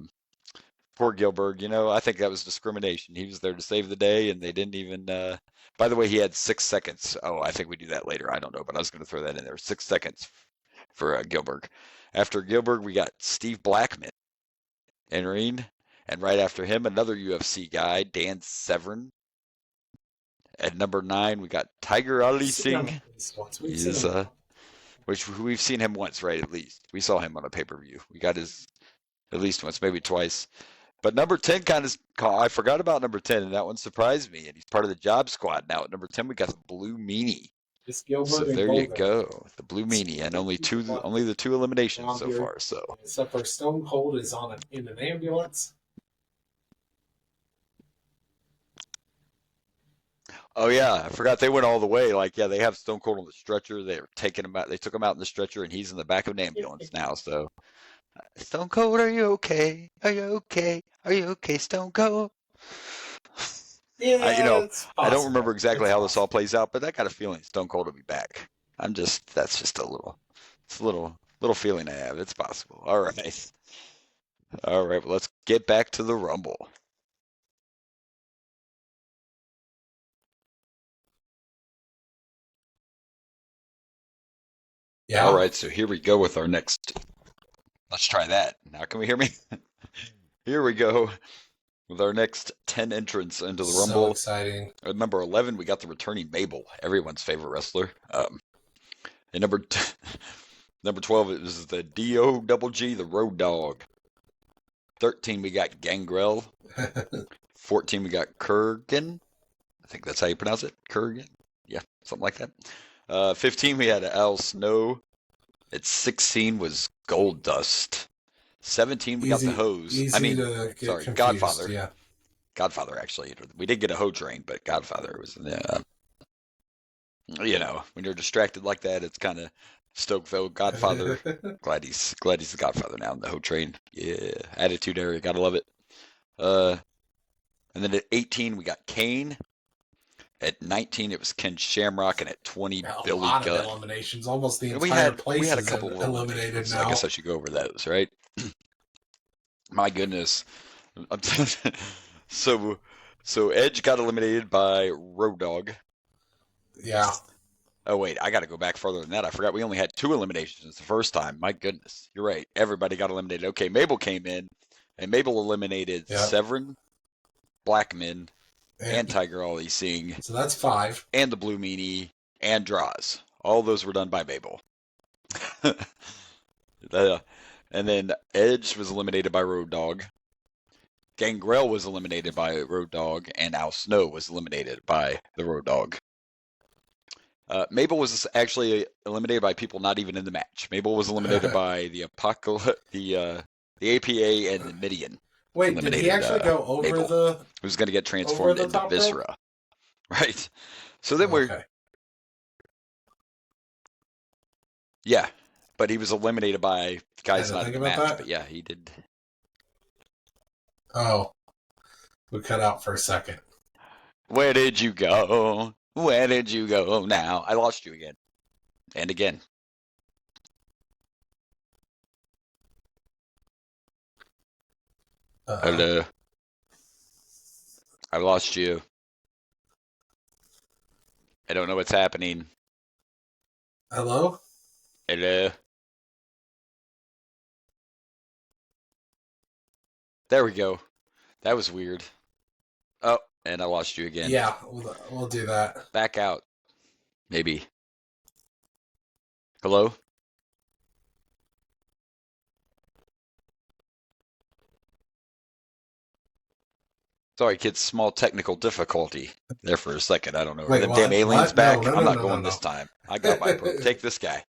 Poor Gilbert. I think that was discrimination. He was there to save the day, and they didn't even. By the way, he had 6 seconds. Oh, I think we do that later. I don't know, but I was going to throw that in there. 6 seconds for Gilbert. After Gilbert, we got Steve Blackman entering, and right after him, another UFC guy, Dan Severn. At number 9, we got Tiger Ali Singh. Which we've seen him once, right? At least we saw him on a pay-per-view. We got his at least once, maybe twice. But number 10 I forgot about number 10, and that one surprised me. And he's part of the Job Squad now. At number 10, we got the Blue Meanie. So there you go, the Blue Meanie, and only the 2 eliminations so far. So
except for Stone Cold is in an ambulance.
Oh yeah, I forgot they went all the way. They have Stone Cold on the stretcher. They were taking him out. They took him out in the stretcher, and he's in the back of an ambulance now. So, Stone Cold, are you okay? Are you okay? Are you okay, Stone Cold?
Yeah,
I don't remember exactly how this all plays out, but I got a feeling Stone Cold will be back. That's just a little feeling I have. It's possible. All right. Well, let's get back to the Rumble. Yeah. All right, so here we go with our next. Let's try that. Now can we hear me? Here we go with our next 10 entrants into the Rumble.
So exciting.
At number 11, we got the returning Mabel, everyone's favorite wrestler. And number 12 is the D-O-double-G, the Road Dogg. 13, we got Gangrel. 14, we got Kurgan. I think that's how you pronounce it. Kurgan. Yeah, something like that. 15, we had Al Snow. At 16 was Gold Dust. 17, we got the Hose.
Confused,
Godfather.
Yeah.
Godfather, actually. We did get a Hoe Train, but Godfather was in there. When you're distracted like that, it's kind of Stokeville. Godfather. glad he's the Godfather now in the Hoe Train. Yeah. Attitude Era. Gotta love it. And then at 18, we got Kane. At 19, it was Ken Shamrock, and at 20, Billy Gunn.
A lot of eliminations. Almost the entire place
we had a couple eliminated now. I guess I should go over those, right? My goodness. So Edge got eliminated by Road Dogg.
Yeah.
Oh, wait, I got to go back further than that. I forgot we only had 2 eliminations the first time. My goodness. You're right. Everybody got eliminated. Okay, Mabel came in, and Mabel eliminated Severn, Blackman, and Tiger Ali Singh.
So that's 5.
And the Blue Meanie and Draws. All those were done by Mabel. And then Edge was eliminated by Road Dogg. Gangrel was eliminated by Road Dogg. And Al Snow was eliminated by the Road Dogg. Mabel was actually eliminated by people not even in the match. Mabel was eliminated by the APA and the Midian.
Wait, did he actually go over Mabel,
who's going to get transformed into Viscera. Rope? Right. So then we're... Yeah, but he was eliminated by guys not in the match. That? But yeah, he did.
Oh. We cut out for a second.
Where did you go? Where did you go now? I lost you again. And again. Hello. I lost you. I don't know what's happening.
Hello?
Hello. There we go. That was weird. Oh, and I lost you again.
Yeah, we'll do that.
Back out. Maybe. Hello? Sorry, kids. Small technical difficulty there for a second. I don't know.
Wait,
the damn aliens back? No, I'm not going this time. I got my pro. Take this guy.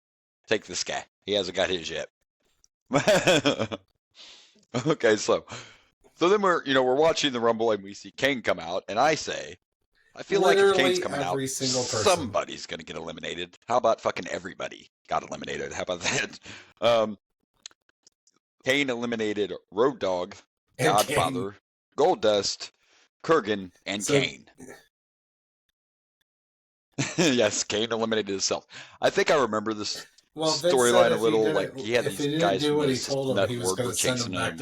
Take this guy. He hasn't got his yet. Okay, so then we're watching the Rumble and we see Kane come out, and I say, I feel like if Kane's coming
every
out,
single person.
Somebody's going to get eliminated. How about fucking everybody got eliminated? How about that? Kane eliminated Road Dogg, Godfather, Goldust, Kurgan, and Kane. Yes, Kane eliminated himself. I think I remember this storyline a little. Like he had these guys from the network were chasing him.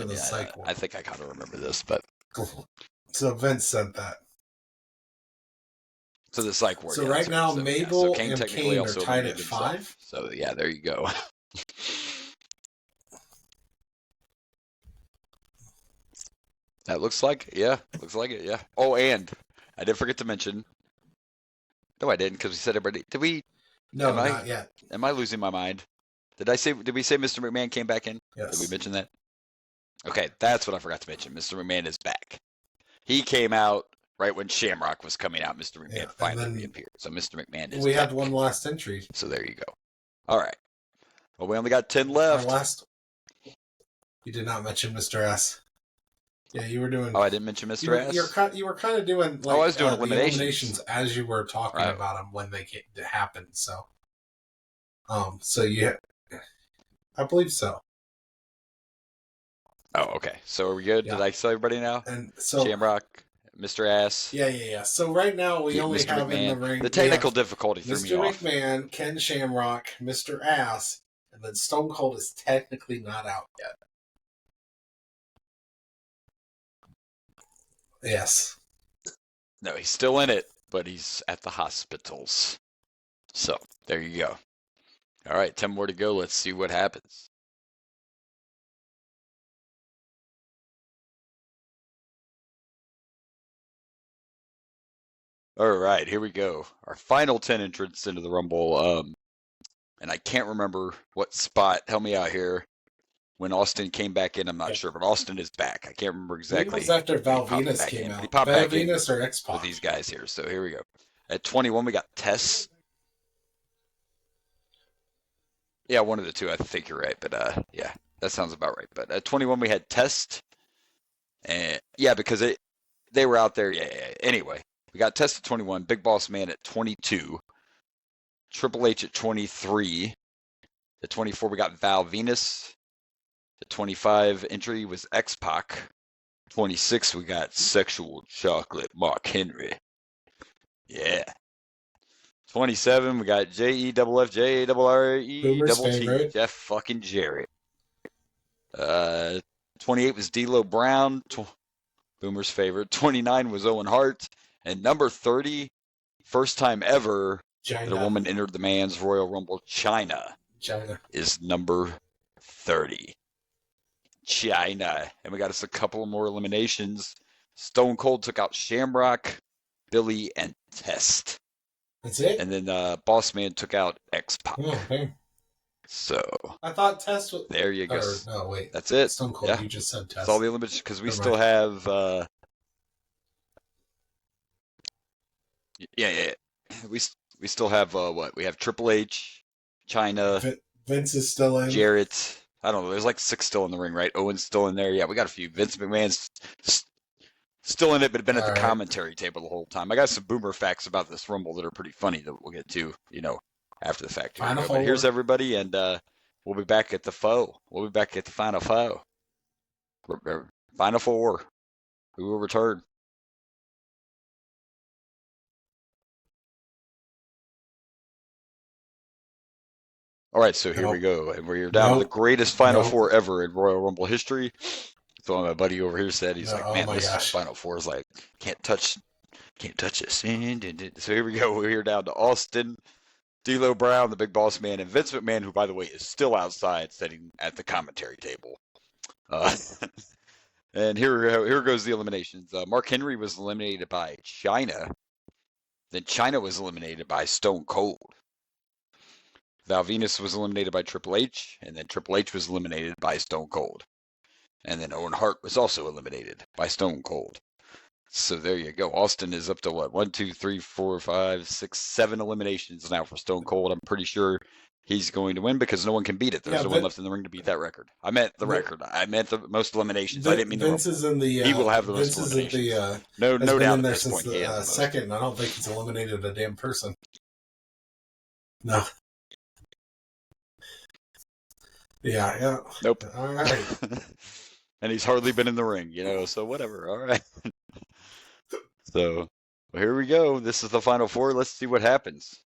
I think I kind of remember this, but
so Vince sent that.
So the psych ward.
So right now, Mabel and Kane are tied at 5.
So yeah, there you go. That looks like it, yeah. Oh, and I did forget to mention. No, I didn't, because we said everybody. Did we?
No, not yet.
Am I losing my mind? Did we say Mr. McMahon came back in?
Yes.
Did we mention that? Okay, that's what I forgot to mention. Mr. McMahon is back. He came out right when Shamrock was coming out. Mr. McMahon finally reappeared. So Mr. McMahon is back.
We had one last entry.
So there you go. All right. Well, we only got 10 left.
You did not mention Mr. S. Yeah, you were doing.
Oh, I didn't mention Mr. S.
You were kind of doing. Like,
I was doing eliminations
as you were talking about them when they happened. So, so yeah, I believe so.
Oh, okay. So are we good? Yeah. Did I tell everybody now?
And so
Shamrock, Mr. S.
Yeah. So right now we only
Mr.
have
McMahon.
in the ring
the technical difficulty threw me off.
Mr. McMahon, Ken Shamrock, Mr. Ass, and then Stone Cold is technically not out yet. Yes.
No, he's still in it, but he's at the hospitals. So, there you go. All right, 10 more to go. Let's see what happens. All right, here we go. Our final 10 entrants into the Rumble. And I can't remember what spot. Help me out here. When Austin came back in, I'm not sure, but Austin is back. I can't remember exactly.
It was after Val Venus came out.
He popped back in
Venus or X-Pac
with these guys here. So here we go. At 21, we got Tess. Yeah, one of the two. I think you're right, but yeah, that sounds about right. But at 21, we had Test, and yeah, because they were out there. Yeah. Anyway, we got Test at 21, Big Boss Man at 22, Triple H at 23. At 24, we got Val Venus. The 25 entry was X-Pac. 26, we got Sexual Chocolate Mark Henry. Yeah. 27, we got JEFFJRRETT, Jeff fucking Jarrett. 28 was D'Lo Brown, Boomer's favorite. 29 was Owen Hart. And number 30, first time ever that a woman entered the Man's Royal Rumble, China is number 30. China. And we got us a couple more eliminations. Stone Cold took out Shamrock, Billy, and Test.
That's it?
And then Boss Man took out X-Pac.
Oh, okay.
So
I thought Test was...
There you go.
No, wait.
That's it.
Stone Cold, you just said Test.
That's all the eliminations, because we still have... Yeah. We still have, what? We have Triple H, China...
Vince is still in.
Jarrett... I don't know. There's like 6 still in the ring, right? Owen's still in there. Yeah, we got a few. Vince McMahon's still in it, but been at the commentary table the whole time. I got some boomer facts about this Rumble that are pretty funny that we'll get to, after the fact. But here's everybody, and we'll be back at the foe. We'll be back at the Final Foe. Final Four. Who will return? All right, so here we go, and we're down to the greatest Final Four ever in Royal Rumble history. So my buddy over here said, he's like, man, this Final Four is like, can't touch this. So here we go. We're here down to Austin, D'Lo Brown, the Big Boss Man, and Vince McMahon, who, by the way, is still outside sitting at the commentary table. And here goes the eliminations. Mark Henry was eliminated by China. Then China was eliminated by Stone Cold. Val Venus was eliminated by Triple H, and then Triple H was eliminated by Stone Cold. And then Owen Hart was also eliminated by Stone Cold. So there you go. Austin is up to what? 1, 2, 3, 4, 5, 6, 7 eliminations now for Stone Cold. I'm pretty sure he's going to win because no one can beat it. There's no one left in the ring to beat that record. I meant the record. I meant the most eliminations. I didn't mean
Vince is in the.
He will have the
Vince
most eliminations.
Is
no
been
doubt
in there
at this
since
point.
the second. I don't think he's eliminated a damn person. No. Yeah.
Nope.
All right.
And he's hardly been in the ring, so whatever. All right. So, well, here we go. This is the final four. Let's see what happens.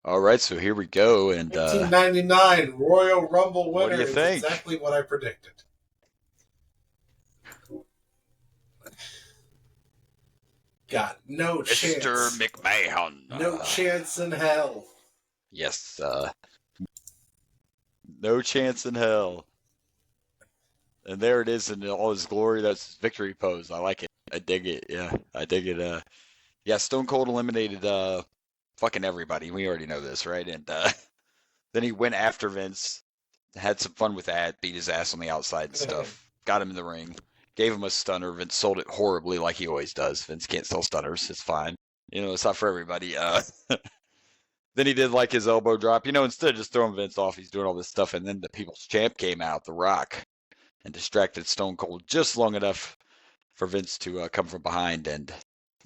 All right, so here we go. And
1999 Royal Rumble winner.
What do you think?
Exactly what I predicted. Got no chance.
Mr. McMahon.
No chance in hell.
Yes. No chance in hell. And there it is in all his glory. That's his victory pose. I like it. I dig it. Yeah, I dig it. Yeah, Stone Cold eliminated fucking everybody. We already know this, right? And then he went after Vince, had some fun with that, beat his ass on the outside and stuff, got him in the ring, gave him a stunner. Vince sold it horribly like he always does. Vince can't sell stunners. It's fine. It's not for everybody. Then he did like his elbow drop. Instead of just throwing Vince off, he's doing all this stuff. And then the People's Champ came out, The Rock, and distracted Stone Cold just long enough for Vince to come from behind and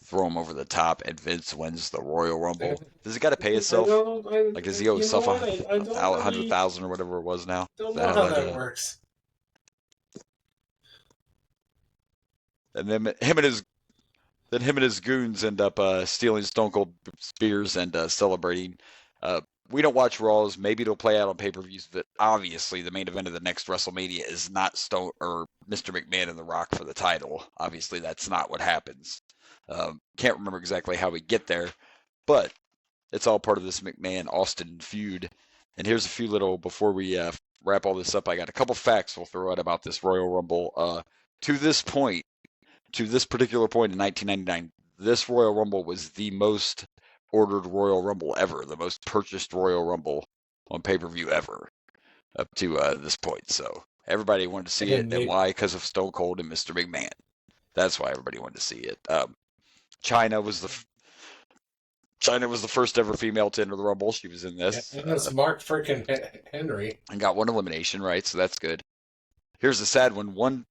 throw him over the top, and Vince wins the Royal Rumble. Does he got to pay himself? Does he owe himself $100,000 or whatever it was now?
Don't know how that works.
And then him and his goons end up stealing Stone Cold spears and celebrating. We don't watch Raws. Maybe it'll play out on pay-per-views, but obviously the main event of the next WrestleMania is not Stone or Mr. McMahon and The Rock for the title. Obviously, that's not what happens. Can't remember exactly how we get there, but it's all part of this McMahon-Austin feud. And here's a few little, before we wrap all this up, I got a couple facts we'll throw out about this Royal Rumble. To this particular point in 1999, this Royal Rumble was the most ordered Royal Rumble ever, the most purchased Royal Rumble on pay-per-view ever up to this point. So everybody wanted to see it. And why? Because of Stone Cold and Mr. McMahon. That's why everybody wanted to see it. China was the first ever female to enter the Rumble. She was in this.
Yeah, and that's Mark freaking Henry.
And got one elimination, right? So that's good. Here's the sad one. One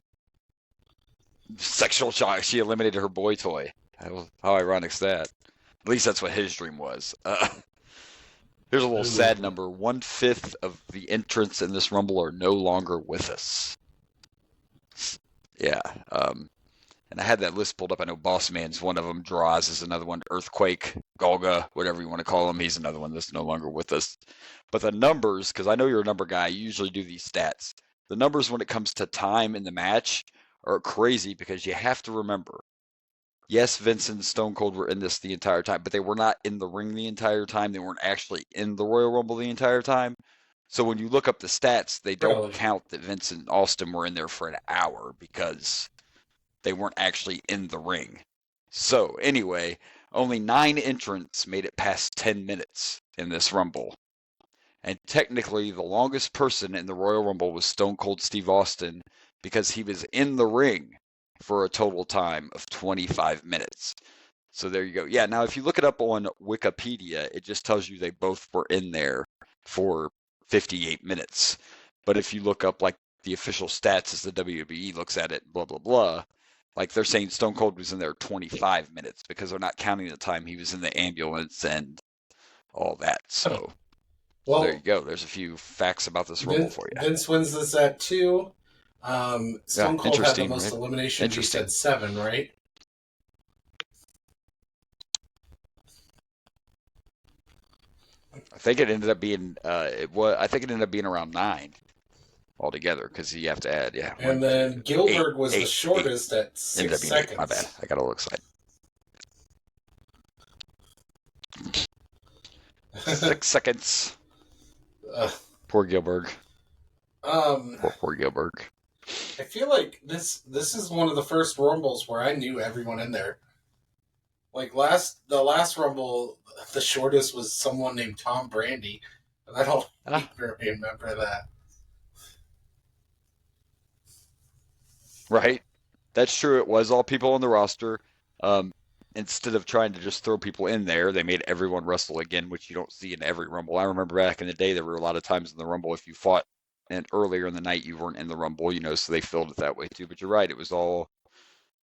sexual shock. She eliminated her boy toy. How ironic is that? At least that's what his dream was. Here's a little sad number. 1/5 of the entrants in this Rumble are no longer with us. Yeah. And I had that list pulled up. I know Boss Man's one of them. Droz is another one. Earthquake, Golga, whatever you want to call him. He's another one that's no longer with us. But the numbers, because I know you're a number guy, you usually do these stats. The numbers when it comes to time in the match are crazy because you have to remember, yes, Vince and Stone Cold were in this the entire time, but they were not in the ring the entire time. They weren't actually in the Royal Rumble the entire time. So when you look up the stats, they don't count that Vince and Austin were in there for an hour because they weren't actually in the ring. So anyway, only 9 entrants made it past 10 minutes in this Rumble. And technically, the longest person in the Royal Rumble was Stone Cold Steve Austin because he was in the ring for a total time of 25 minutes. So there you go. Yeah, now if you look it up on Wikipedia, it just tells you they both were in there for 58 minutes. But if you look up like the official stats as the WWE looks at it, blah, blah, blah, like they're saying Stone Cold was in there 25 minutes because they're not counting the time he was in the ambulance and all that. So well, there you go. There's a few facts about this Rumble for you.
Vince wins this at 2. Stone Cold had the most eliminations. You said 7, right?
I think it ended up being I think it ended up being around 9 altogether because you have to add
And then Gilbert was the shortest at 6 seconds.
8. My bad. I got a little excited. 6 seconds. Poor Gilbert. Poor Gilbert.
I feel like this is one of the first Rumbles where I knew everyone in there. Like the last Rumble, the shortest was someone named Tom Brady, and I don't remember that.
Right, that's true. It was all people on the roster. Instead of trying to just throw people in there, they made everyone wrestle again, which you don't see in every Rumble. I remember back in the day, there were a lot of times in the Rumble, if you fought and earlier in the night, you weren't in the Rumble, so they filled it that way too. But you're right, it was all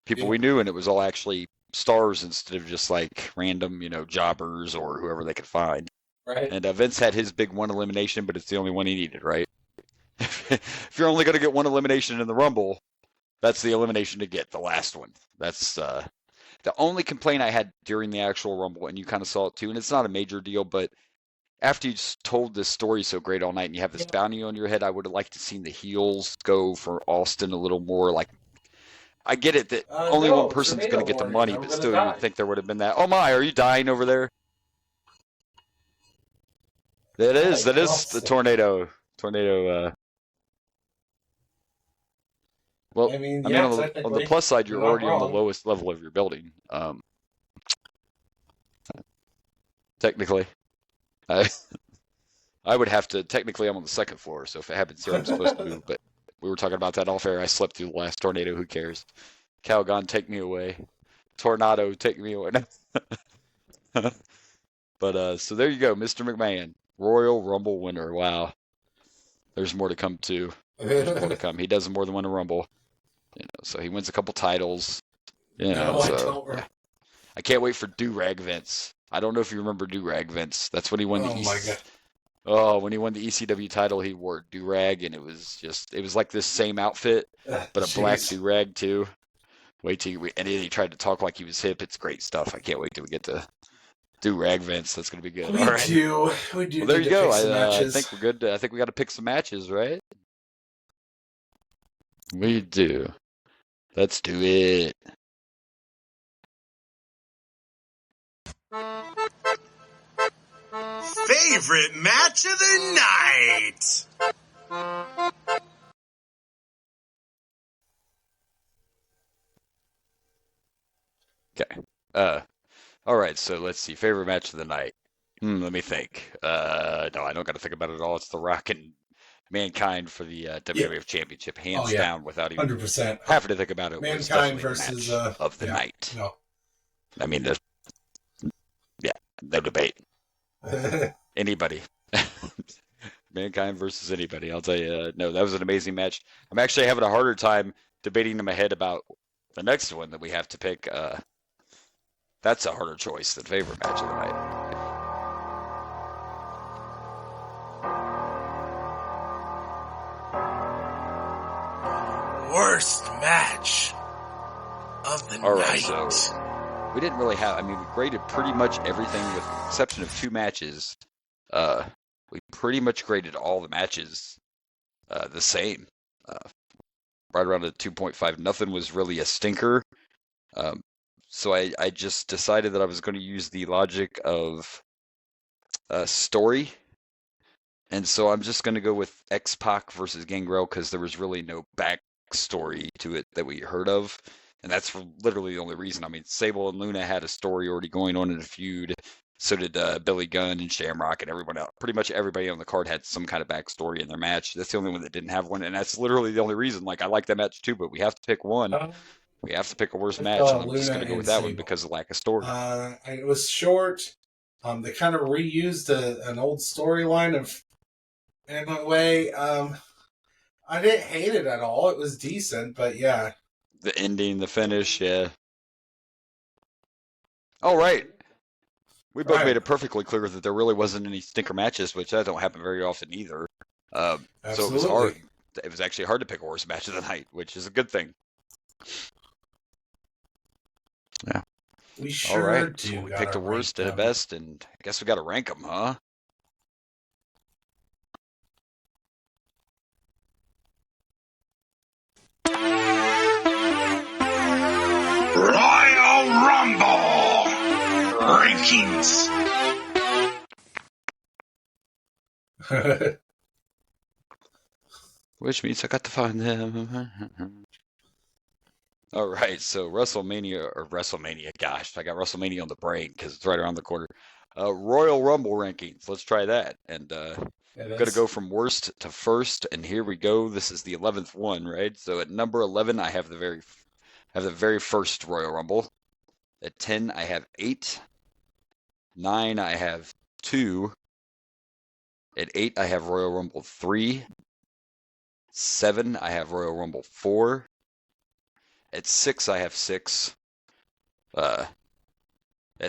people we knew, and it was all actually stars instead of just like random, jobbers or whoever they could find.
Right.
And Vince had his big one elimination, but it's the only one he needed, right? If you're only going to get one elimination in the Rumble, that's the elimination to get, the last one. That's the only complaint I had during the actual Rumble, and you kind of saw it too, and it's not a major deal, but after you just told this story so great all night and you have this bounty on your head, I would have liked to seen the heels go for Austin a little more. Like, I get it that only one person's going to get the money, but still you would think there would have been that. Oh my, are you dying over there? That is the tornado. Well, I mean, on the plus side, you're already on the lowest level of your building. Technically, I would have to. Technically, I'm on the second floor, so if it happens here, I'm supposed to move. But we were talking about that off air. I slept through the last tornado. Who cares? Calgon, take me away. Tornado, take me away. But so there you go, Mr. McMahon, Royal Rumble winner. Wow. There's more to come too. There's more to come. He does more than win a Rumble. So he wins a couple titles. I can't wait for Do-Rag Vince. I don't know if you remember Do-Rag Vince. That's when he won when he won the ECW title, he wore do-rag, and it was like this same outfit, but a black do-rag too. And then he tried to talk like he was hip. It's great stuff. I can't wait till we get to do-rag Vince. That's going to be good.
We do.
Well, there you go. I think we're good. I think we got to pick some matches, right? We do. Let's do it.
Favorite match of the night.
Okay. All right. So let's see. Favorite match of the night. Let me think. No, I don't got to think about it at all. It's The Rock and Mankind for the WWF Championship, hands down, without even
100%.
having to think about it.
Mankind versus
match of the night.
No.
I mean, no debate. Anybody. Mankind versus anybody. I'll tell you, no, that was an amazing match. I'm actually having a harder time debating in my head about the next one that we have to pick. That's a harder choice than favorite match of the night.
Worst match of the night.
So we didn't really have, we graded pretty much everything with the exception of 2 matches. We pretty much graded all the matches the same. Right around a 2.5. Nothing was really a stinker. So I just decided that I was going to use the logic of story. And so I'm just going to go with X-Pac versus Gangrel because there was really no backstory to it that we heard of. And that's literally the only reason. Sable and Luna had a story already going on in a feud. So did Billy Gunn and Shamrock and everyone else. Pretty much everybody on the card had some kind of backstory in their match. That's the only one that didn't have one. And that's literally the only reason. I like that match too, but we have to pick one. We have to pick a worst match. And I'm just going to go with that one because of lack of story.
It was short. They kind of reused an old storyline in a way. I didn't hate it at all. It was decent, but yeah.
The ending, the finish, yeah. All right. We both made it perfectly clear that there really wasn't any stinker matches, which that don't happen very often either. So it was hard. It was actually hard to pick a worst match of the night, which is a good thing. Yeah.
We sure
all right.
do.
So we picked the worst and the best, and I guess we got to rank them, huh?
Royal Rumble rankings.
Which means I got to find them. All right, so WrestleMania, gosh, I got WrestleMania on the brain because it's right around the corner. Royal Rumble rankings, let's try that. And I'm going to go from worst to first, and here we go. This is the 11th one, right? So at number 11, I have the very first Royal Rumble. At 10, I have 8. 9, I have 2. At 8, I have Royal Rumble 3. 7, I have Royal Rumble 4. At 6, I have 6. At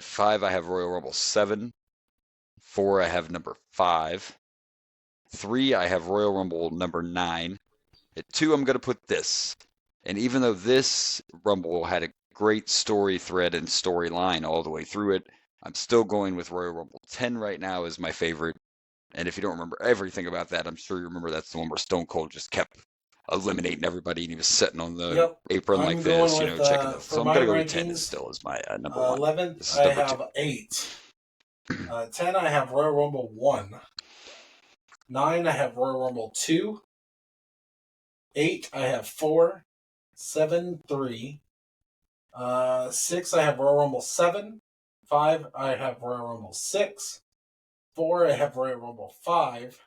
5, I have Royal Rumble 7. 4, I have number 5. 3, I have Royal Rumble number 9. At 2, I'm going to put this. And even though this Rumble had a great story thread and storyline all the way through it, I'm still going with Royal Rumble 10 right now as my favorite. And if you don't remember everything about that, I'm sure you remember that's the one where Stone Cold just kept eliminating everybody and he was sitting on the apron like this, checking this. So I'm going to go with 10 still as my number 1.
11th, I have 8. 10, I have Royal Rumble 1. 9, I have Royal Rumble 2. 8, I have 4. 7, 3. 6, I have Royal Rumble 7. 5, I have Royal Rumble 6. 4, I have Royal Rumble 5.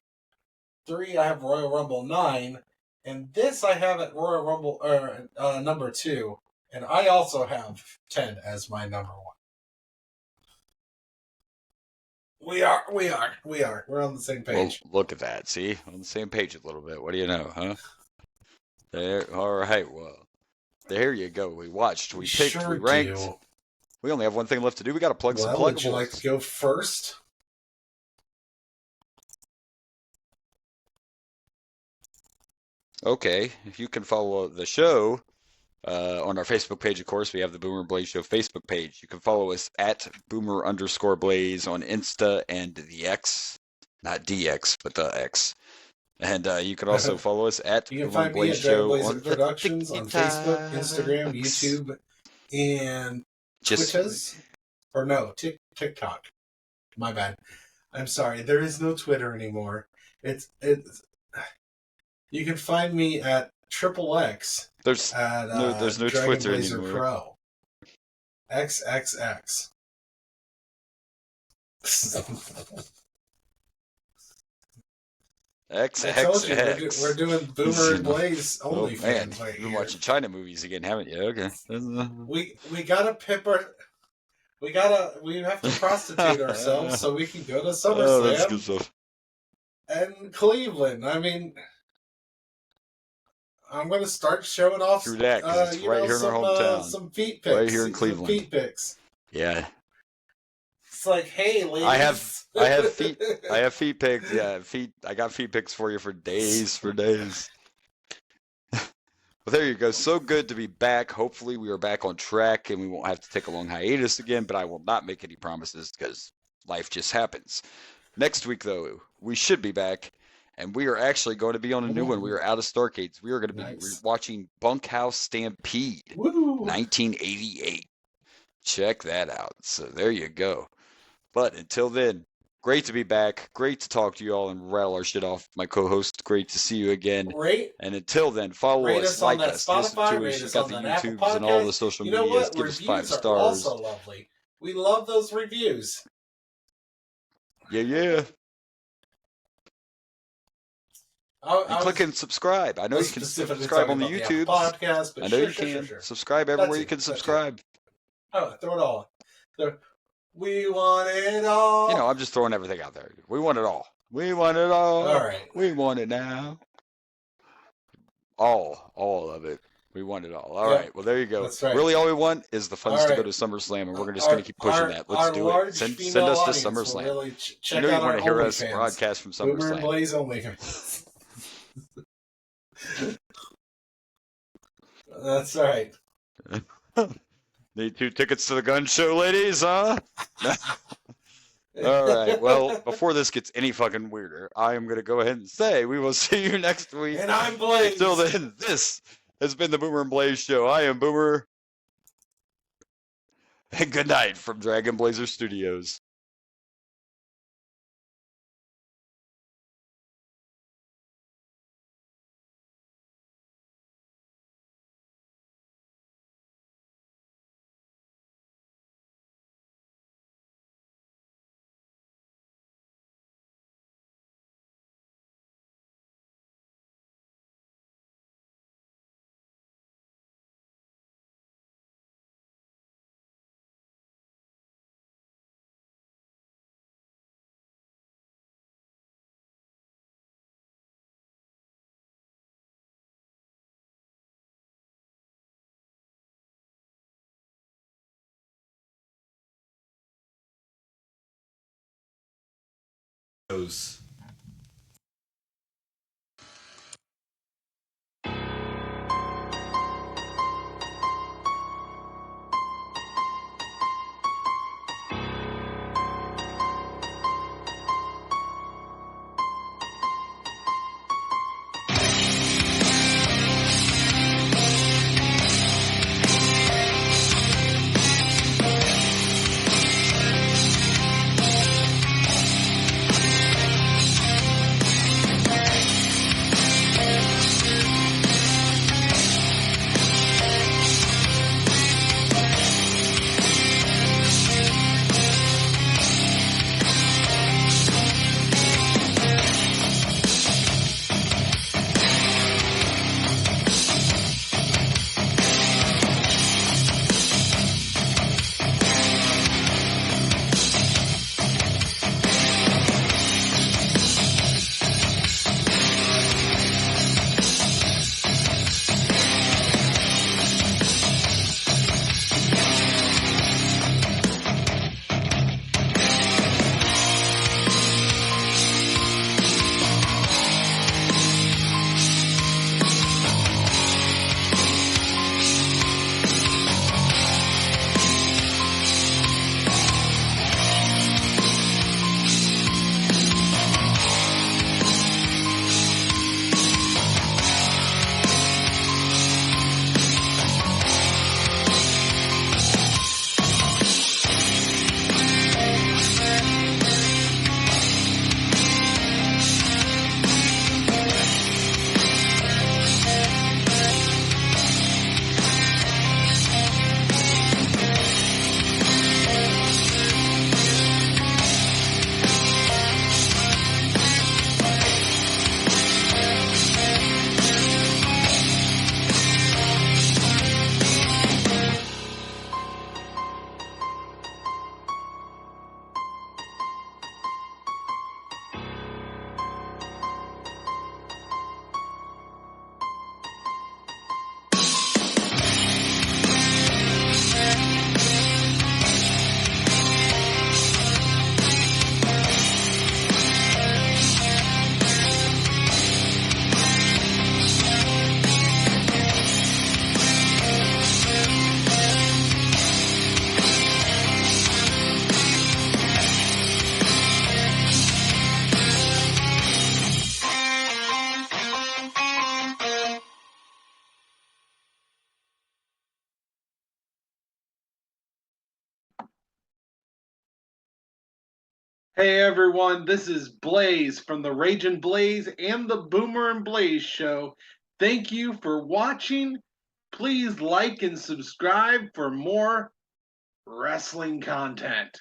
3, I have Royal Rumble 9. And this I have at Royal Rumble number 2. And I also have 10 as my number 1. We are. We're on the same page.
Well, look at that. See? On the same page a little bit. What do you know, huh? There. All right. Well, there you go. We watched. We picked. Sure we ranked. Do. We only have one thing left to do. We got to plug some pluggables.
Would you like to go first?
Okay. If you can follow the show on our Facebook page, of course, we have the Boomer and Blaze Show Facebook page. You can follow us at Boomer_Blaze on Insta and the X. Not DX, but the X. And you can also follow us at
You can find me at Dragon Blazer Productions on Facebook, Instagram, YouTube, and Twitters. Or no, TikTok. My bad. I'm sorry. There is no Twitter anymore. It's. You can find me at XXX.
There's no
Dragon
Twitter
Blazer
anymore.
Pro. XXX.
XXX.
I told you we're doing Boomer and Blaze only fans right
You've been watching China movies again, haven't you? Okay.
We gotta pip our. We have to prostitute ourselves so we can go to SummerSlam.
Oh, that's good stuff.
And Cleveland. I mean, I'm going to start showing off.
True that, because it's right here in our hometown.
Some feet pics.
Right here in Cleveland.
Some feet pics.
Yeah.
It's like, hey, ladies.
I have feet pics. Yeah, I got feet pics for you for days. Well, there you go. So good to be back. Hopefully we are back on track and we won't have to take a long hiatus again, but I will not make any promises because life just happens. Next week, though, we should be back, and we are actually going to be on a new one. We are out of Starcades. We are going to be watching Bunkhouse Stampede, 1988. Check that out. So there you go. But until then, great to be back. Great to talk to you all and rattle our shit off. My co-host, great to see you again. And until then, follow us, like us, listen to us. You got the YouTubes and all the social medias. Give us 5 stars.
Also lovely. We love those reviews.
Yeah. Click and subscribe. I know you can subscribe on the YouTube.
Podcast,
I know you can. Subscribe everywhere you can subscribe.
Oh, throw it all. We want it all.
I'm just throwing everything out there. We want it all. We want it all.
All right.
We want it now. All of it. We want it all. All right. Well, there you go.
That's right.
Really, all we want is the funds to go to SummerSlam, and we're just going to keep pushing that. Let's do it. Send us to SummerSlam.
Really
you want to hear us broadcast from SummerSlam.
Boomer and Blaze only. That's right.
Need 2 tickets to the gun show, ladies, huh? All right. Well, before this gets any fucking weirder, I am going to go ahead and say we will see you next week.
And I'm Blaze.
Until then, this has been the Boomer and Blaze Show. I am Boomer. And good night from Dragon Blazer Studios.
Those.
Hey everyone, this is Blaze from the Ragin' Blaze and the Boomer and Blaze show. Thank you for watching. Please like and subscribe for more wrestling content.